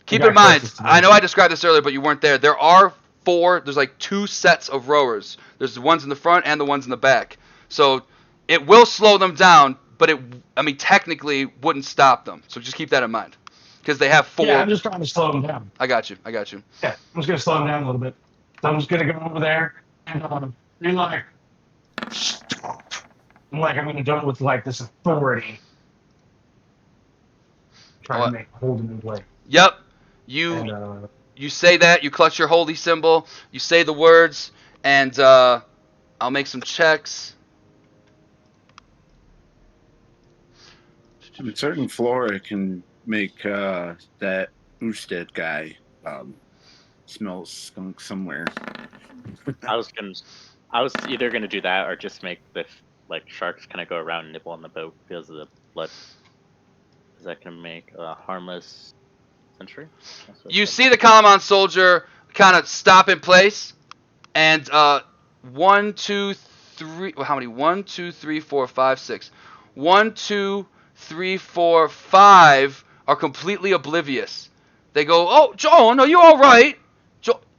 Keep The in guy mind, closest to me. I know I described this earlier, but you weren't there. There are there's like 2 sets of rowers. There's the ones in the front and the ones in the back. So it will slow them down, but technically wouldn't stop them. So just keep that in mind. Because they have 4. Yeah, I'm just trying to slow him down. I got you. Yeah, I'm just gonna slow him down a little bit. So I'm just gonna go over there and be like, stop. I'm gonna do it with like this authority. Try to hold him in place. Yep. And, You say that, you clutch your holy symbol, you say the words, and I'll make some checks. On a certain floor, it can make that Usted guy smell skunk somewhere. I was either gonna do that or just make the sharks kind of go around and nibble on the boat because of the blood. Is that gonna make a harmless sentry? You see the Kalaman soldier kind of stop in place, and 1, 2, 3. How many? 1, 2, 3, 4, 5, 6. 1, 2, 3, 4, 5 are completely oblivious. They go, "Oh, John, are you all right?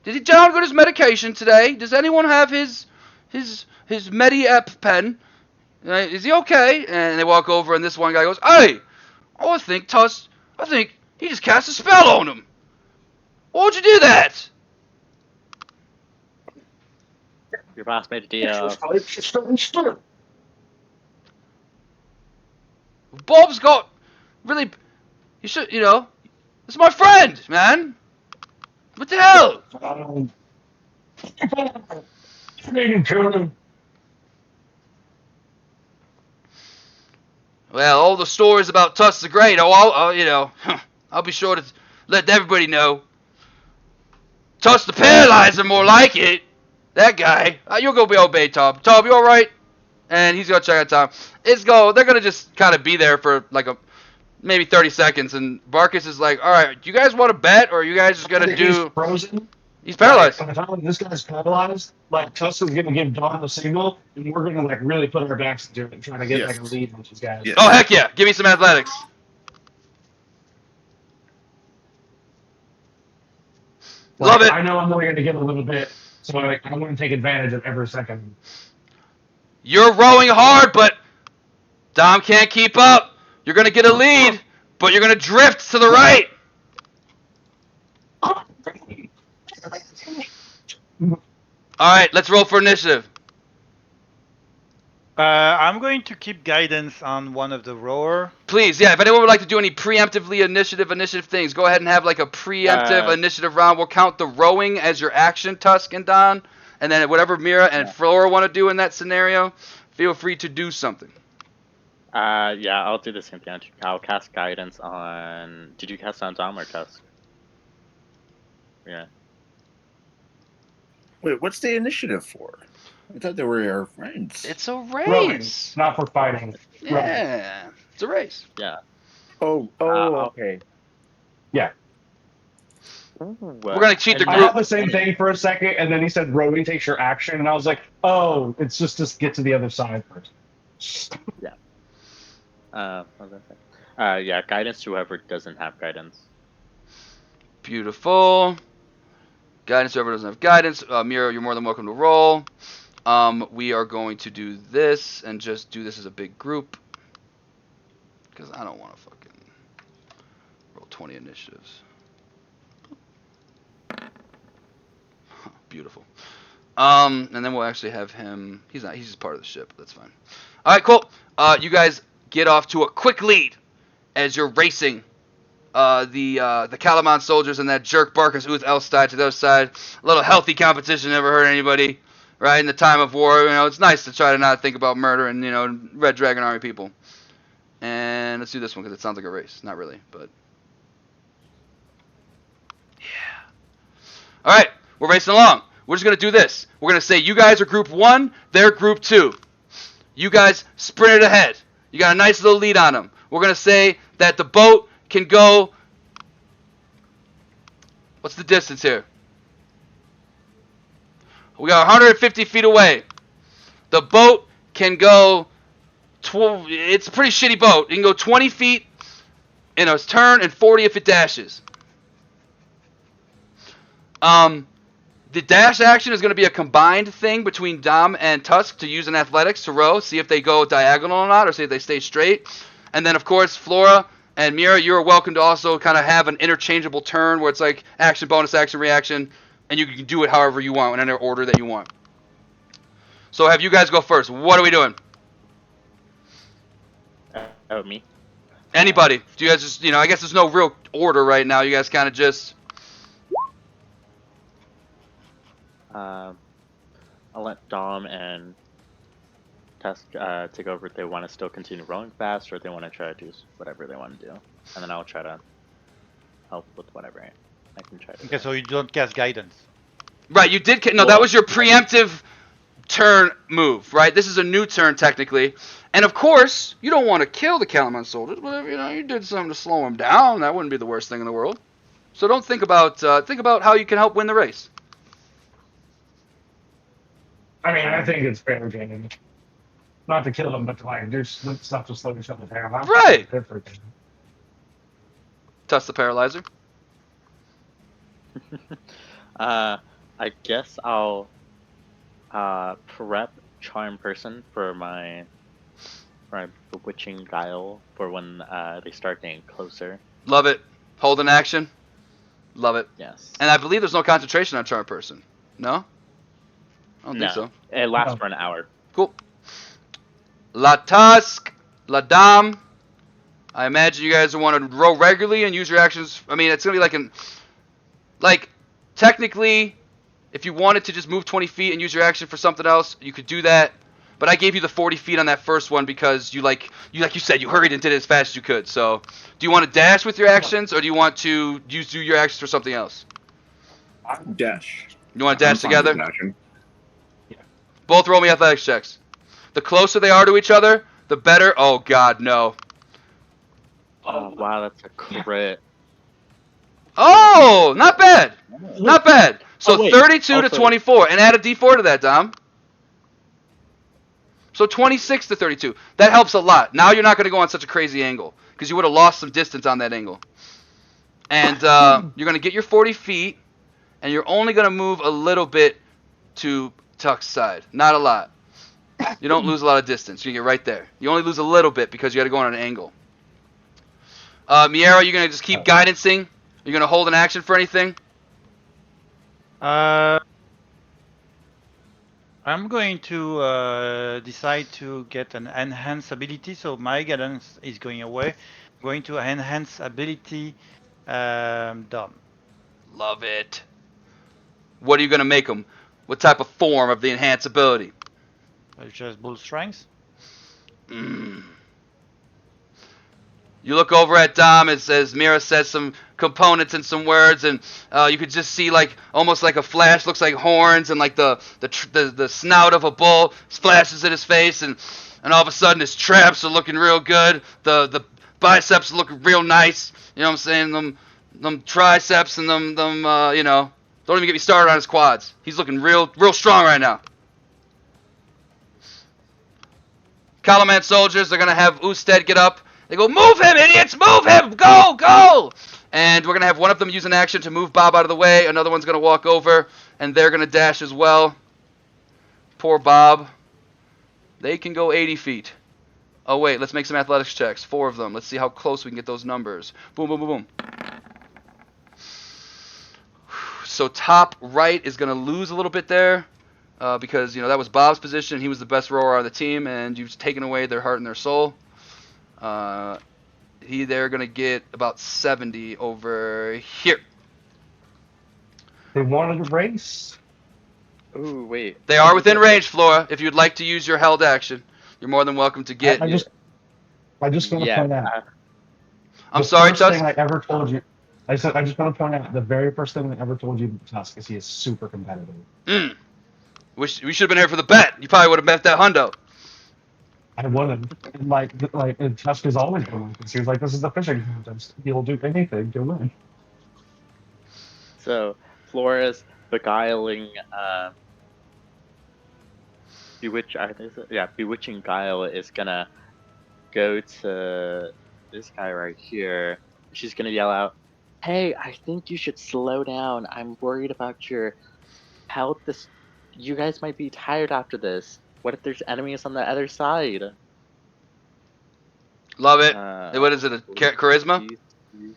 Did John get his medication today? Does anyone have his Medi-Ep pen? Is he okay?" And they walk over, and this one guy goes, "Hey, I think he just cast a spell on him. Why would you do that?" Your boss made a deal. Bob's got really. You should, it's my friend, man. What the hell? Well, all the stories about Tusk the Great. I'll be sure to let everybody know. Tusk the Paralyzer, more like it. That guy. You'll go be obeyed, Tom. Tom, you all right? And he's gonna check out Tom. They're gonna just kind of be there for like maybe 30 seconds, and Barkus is like, "All right, do you guys want to bet, or are you guys just gonna do?" He's frozen. He's paralyzed. By the time this guy's paralyzed, Tusk is gonna give Dawn the signal, and we're gonna really put our backs into it and try to get a lead on these guys. Yes. Oh heck yeah! Give me some athletics. Love it. I know I'm only gonna get a little bit, so I want to take advantage of every second. You're rowing hard, but Dom can't keep up. You're gonna get a lead, but you're gonna drift to the right. All right, let's roll for initiative. I'm going to keep guidance on one of the rower. Please, yeah. If anyone would like to do any preemptively initiative things, go ahead and have like a preemptive initiative round. We'll count the rowing as your action, Tusk and Don, and then whatever Mira and Flora want to do in that scenario, feel free to do something. Yeah, I'll do the same thing. I'll cast guidance on. Did you cast on Dom or Tusk? Yeah. Wait, what's the initiative for? I thought they were our friends. It's a Rowing, race. not for fighting. Yeah, it's a race. Yeah. Okay. Yeah. We're gonna cheat the I group. had the same thing for a second, and then he said rowing takes your action, and I was like, oh, it's just to get to the other side first. Yeah. What was I saying? Yeah, guidance to whoever doesn't have guidance. Beautiful. Guidance, whoever doesn't have guidance. Mira, you're more than welcome to roll. We are going to do this and just do this as a big group. Because I don't want to fucking roll 20 initiatives. Huh, beautiful. And then we'll actually have him. He's just part of the ship. That's fine. All right, cool. You guys get off to a quick lead as you're racing the Kalaman soldiers and that jerk Barkus Uth Elstad to the other side. A little healthy competition, never hurt anybody. right? In the time of war, it's nice to try to not think about murder and Red Dragon Army people. And let's do this one because it sounds like a race. Not really, but yeah. All right, we're racing along. We're just gonna do this. We're gonna say you guys are group 1, they're group 2. You guys sprinted ahead. You got a nice little lead on them. We're gonna say that the boat can go. What's the distance here? We got 150 feet away. The boat can go. It's a pretty shitty boat. It can go 20 feet in a turn and 40 if it dashes. The dash action is going to be a combined thing between Dom and Tusk to use in athletics to row, see if they go diagonal or not, or see if they stay straight. And then, of course, Flora and Mira, you're welcome to also kind of have an interchangeable turn where it's like action, bonus, action, reaction, and you can do it however you want, in any order that you want. So have you guys go first. What are we doing? Me. Anybody? Do you guys just, I guess there's no real order right now. You guys kind of just... I'll let Dom and Tusk take over if they want to still continue rowing fast or if they want to try to do whatever they want to do. And then I'll try to help with whatever I can try to Okay, do. so you don't cast guidance. Right, you did... No, that was your preemptive turn move, right? This is a new turn, technically. And, of course, you don't want to kill the Calamon soldiers, but if, you did something to slow them down, that wouldn't be the worst thing in the world. So don't think about how you can help win the race. I mean, I think it's fair game. Not to kill them, but to like do stuff to slow yourself down. Right. Touch the paralyzer. I guess I'll prep Charm Person for my Bewitching Guile for when they start getting closer. Love it. Hold an action. Love it. Yes. And I believe there's no concentration on Charm Person. No? I don't think so. It lasts for an hour. Cool. La Tusk, La Dame. I imagine you guys want to row regularly and use your actions. I mean, it's going to be like, technically, if you wanted to just move 20 feet and use your action for something else, you could do that. But I gave you the 40 feet on that first one because like you said, you hurried and did it as fast as you could. So, do you want to dash with your actions, or do you want to do your actions for something else? Dash. You want to dash I'm fine with together? dashing. Both roll me athletics checks. The closer they are to each other, the better. Oh, God, no. Oh, wow, that's a crit. Oh, not bad. Not bad. So Oh, wait. 32 to Also- 24. And add a d4 to that, Dom. So 26 to 32. That helps a lot. Now you're not going to go on such a crazy angle because you would have lost some distance on that angle. And you're going to get your 40 feet, and you're only going to move a little bit to Tuck's side. Not a lot. You don't lose a lot of distance. You get right there. You only lose a little bit because you got to go on an angle. Miera, you're going to just keep guidancing? You're going to hold an action for anything? I'm going to decide to get an enhance ability, so my guidance is going away. I'm going to enhance ability Dom. Love it. What are you going to make them? What type of form of the enhance ability? Just bull strength. You look over at Dom as Mira says some components and some words, and you could just see like almost like a flash, looks like horns, and like the snout of a bull flashes in his face, and all of a sudden his traps are looking real good. The biceps are looking real nice. You know what I'm saying? Them triceps and them don't even get me started on his quads. He's looking real strong right now. Kalaman soldiers are gonna have Usted get up. They go, move him, idiots! Move him! Go, go! And we're going to have one of them use an action to move Bob out of the way. Another one's going to walk over, and they're going to dash as well. Poor Bob. They can go 80 feet. Oh, wait, let's make some athletics checks. 4 of them. Let's see how close we can get those numbers. Boom, boom, boom, boom. So top right is going to lose a little bit there because, that was Bob's position. He was the best rower on the team, and you've taken away their heart and their soul. They're going to get about 70 over here. They wanted a race. Ooh, wait. They are within range, Flora. If you'd like to use your held action, you're more than welcome to get. I just want to point out. I'm the sorry, first Tusk. thing I ever told you. I just want to point out the very first thing I ever told you, Tusk, is he is super competitive. Wish we should have been here for the bet. You probably would have bet that hundo. I wouldn't. And Tusk is always going because he was like, "This is the fishing contest. He'll do anything to win." So Flora's beguiling, bewitching guile is gonna go to this guy right here. She's gonna yell out, "Hey, I think you should slow down. I'm worried about your health. You guys might be tired after this. What if there's enemies on the other side?" Love it. What is it? A charisma? I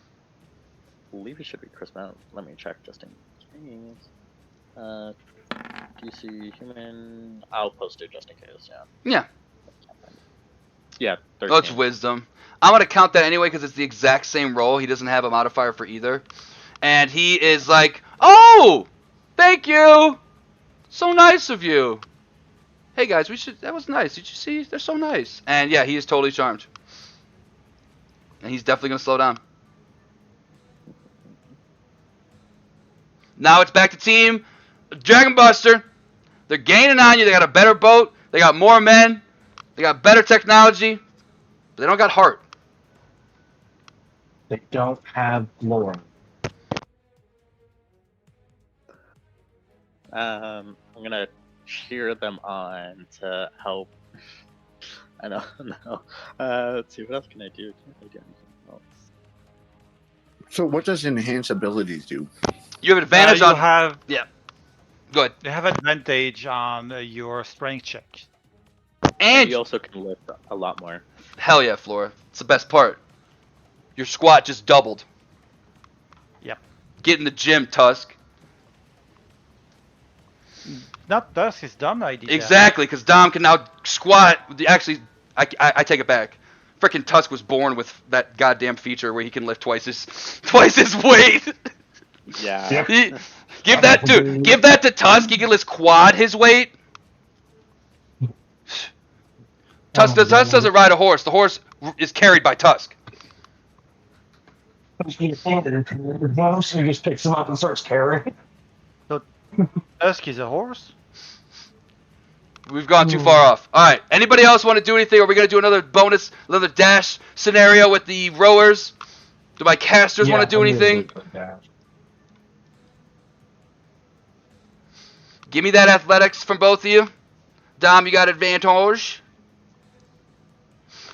believe it should be charisma. Let me check just in case. DC human. I'll post it just in case. Yeah. Yeah. 13. Oh, it's wisdom. I'm gonna count that anyway because it's the exact same roll. He doesn't have a modifier for either, and he is like, "Oh, thank you, so nice of you. Hey guys, that was nice. Did you see? They're so nice." And yeah, he is totally charmed, and he's definitely gonna slow down. Now it's back to Team Dragon Buster. They're gaining on you. They got a better boat. They got more men. They got better technology. But they don't got heart. They don't have Laura. I'm gonna cheer them on to help. I don't know. Let's see, what else can I do? Can I do anything else? So what does enhance abilities do? You have advantage on. have Yeah. Go ahead. you have advantage on your strength check. And you also can lift a lot more. hell yeah, Flora. It's the best part. Your squat just doubled. Yep. Get in the gym, Tusk. Not Tusk, it's Dom idea. Exactly, because Dom can now squat. Actually, I take it back. Frickin' Tusk was born with that goddamn feature where he can lift twice his weight. Yeah. Yep. Give that to Tusk. He can lift quad his weight. Tusk doesn't ride a horse. The horse is carried by Tusk. He just picks him up and starts carrying. Tusk is a horse? We've gone too far off. All right. Anybody else want to do anything? Are we going to do another dash scenario with the rowers? Do my casters want to do anything? Give me that athletics from both of you. Dom, you got advantage.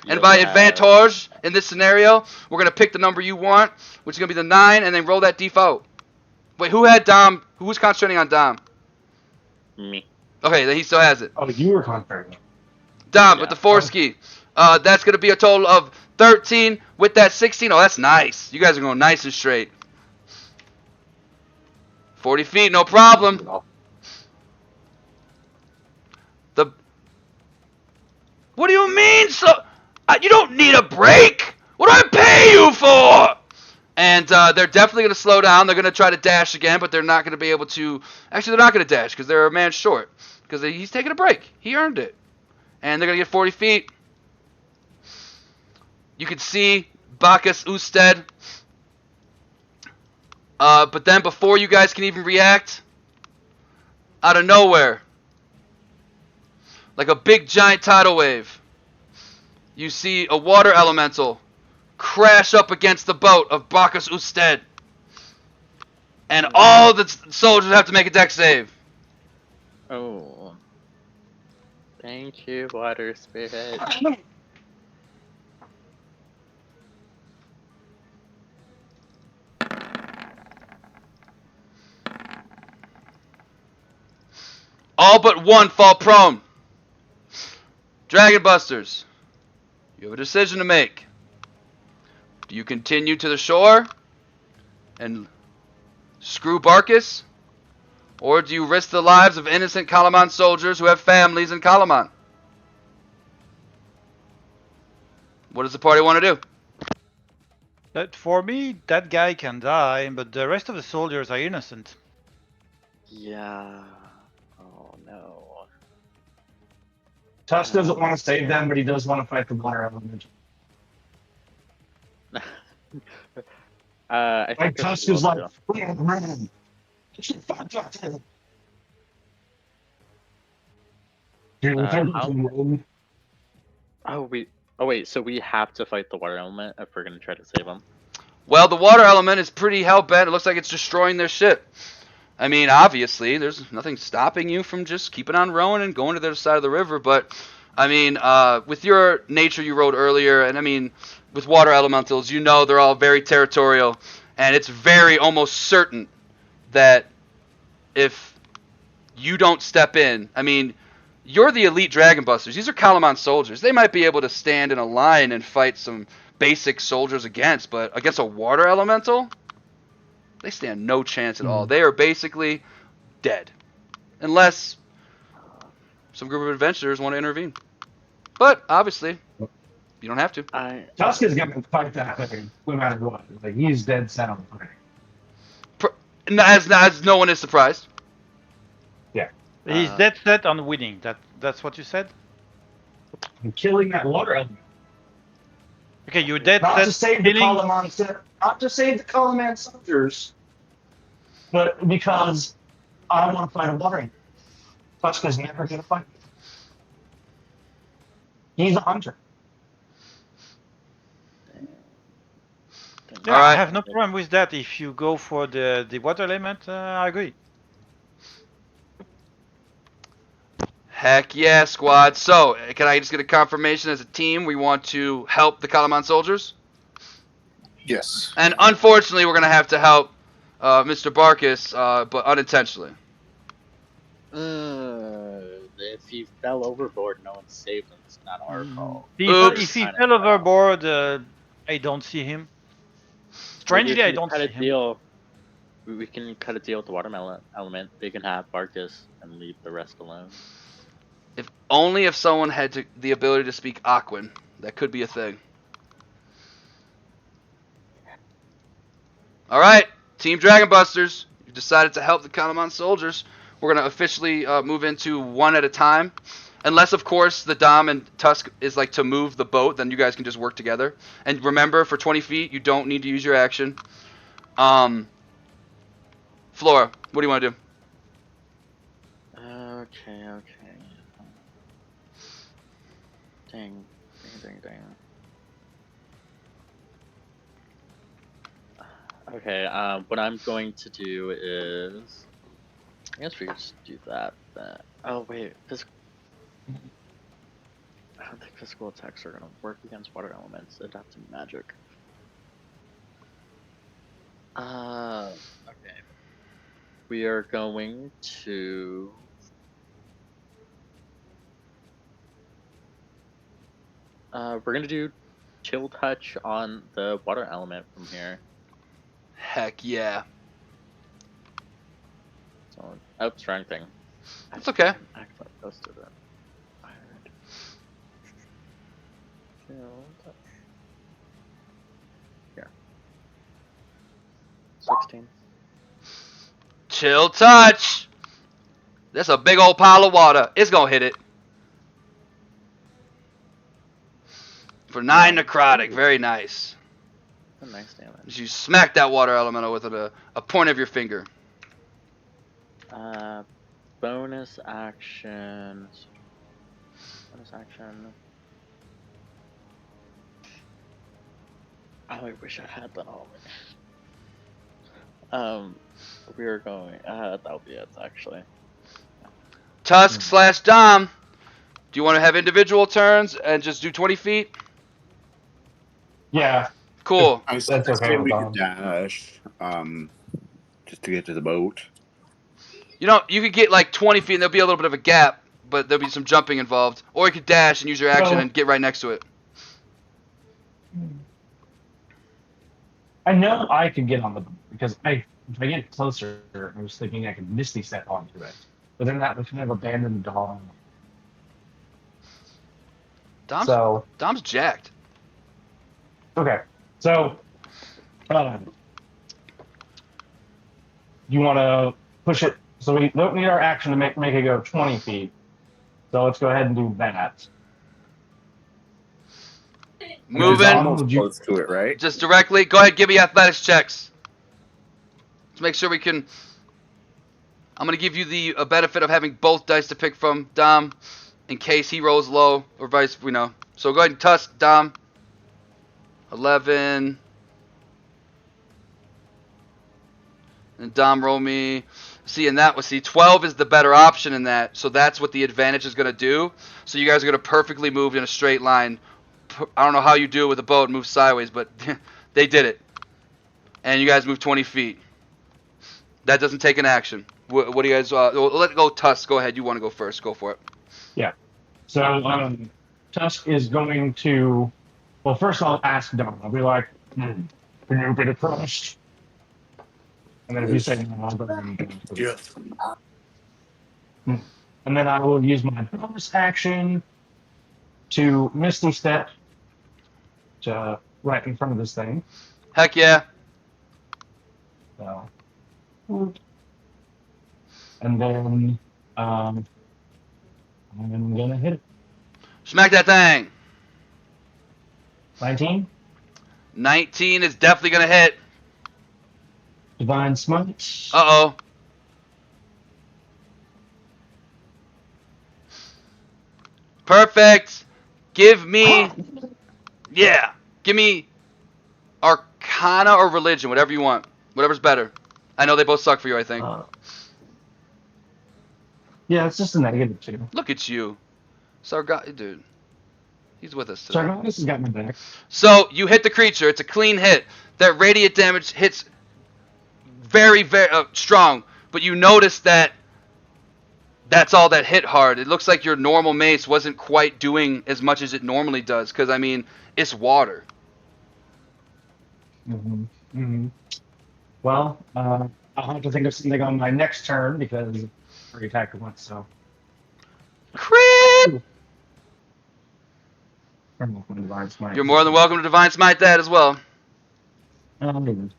And by advantage, in this scenario, we're going to pick the number you want, which is going to be the 9, and then roll that default. Wait, who had Dom? Who was concentrating on Dom? Me. Okay, then he still has it. Oh, you were conquering. Dom, with the 4 ski. That's going to be a total of 13 with that 16. Oh, that's nice. You guys are going nice and straight. 40 feet, no problem. What do you mean? You don't need a break. What do I pay you for? And they're definitely going to slow down. They're going to try to dash again, but they're not going to be able to. Actually, they're not going to dash because they're a man short. Because he's taking a break. He earned it. And they're going to get 40 feet. You can see Bacchus Usted. But then before you guys can even react, out of nowhere, like a big giant tidal wave, you see a water elemental crash up against the boat of Bacchus Usted. And all the soldiers have to make a deck save. Oh. Thank you, water spirit. All but one fall prone. Dragon Busters, you have a decision to make. Do you continue to the shore and screw Barkus? Or do you risk the lives of innocent Kalaman soldiers who have families in Kalaman? What does the party want to do? For me, that guy can die, but the rest of the soldiers are innocent. Yeah. Oh. Tusk doesn't want to save them, but he does want to fight the water element. I Like think this Tusk will is like, do. man. Dude, Oh wait, so we have to fight the water element if we're gonna try to save them. Well, the water element is pretty hell-bent. It looks like it's destroying their ship. I mean, obviously, there's nothing stopping you from just keeping on rowing and going to the other side of the river. But, I mean, with your nature you rode earlier, and I mean, with water elementals, you know they're all very territorial. And it's very almost certain that if you don't step in, I mean, you're the elite Dragon Busters. These are Kalamon soldiers. They might be able to stand in a line and fight some basic soldiers against, but against a water elemental, they stand no chance at all. They are basically dead. Unless some group of adventurers want to intervene. But, obviously, you don't have to. Tusk is going to fight that thing no matter what. Like, he's dead set on fighting. As no one is surprised. He's dead set on winning. That's what you said? And killing that water element. Okay, you're dead Not set to save the killing... Kalaman soldiers, but because I want to fight a water element. Tusk is never going to fight. He's a hunter. Yeah, All right. I have no problem with that. If you go for the water element, I agree. Heck yeah, squad. So, can I just get a confirmation as a team we want to help the Kalamon soldiers? Yes. And unfortunately, we're going to have to help Mr. Barkus, but unintentionally. If he fell overboard, no one saved him. It's not our fault. Oops. If he fell overboard, I don't see him. Strangely, I don't see him. We can cut a deal with the watermelon element. They can have Barkus and leave the rest alone. If only if someone had the ability to speak Aquan. That could be a thing. Alright, Team Dragon Busters. You've decided to help the Kalamon soldiers. We're going to officially move into one at a time. Unless, of course, the Dom and Tusk is like to move the boat, then you guys can just work together. And remember, for 20 feet, you don't need to use your action. Flora, what do you want to do? Okay. Dang. Okay, what I'm going to do is... I guess we could just do that. Oh, wait. I don't think physical attacks are going to work against water elements. It'd have to be magic. Okay. We are going to... we're going to do Chill Touch on the water element from here. Heck yeah. So, strong thing. That's okay. Act like close to that. Chill Touch. Here. 16. Chill Touch. That's a big old pile of water. It's going to hit it. For 9 necrotic. Very nice. A nice damage. You smack that water elemental with a point of your finger. Bonus action. Bonus action. Oh, I wish I had that already. We are going. That'll be it, actually. Tusk / Dom. Do you want to have individual turns and just do 20 feet? Yeah. Cool. I That's said okay with we Dom. could dash, just to get to the boat. You know, you could get like 20 feet and there'll be a little bit of a gap, but there'll be some jumping involved. Or you could dash and use your action and get right next to it. I know I could get on the boat because if I get closer, I was thinking I could Misty Step onto it. But then that would kind of abandon Dom. Dom's jacked. Okay. So, you want to push it. So we don't need our action to make it go 20 feet. So let's go ahead and do that. Moving. Almost Would you- close to it, right? Just directly. Go ahead, give me athletics checks. Let's make sure we can. I'm gonna give you the benefit of having both dice to pick from, Dom, in case he rolls low or vice. So go ahead and tusk, Dom. 11. And Dom roll me. See, and that was 12 is the better option in that. So that's what the advantage is gonna do. So you guys are gonna perfectly move in a straight line. I don't know how you do it with a boat and move sideways, but they did it. And you guys move 20 feet. That doesn't take an action. What do you guys? Let go, Tusk. Go ahead. You want to go first? Go for it. Yeah. So Tusk is going to. Well, first I'll ask Dom. I'll be like, "Can you get across?" And then if you say no, I'll go ahead and do it. Yes. And then I will use my bonus action to Misty Step to right in front of this thing. Heck yeah. So, and then I'm gonna hit it. Smack that thing. 19. 19 is definitely gonna hit. Divine Smite. Uh-oh. Perfect. Give me. Yeah. Give me Arcana or Religion, whatever you want. Whatever's better. I know they both suck for you, I think. Yeah, it's just a -2. Look at you. Sargot, dude. He's with us today. Sargatus has got my back. So, you hit the creature. It's a clean hit. That radiant damage hits very, very strong. But you notice that that's all that hit hard. It looks like your normal mace wasn't quite doing as much as it normally does. Because, I mean, it's water. Well, I'll have to think of something on my next turn because I already attacked once, so. Crit! Divine Smite. You're more than welcome to Divine Smite that as well. Damage.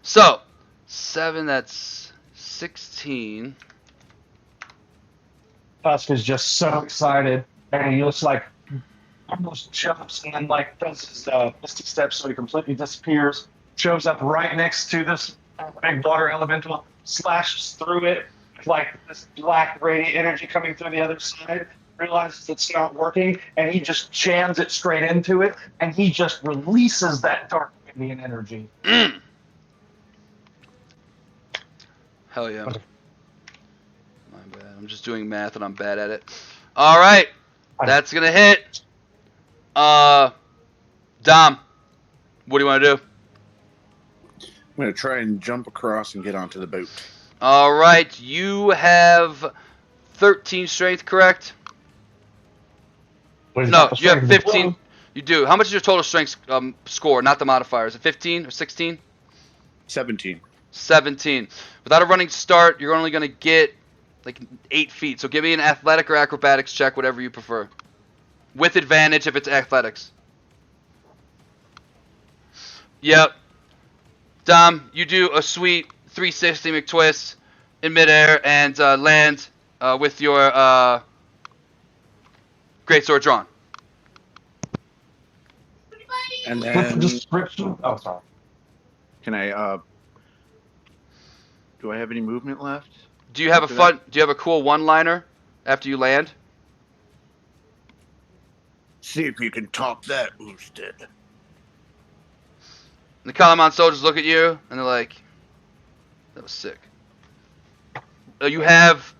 So, 7, that's 16. Tusk is just so excited, and he looks like almost jumps and then like does his Misty Step so he completely disappears. Shows up right next to this big water elemental, slashes through it with like this black radiant energy coming through the other side. Realizes it's not working, and he just jams it straight into it, and he just releases that dark radiant energy. Hell yeah. My bad. I'm just doing math and I'm bad at it. All right. That's going to hit. Dom, what do you want to do? I'm going to try and jump across and get onto the boat. All right. You have 13 strength, correct? No, you have 15. You do. How much is your total strength score, not the modifier? Is it 15 or 16? 17. 17. Without a running start, you're only going to get like 8 feet. So give me an athletic or acrobatics check, whatever you prefer. With advantage if it's athletics. Yep. Dom, you do a sweet 360 McTwist in midair and land with your greatsword drawn. And then Description. Oh, sorry. can I do I have any movement left? Do you have After a fun? Do you have a cool one-liner after you land? See if you can top that, Boosted. The Kalamon soldiers look at you and they're like, "That was sick." You have,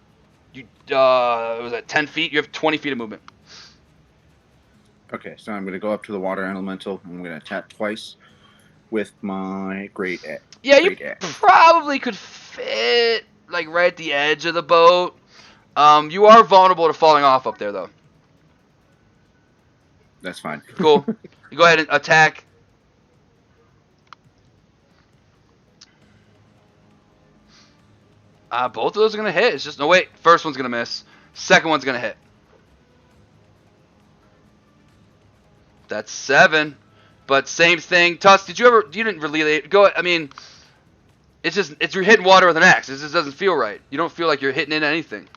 was that 10 feet? You have 20 feet of movement. Okay, so I'm going to go up to the water elemental. I'm going to attack twice with my great axe. Yeah, you Great axe. probably could fit like right at the edge of the boat. You are vulnerable to falling off up there, though. That's fine. Cool. You go ahead and attack. Both of those are gonna hit. It's just no wait. First one's gonna miss. Second one's gonna hit. That's 7. But same thing. Tuss, did you ever? You didn't really go. I mean, It's you're hitting water with an axe. It just doesn't feel right. You don't feel like you're hitting into anything.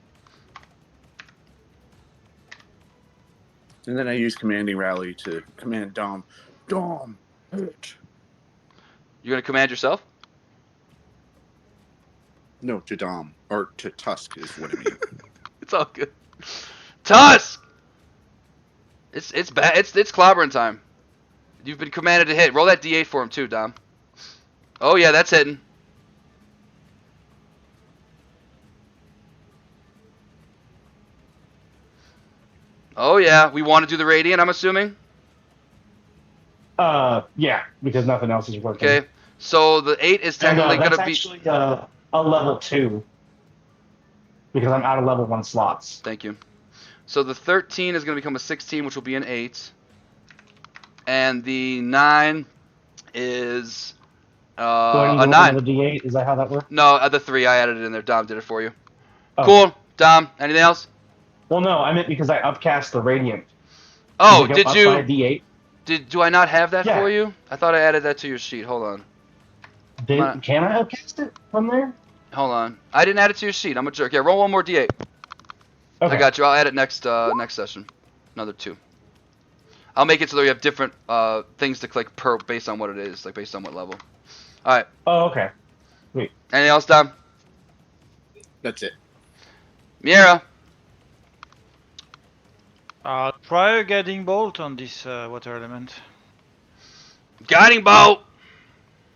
And then I use commanding rally to command Dom. Dom, hit. You're gonna command yourself? No, to Dom or to Tusk is what I mean. It's all good. Tusk. It's bad. It's clobbering time. You've been commanded to hit. Roll that D8 for him too, Dom. Oh yeah, that's hitting. Oh yeah, we want to do the radiant, I'm assuming. Yeah, because nothing else is working. Okay, so the 8 is And technically that's gonna be. actually a level 2 because I'm out of level 1 slots. Thank you. So the 13 is gonna become a 16, which will be an 8, and the 9 is Do I need a to roll 9. another D8? Is that how that works? No, the 3 I added it in there. Dom did it for you. Oh. Cool, Dom. Anything else? Well, no, I meant because I upcast the radiant. Oh, Does it go did up by you? a D8? Do I not have that Yeah. for you? I thought I added that to your sheet. Hold on. Can I upcast it from there? Hold on. I didn't add it to your sheet. I'm a jerk. Yeah, roll one more D8. Okay. I got you. I'll add it next session. Another 2. I'll make it so that we have different things to click per based on what it is, like based on what level. All right. Oh, okay. Anything else, Dom? That's it. Mira. Try a guiding bolt on this water element. Guiding bolt.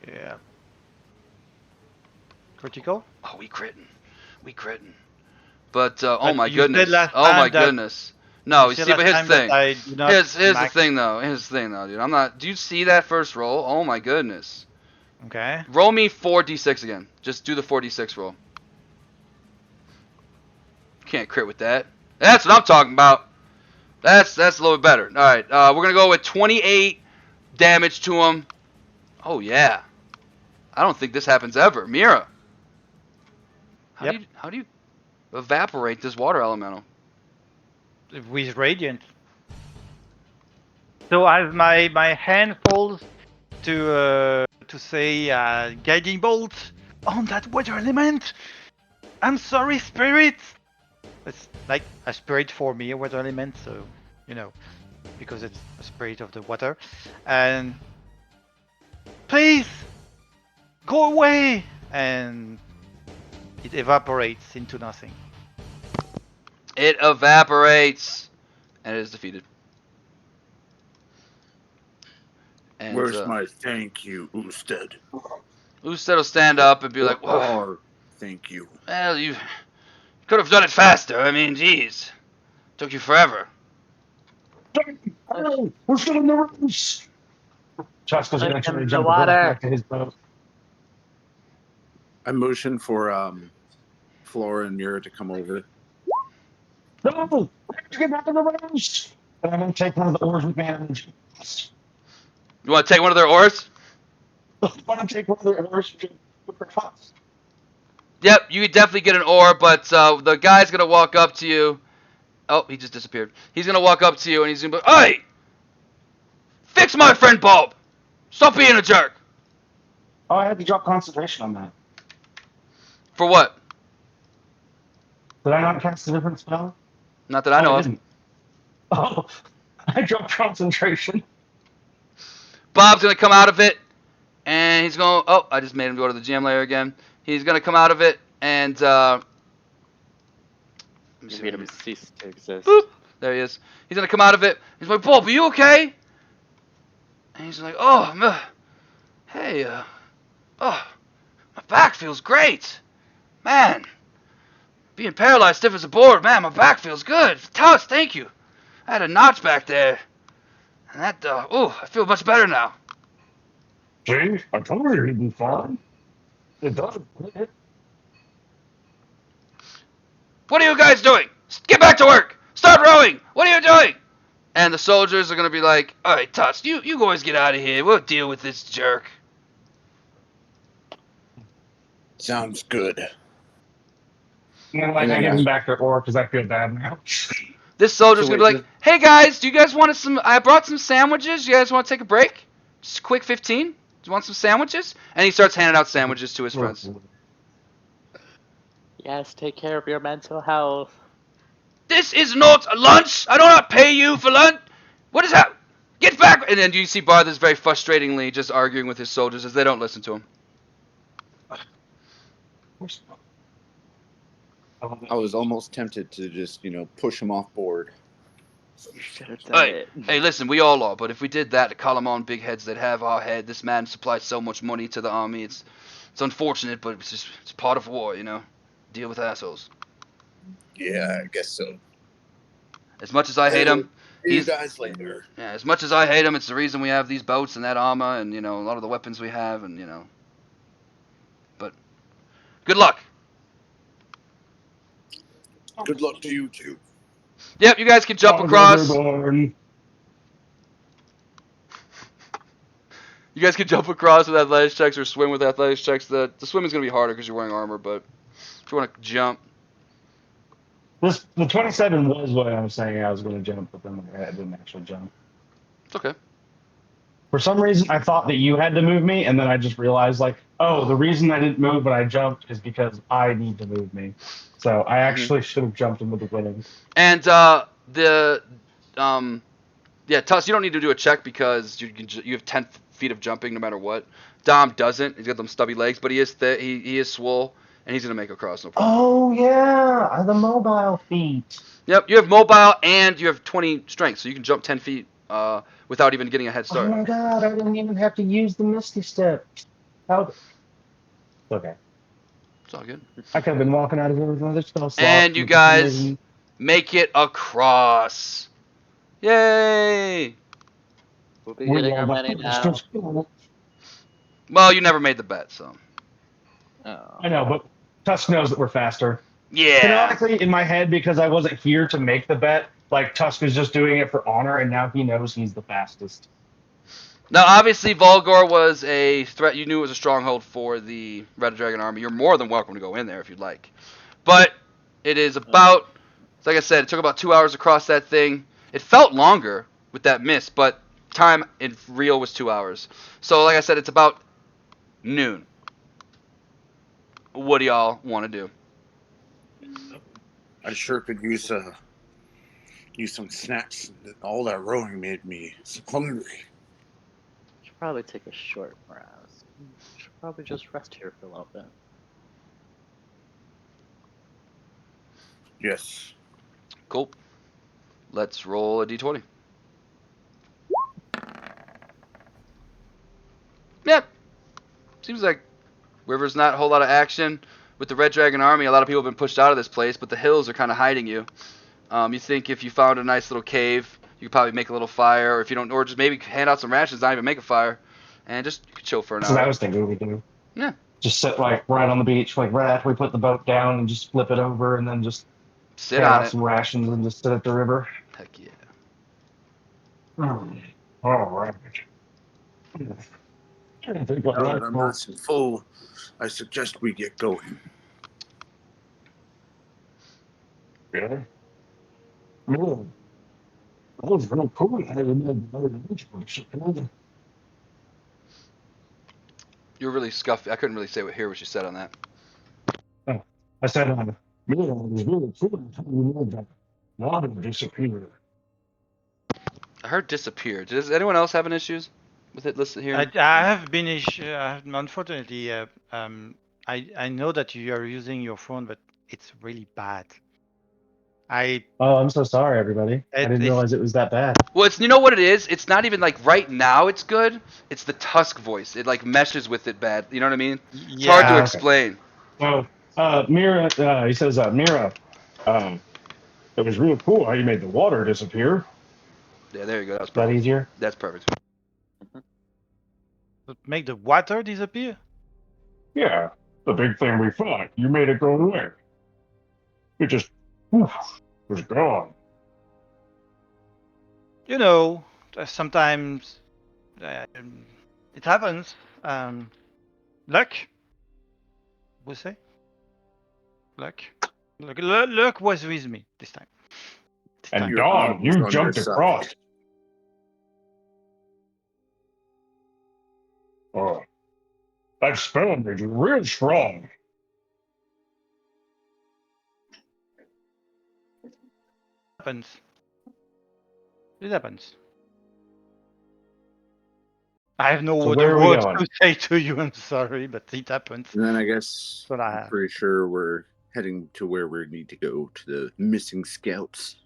Yeah. Critical? Oh, we critting. But oh But my you said goodness. last Oh my time that- goodness. No, you said see, but last here's the time that thing. I do not Here's the max- thing though, dude. I'm not. Do you see that first roll? Oh my goodness. Okay. Roll me 4d6 again. Just do the 4d6 roll. Can't crit with that. That's what I'm talking about. That's a little bit better. All right, we're gonna go with 28 damage to him. Oh yeah. I don't think this happens ever. Mira. How do you evaporate this water elemental? With radiant. So as my hand falls to say guiding bolt on that water element. I'm sorry, spirit. It's like a spirit for me, a water element, so because it's a spirit of the water. And please go away, and it evaporates into nothing. It evaporates, and it is defeated. And, Where's my thank you, Usted? Usted will stand up and be like, "Well, Or thank you. well, you could have done it faster. I mean, geez, took you forever." Oh, we're still in the rooms. Chaska's gonna try to the jump water. back to his boat. I motion for Flora and Mira to come over. No, we have to get back in the rooms. And I'm gonna take one of the oars with me. You want to take one of their oars? I'm gonna take one of the oars with the fox. Yep, you could definitely get an oar, but the guy's gonna walk up to you. Oh, he just disappeared. He's gonna walk up to you and he's gonna be, "Hey, fix my friend Bob. Stop being a jerk." Oh, I had to drop concentration on that. For what? Did I not cast a different spell? Not that I know I of. didn't. Oh, I dropped concentration. Bob's gonna come out of it, and he's going. Oh, I just made him go to the GM layer again. He's gonna come out of it, and You made him cease to exist. boop. There he is. He's gonna come out of it. He's like, "Bob, are you okay?" And he's like, "Oh, hey, oh, my back feels great, man. Being paralyzed, stiff as a board, man. My back feels good. Tusk, thank you. I had a notch back there, and that, I feel much better now." See, I told you he'd be fine. It does. "What are you guys doing? Get back to work! Start rowing! What are you doing?" And the soldiers are gonna be like, "All right, Tusk, you guys get out of here. We'll deal with this jerk." Sounds good. And I give him back their oar because I feel bad now. This soldier's So gonna be wait, like, "Hey guys, do you guys want I brought some sandwiches. You guys want to take a break? Just a quick 15? you want some sandwiches? And he starts handing out sandwiches to his friends. Yes, take care of your mental health. This is not a lunch. I do not pay you for lunch. What is that? Get back! And then you see Barthas very frustratingly just arguing with his soldiers as they don't listen to him. I was almost tempted to just, push him off board. You should have done it. Hey, listen, we all are, but if we did that to call them on big heads that have our head, this man supplies so much money to the army. It's unfortunate, but it's part of war, Deal with assholes. Yeah, I guess so. As much as I hate him, See you guys later. Yeah, as much as I hate him, it's the reason we have these boats and that armor and, a lot of the weapons we have and, But, good luck. Good luck to you, too. Yep, you guys can jump across. Everyone. You guys can jump across with athletics checks or swim with athletics checks. The swimming's going to be harder because you're wearing armor, but if you want to jump. The 27 was what I was saying I was going to jump, but then I didn't actually jump. It's okay. For some reason, I thought that you had to move me, and then I just realized, the reason I didn't move but I jumped is because I need to move me. So I actually should have jumped in the beginning. And Tuss, you don't need to do a check because you have 10 feet of jumping no matter what. Dom doesn't. He's got them stubby legs, but he is he is swole, and he's gonna make a cross, no problem. Oh yeah, the mobile feet. Yep, you have mobile and you have 20 strength, so you can jump 10 feet without even getting a head start. Oh my god, I didn't even have to use the Misty Step. How? Okay. It's all good. I could have been walking out of another spell slot. And you guys make it across. Yay! We'll be getting our money now. Well, you never made the bet, so. Oh. I know, but Tusk knows that we're faster. Yeah. Canonically, in my head, because I wasn't here to make the bet, Tusk is just doing it for honor, and now he knows he's the fastest. Now, obviously, Volgor was a threat. You knew it was a stronghold for the Red Dragon army. You're more than welcome to go in there if you'd like. But it is about, like I said, it took about 2 hours across that thing. It felt longer with that miss, but time in real was 2 hours. So, like I said, it's about noon. What do y'all want to do? I sure could use some snacks. All that rowing made me so hungry. Should probably take a short rest. Should probably just rest here for a little bit. Yes. Cool. Let's roll a d20. Yep. Seems like River's not a whole lot of action. With the Red Dragon army, a lot of people have been pushed out of this place, but the hills are kind of hiding you. You think if you found a nice little cave, you could probably make a little fire, or if you don't, or just maybe hand out some rations, not even make a fire, and just chill for an hour. That's what I was thinking we could do. Yeah. Just sit right on the beach, right after we put the boat down, and just flip it over, and then just Sit hand on out it. some rations and just sit at the river. Heck yeah. All right. Now that I'm nice and full, I suggest we get going. Yeah. No. That was real cool. I remember. You're really scuffy. I couldn't really hear what you said on that. Oh, I said, man, it was really cool. I remember that water disappeared. I heard disappear. Does anyone else have any issues with it listed here? I have been unfortunately. I know that you are using your phone, but it's really bad. Oh, I'm so sorry, everybody. I didn't realize it was that bad. Well, you know what it is? It's not even like right now it's good. It's the Tusk voice. It like meshes with it bad. You know what I mean? It's hard to explain. So, Mira, he says, Mira, it was real cool how you made the water disappear. Yeah, there you go. That's that easier? That's perfect. Make the water disappear? Yeah, the big thing we fought. You made it go away. It just was gone. You know, sometimes it happens. Luck, we say. Luck was with me this time. And Dawn, you jumped across. Oh, that spoon is real strong. Happens. It happens. I have no So other where are we words going? to say to you. I'm sorry, but it happens. And then I guess That's what I I'm have. pretty sure we're heading to where we need to go, to the missing scouts.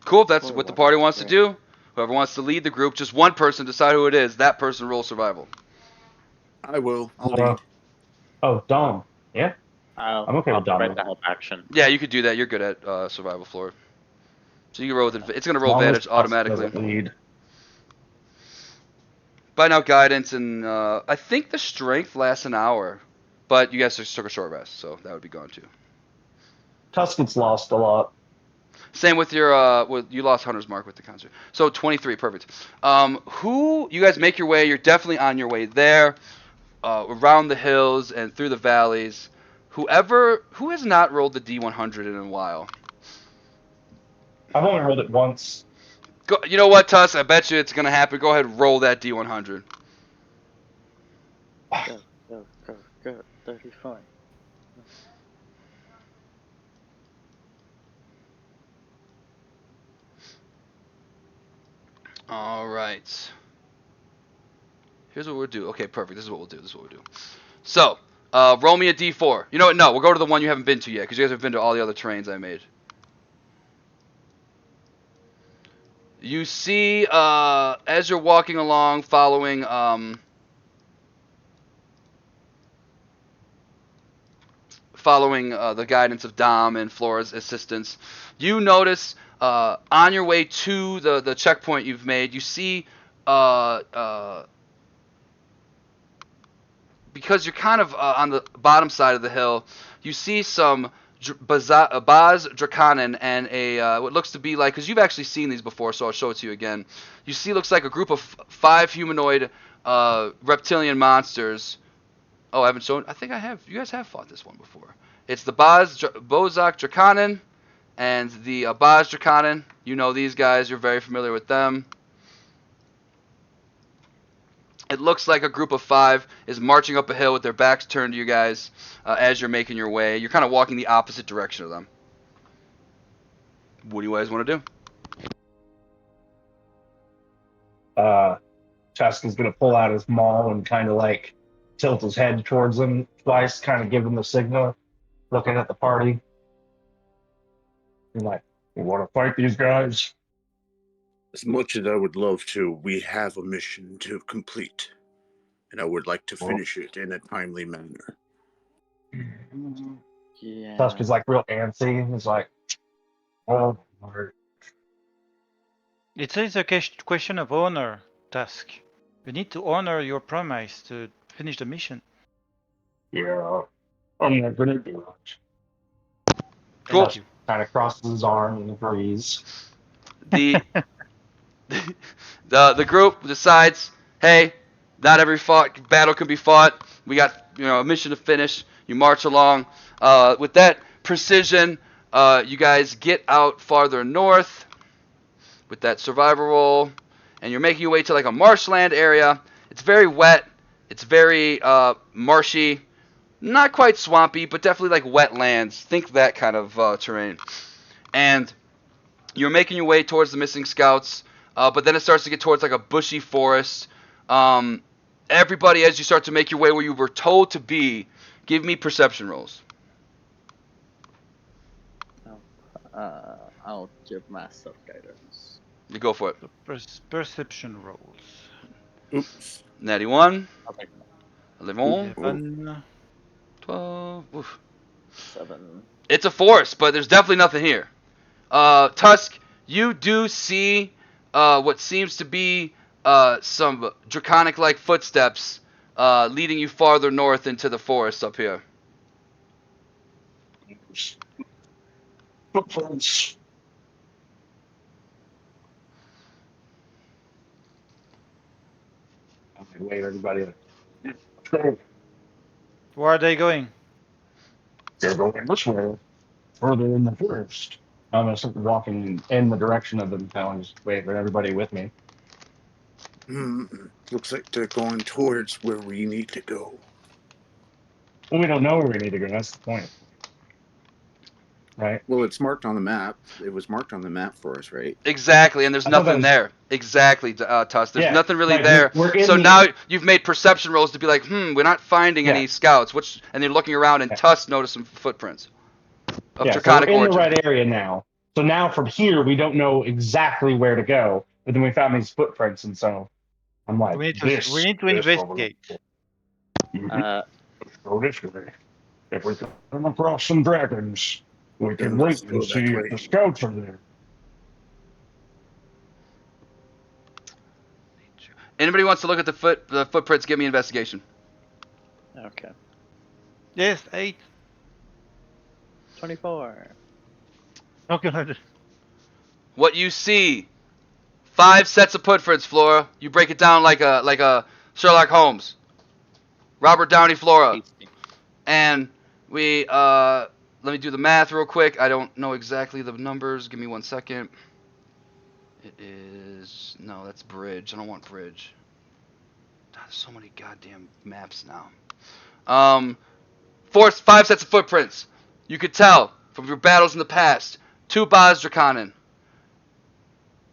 Cool. If that's what the party wants to do. Whoever wants to lead the group, just one person decide who it is. That person rolls survival. I will. I'll Uh, lead. Oh, Dom. Yeah, I'll, I'm okay I'll with Dom. provide the help action. Yeah, you could do that. You're good at survival, Floor. So you can roll with it's gonna As roll long as advantage Tusk automatically. doesn't lead. Find out guidance, and I think the strength lasts an hour, but you guys just took a short rest, so that would be gone too. Tusk gets lost a lot. Same with your you lost Hunter's Mark with the concert. So 23, perfect. Who you guys make your way? You're definitely on your way there, around the hills and through the valleys. Who has not rolled the D100 in a while? I've only rolled it once. Go, you know what, Tuss? I bet you it's gonna happen. Go ahead, and roll that D100. Go, go, go, go. 35. All right. Here's what we'll do. Okay, perfect. This is what we'll do. So, roll me a D4. You know what? No, we'll go to the one you haven't been to yet, because you guys have been to all the other trains I made. You see, as you're walking along, following the guidance of Dom and Flora's assistance, you notice on your way to the checkpoint you've made, you see because you're kind of on the bottom side of the hill, you see some Baz Drakanen and a what looks to be like, because you've actually seen these before, so I'll show it to you again. You see, looks like a group of 5 humanoid reptilian monsters. Oh, I haven't shown. I think I have. You guys have fought this one before. It's the Bozak Drakanen and the Baz Drakanen. You know these guys. You're very familiar with them. It looks like a group of 5 is marching up a hill with their backs turned to you guys as you're making your way. You're kind of walking the opposite direction of them. What do you guys want to do? Tusk is gonna pull out his maul and kind of like tilt his head towards them twice, kind of give them the signal, looking at the party. And like, you want to fight these guys? As much as I would love to, we have a mission to complete, and I would like to finish it in a timely manner. Yeah. Tusk is like real antsy. He's like, oh, Lord. It is a question of honor, Tusk. You need to honor your promise to finish the mission. Yeah, I'm not gonna do it. Cool. Thank you. Kind of crosses his arm and agrees. The the group decides, hey, not every battle can be fought. We got a mission to finish. You march along. With that precision, you guys get out farther north with that survival roll, and you're making your way to like a marshland area. It's very wet. It's very marshy. Not quite swampy, but definitely like wetlands. Think that kind of terrain. And you're making your way towards the missing scouts, but then it starts to get towards like a bushy forest. Everybody, as you start to make your way where you were told to be, give me perception rolls. I'll give myself guidance. You go for it. Perception rolls. Oops. Natty 1, I'll take 11, 11. 12. Oof. 7. It's a forest, but there's definitely nothing here. Tusk, you do see what seems to be some draconic-like footsteps leading you farther north into the forest up here. Footprints. Wait, everybody. Where are they going? They're going this way, further in the forest. I'm gonna start walking in the direction of them, telling just wait for everybody with me. Looks like they're going towards where we need to go. Well, we don't know where we need to go. That's the point, right? Well, it's marked on the map. It was marked on the map for us, right? Exactly, and there's I thought that nothing was there. Exactly, Tuss. There's yeah. nothing really Like there. we're in So the now you've made perception rolls to be like, we're not finding Yeah. any scouts. And they're looking around, and Yeah. Tuss noticed some footprints of yeah. So we're draconic in origin. the right area now. So now from here we don't know exactly where to go, but then we found these footprints, and so I'm like, We need to this. we need to this what we're investigate. looking for. Uh, Let's go this way. If we come across some dragons, we can Then wait let's and go see that if the way. scouts are there. Anybody wants to look at the footprints? Give me investigation. okay. Yes, 8. 24. Okay. What you see, 5 sets of footprints, Flora. You break it down like a Sherlock Holmes, Robert Downey Flora, Tasty. and we let me do the math real quick. I don't know exactly the numbers. Give me 1 second. It is no, that's bridge. I don't want bridge. God, there's so many goddamn maps now. 5 sets of footprints. You could tell from your battles in the past. 2 Baz Drakanen.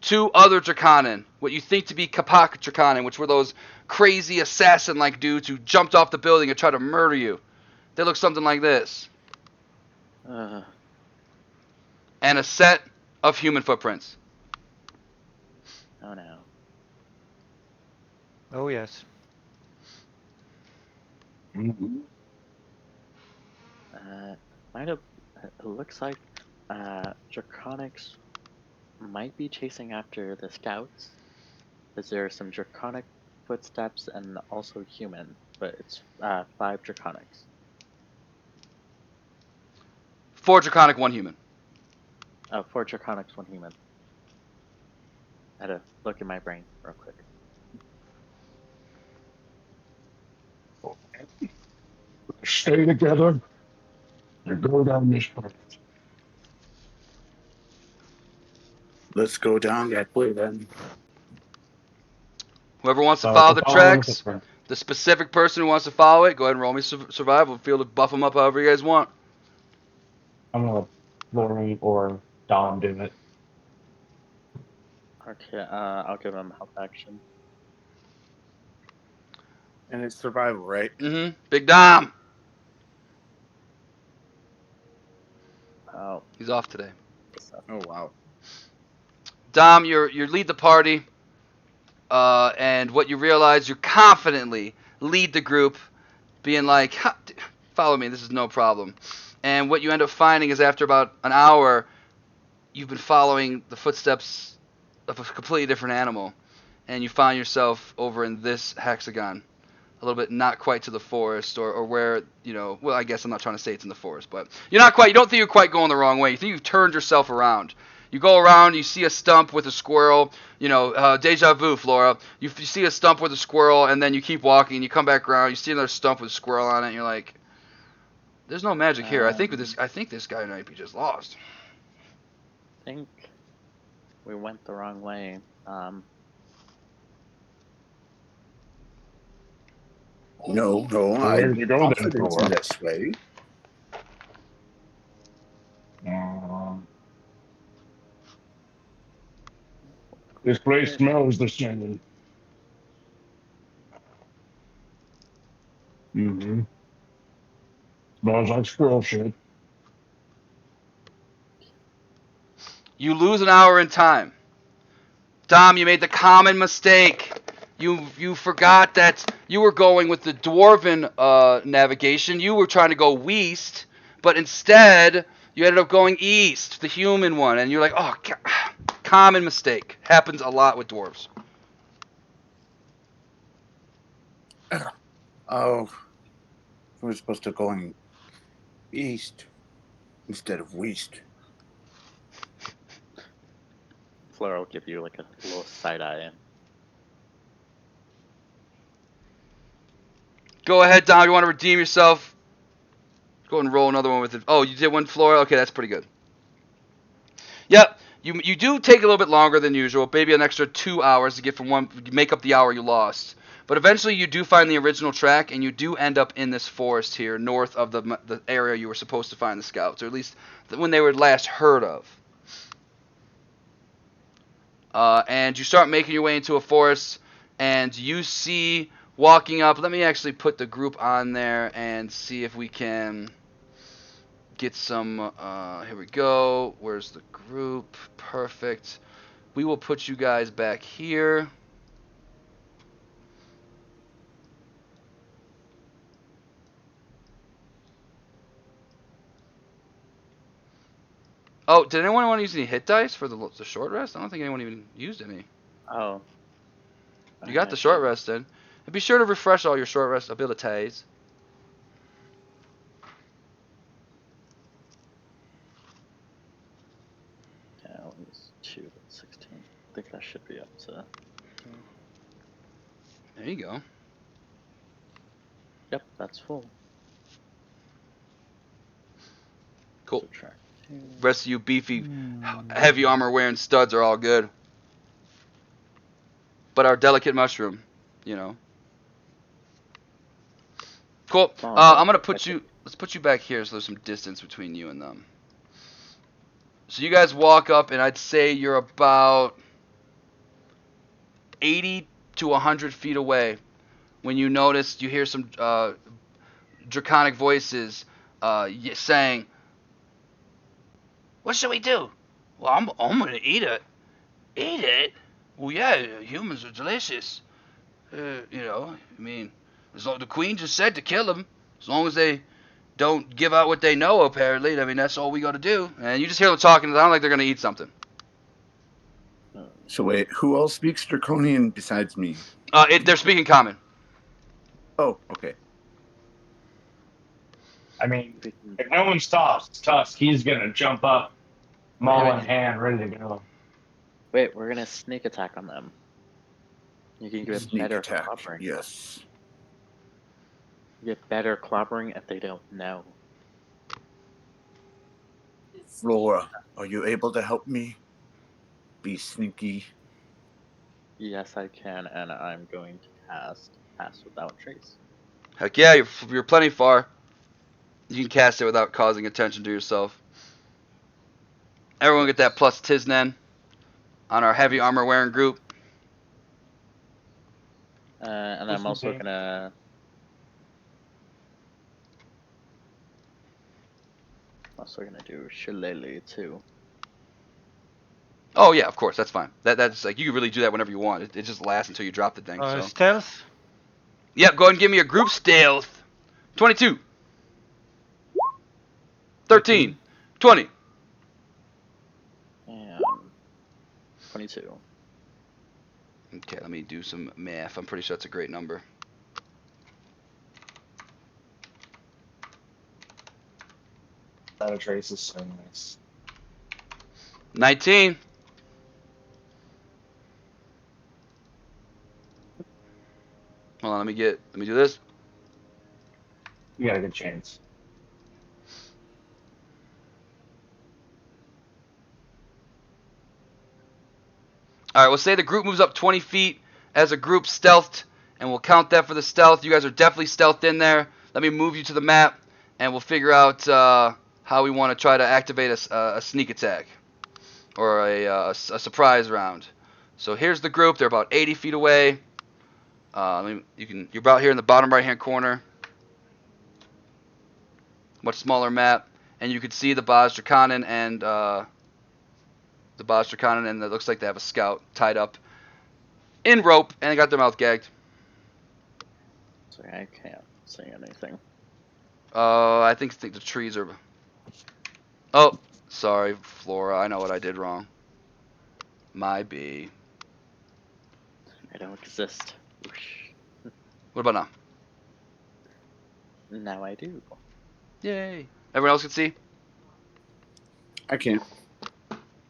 2 other Drakanen. What you think to be Kapak Drakanen, which were those crazy assassin-like dudes who jumped off the building and tried to murder you. They look something like this. Uh, And a set of human footprints. oh no. Oh yes. Mm-hmm. Might have. It looks like Draconics might be chasing after the scouts. Because there are some Draconic footsteps and also human, but it's 5 Draconics. 4 Draconic, 1 human. 4 Draconics, 1 human. I had to look in my brain real quick. Stay together and go down this path. Let's go down that way then. Whoever wants to So follow we're the following tracks, footprint. the specific person who wants to follow it, go ahead and roll me survival. Feel to buff them up however you guys want. I'm gonna Lori or Dom do it. Okay, I'll give him help action. And it's survival, right? Big Dom. Oh, He's off today. Oh wow. Dom, you lead the party, and what you realize, you confidently lead the group, being like, follow me, this is no problem. And what you end up finding is after about an hour, you've been following the footsteps of a completely different animal, and you find yourself over in this hexagon, a little bit not quite to the forest, or where, well, I guess I'm not trying to say it's in the forest, but you don't think you're quite going the wrong way. You think you've turned yourself around. You go around, you see a stump with a squirrel, deja vu, Flora. You see a stump with a squirrel, and then you keep walking, you come back around, you see another stump with a squirrel on it, and you're like, there's no magic here. I think this guy might be just lost. I think we went the wrong way. No, where did you go then, confidence Thor? in this way. This place smells the same. Mm-hmm. Smells like squirrel shit. You lose an hour in time. Dom, you made the common mistake. You forgot that you were going with the dwarven navigation. You were trying to go west, but instead you ended up going east, the human one, and you're like, oh, common mistake. Happens a lot with dwarves. Oh, we're supposed to going east instead of west. Flora will give you like a little side eye. Go ahead, Dom. You want to redeem yourself? Go ahead and roll another one with it. Oh, you did one, Flora? Okay, that's pretty good. Yep. You do take a little bit longer than usual, maybe an extra 2 hours to get from one, make up the hour you lost. But eventually you do find the original track, and you do end up in this forest here, north of the area you were supposed to find the scouts, or at least when they were last heard of. And you start making your way into a forest, and you see walking up. Let me actually put the group on there and see if we can get some. Here we go. Where's the group? Perfect. We will put you guys back here. Oh, did anyone want to use any hit dice for the short rest? I don't think anyone even used any. Oh. You got the short rest in. And be sure to refresh all your short rest abilities. Yeah, it was 2, 16. I think I should be up to. There you go. Yep, that's full. Cool. Subtract 2. Rest of you beefy, heavy armor wearing studs are all good. But our delicate mushroom, you know. Cool. I'm gonna put you. Let's put you back here, so there's some distance between you and them. So you guys walk up, and I'd say you're about 80 to 100 feet away when you notice you hear some draconic voices saying, "What should we do?" Well, I'm gonna eat it. Eat it? Well, yeah, humans are delicious. You know, I mean, as long the queen just said to kill them, as long as they don't give out what they know. Apparently, I mean, that's all we got to do. And you just hear them talking. It sounds like they're gonna eat something. So wait, who else speaks Draconian besides me? They're speaking common. Oh, okay. I mean, if no one stops Tusk, he's gonna jump up, maul in hand, ready to go. Wait, we're gonna sneak attack on them. You can get Sneak better attack. clobbering. Yes. You get better clobbering if they don't know. Flora, are you able to help me? Be sneaky. Yes, I can, and I'm going to cast Pass Without Trace. Heck yeah, you're plenty far. You can cast it without causing attention to yourself. Everyone get that plus Tiznan on our heavy armor wearing group. And I'm also gonna. Do Shillelagh too. Oh yeah, of course, that's fine. That's like you can really do that whenever you want. It just lasts until you drop the thing. So. Stealth? Yep, go ahead and give me a group stealth. 22. 13. 20. And 22. Okay, let me do some math. I'm pretty sure that's a great number. Without Trace is so nice. 19. Hold on, let me do this. You got a good chance. All right, we'll say the group moves up 20 feet as a group stealthed, and we'll count that for the stealth. You guys are definitely stealthed in there. Let me move you to the map, and we'll figure out how we want to try to activate a sneak attack or a surprise round. So here's the group. They're about 80 feet away. You're about here in the bottom right-hand corner. Much smaller map, and you can see the Baz Drakanin and it looks like they have a scout tied up in rope, and they got their mouth gagged. So I can't say anything. I think the trees are. Oh, sorry, Flora. I know what I did wrong. My B. I don't exist. Whoosh. What about now? Now I do. Yay! Everyone else can see. I can't.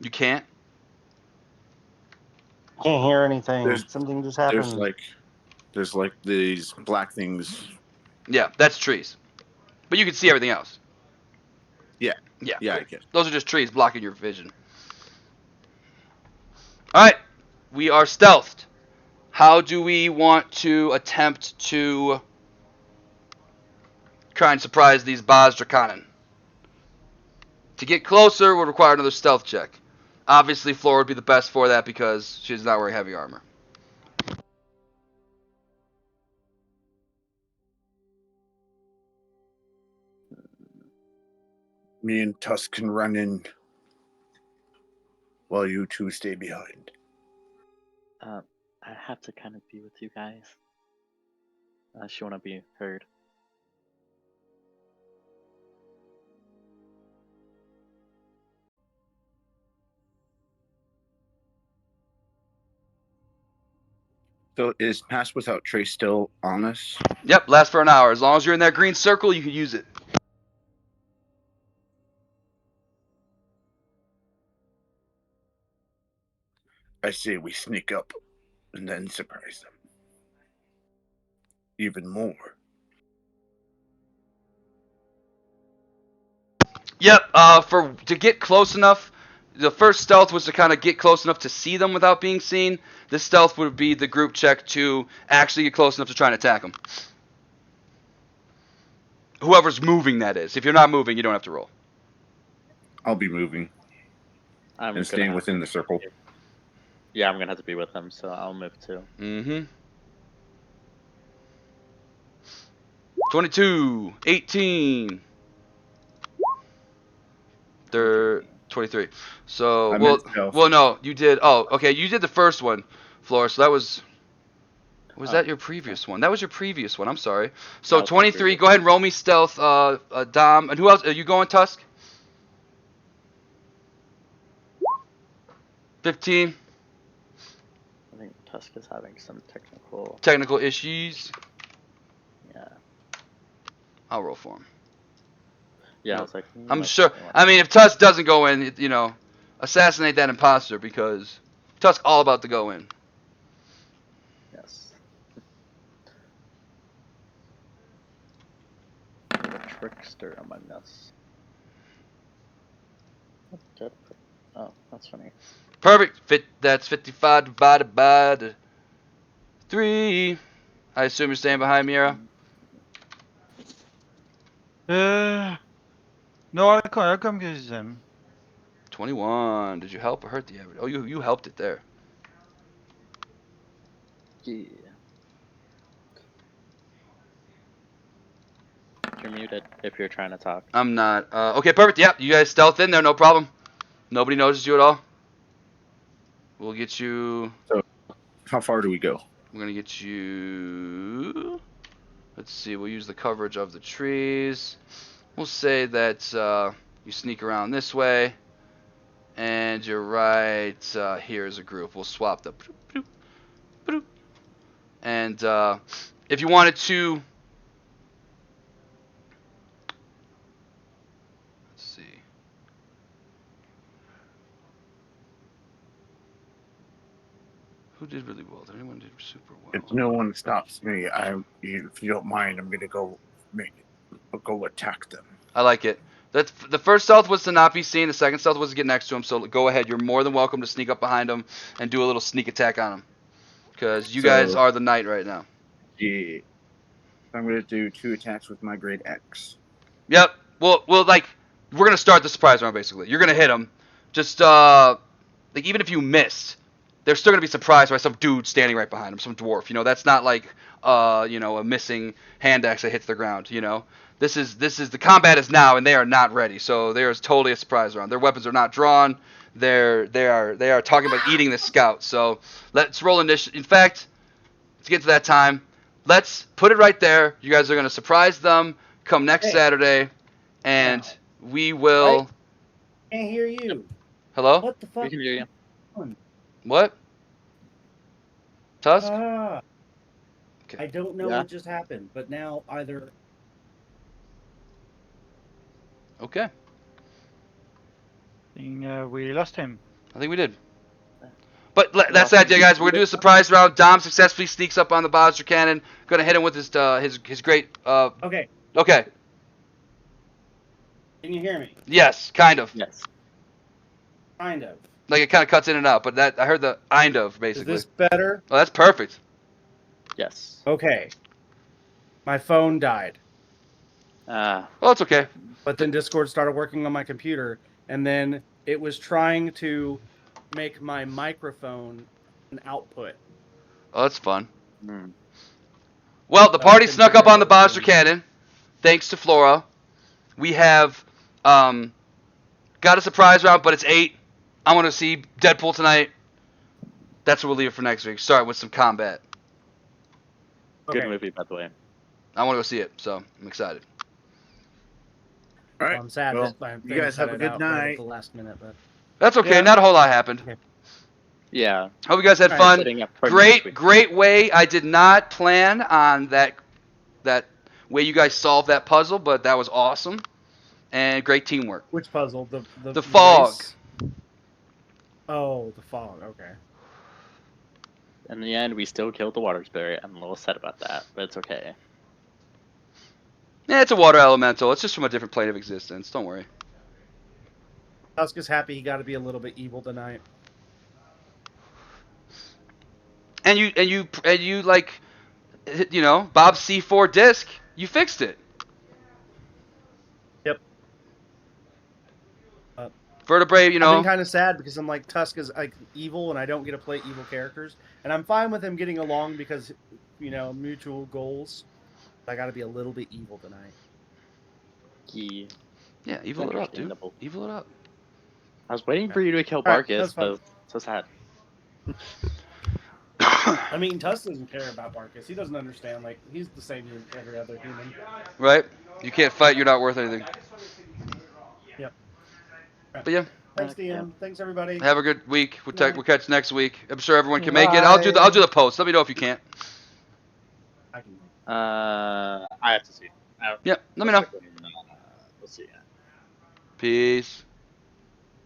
You can't. Can't hear anything. There's- Something just happened. There's like these black things. Yeah, that's trees. But you can see everything else. Yeah. Yeah. Yeah, cool. I get it. Those are just trees blocking your vision. All right, we are stealthed. How do we want to attempt to try and surprise these Baz Drakanen? To get closer would require another stealth check. Obviously, Flora would be the best for that because she's not wearing heavy armor. Me and Tusk can run in while you two stay behind. I have to kind of be with you guys. She want to be heard. So is Pass Without Trace still on us? Yep, lasts for an hour. As long as you're in that green circle, you can use it. I say we sneak up and then surprise them. Even more. Yep, to get close enough, the first stealth was to kind of get close enough to see them without being seen. This stealth would be the group check to actually get close enough to try and attack them. Whoever's moving, that is. If you're not moving, you don't have to roll. I'll be moving I'm and staying within the circle. Yeah, I'm gonna have to be with him, so I'll move too. Mm-hmm. 22, 18, 23. So, I meant stealth. well, no, you did. Oh, okay, you did the first one, Flora. So that was that your previous one? That was your previous one. I'm sorry. So That was my 23. previous Go ahead and roll me stealth, Dom. And who else? Are you going, Tusk? 15. I think Tusk is having some Technical issues. Yeah. I'll roll for him. Yeah, I was like, I'm sure. I mean, if Tusk doesn't go in, you know, assassinate that imposter because Tusk all about to go in. Yes. The trickster among us. Oh, that's funny. Perfect. That's 55 divided by the 3. I assume you're staying behind me, Mira. No, I'll come use them. 21. Did you help or hurt the average? Oh, you helped it there. Yeah. You're muted if you're trying to talk. I'm not. Okay, perfect. Yeah, you guys stealth in there, no problem. Nobody notices you at all. We'll get you. How far do we go? We're gonna get you. Let's see. We'll use the coverage of the trees. We'll say that you sneak around this way, and you're right here as a group. We'll swap the. And if you wanted to. Let's see. Who did really well? Did anyone do super well? If no one stops me, if you don't mind, I'm gonna go attack them. I like it. That's the first stealth was to not be seen. The second stealth was to get next to him. So go ahead. You're more than welcome to sneak up behind him and do a little sneak attack on him. Because you guys are the knight right now. Yeah. I'm gonna do 2 attacks with my grade X. Yep. Well, like we're gonna start the surprise round basically. You're gonna hit him. Just like even if you missed, they're still gonna be surprised by some dude standing right behind him, some dwarf. You know, that's not like you know, a missing hand axe that hits the ground. You know. This is the combat is now, and they are not ready. So there is totally a surprise round. Their weapons are not drawn. They are talking about eating the scout. So let's roll initiative. In fact, let's get to that time. Let's put it right there. You guys are gonna surprise them. Come next Saturday, and we will. I can't hear you. Hello? What the fuck? We can hear you. What? Tusk? Ah, Okay. I don't know Yeah. what just happened, but now either. Okay. I think we lost him. I think we did. But that's the idea, guys. We're gonna do a surprise round. Dom successfully sneaks up on the Bozzer cannon. Gonna hit him with his great. Okay, Okay. can you hear me? Yes, kind of. Yes. Kind of. Like it kind of cuts in and out, but that I heard the "kind of" Is basically. this better? Oh, that's perfect. Yes. Okay. My phone died, Uh, Well, it's okay. but then Discord started working on my computer, and then it was trying to make my microphone an output. Oh, that's fun. hmm. Well, the So I party couldn't snuck figure up out on the what was monster going on. cannon, thanks to Flora. We have got a surprise round, but it's 8. I want to see Deadpool tonight. That's what we'll leave it for next week. Start with some combat. Good Okay. movie, by the way. I want to go see it, so I'm excited. All Well, right. I'm sad Well, that my you thing guys have a cut good out right at night. the last minute, but That's okay. Yeah. Not a whole lot happened. Yeah. Hope you guys had All right, fun. Setting up for next week. Great way. I did not plan on that way you guys solved that puzzle, but that was awesome and great teamwork. which puzzle? The fog. race? Oh, the fog. Okay. In the end, we still killed the water spirit. I'm a little sad about that, but it's okay. Yeah, it's a water elemental. It's just from a different plane of existence. Don't worry. Tusk is happy he got to be a little bit evil tonight. And you like, you know, Bob's C4 disc. You fixed it. Yep. Vertebrae, you I've know. been kind of sad because I'm like, Tusk is like evil, and I don't get to play evil characters, and I'm fine with him getting along because, you know, mutual goals. I got to be a little bit evil tonight. He, Yeah, evil it up, dude. Understandable. Evil it up. I was waiting for you to kill All right, Barkus, that's fine. but so sad. I mean, Tusk doesn't care about Barkus. He doesn't understand. Like, he's the same as every other human. Right? You can't fight. You're not worth anything. Yep. But yeah, Thanks, Okay. DM. Thanks, everybody. have a good week. Night. We'll catch next week. I'm sure everyone can make it. I'll do the post. Let me know if you can't. I can. I have to see. Yeah, let me know. We'll see. Peace.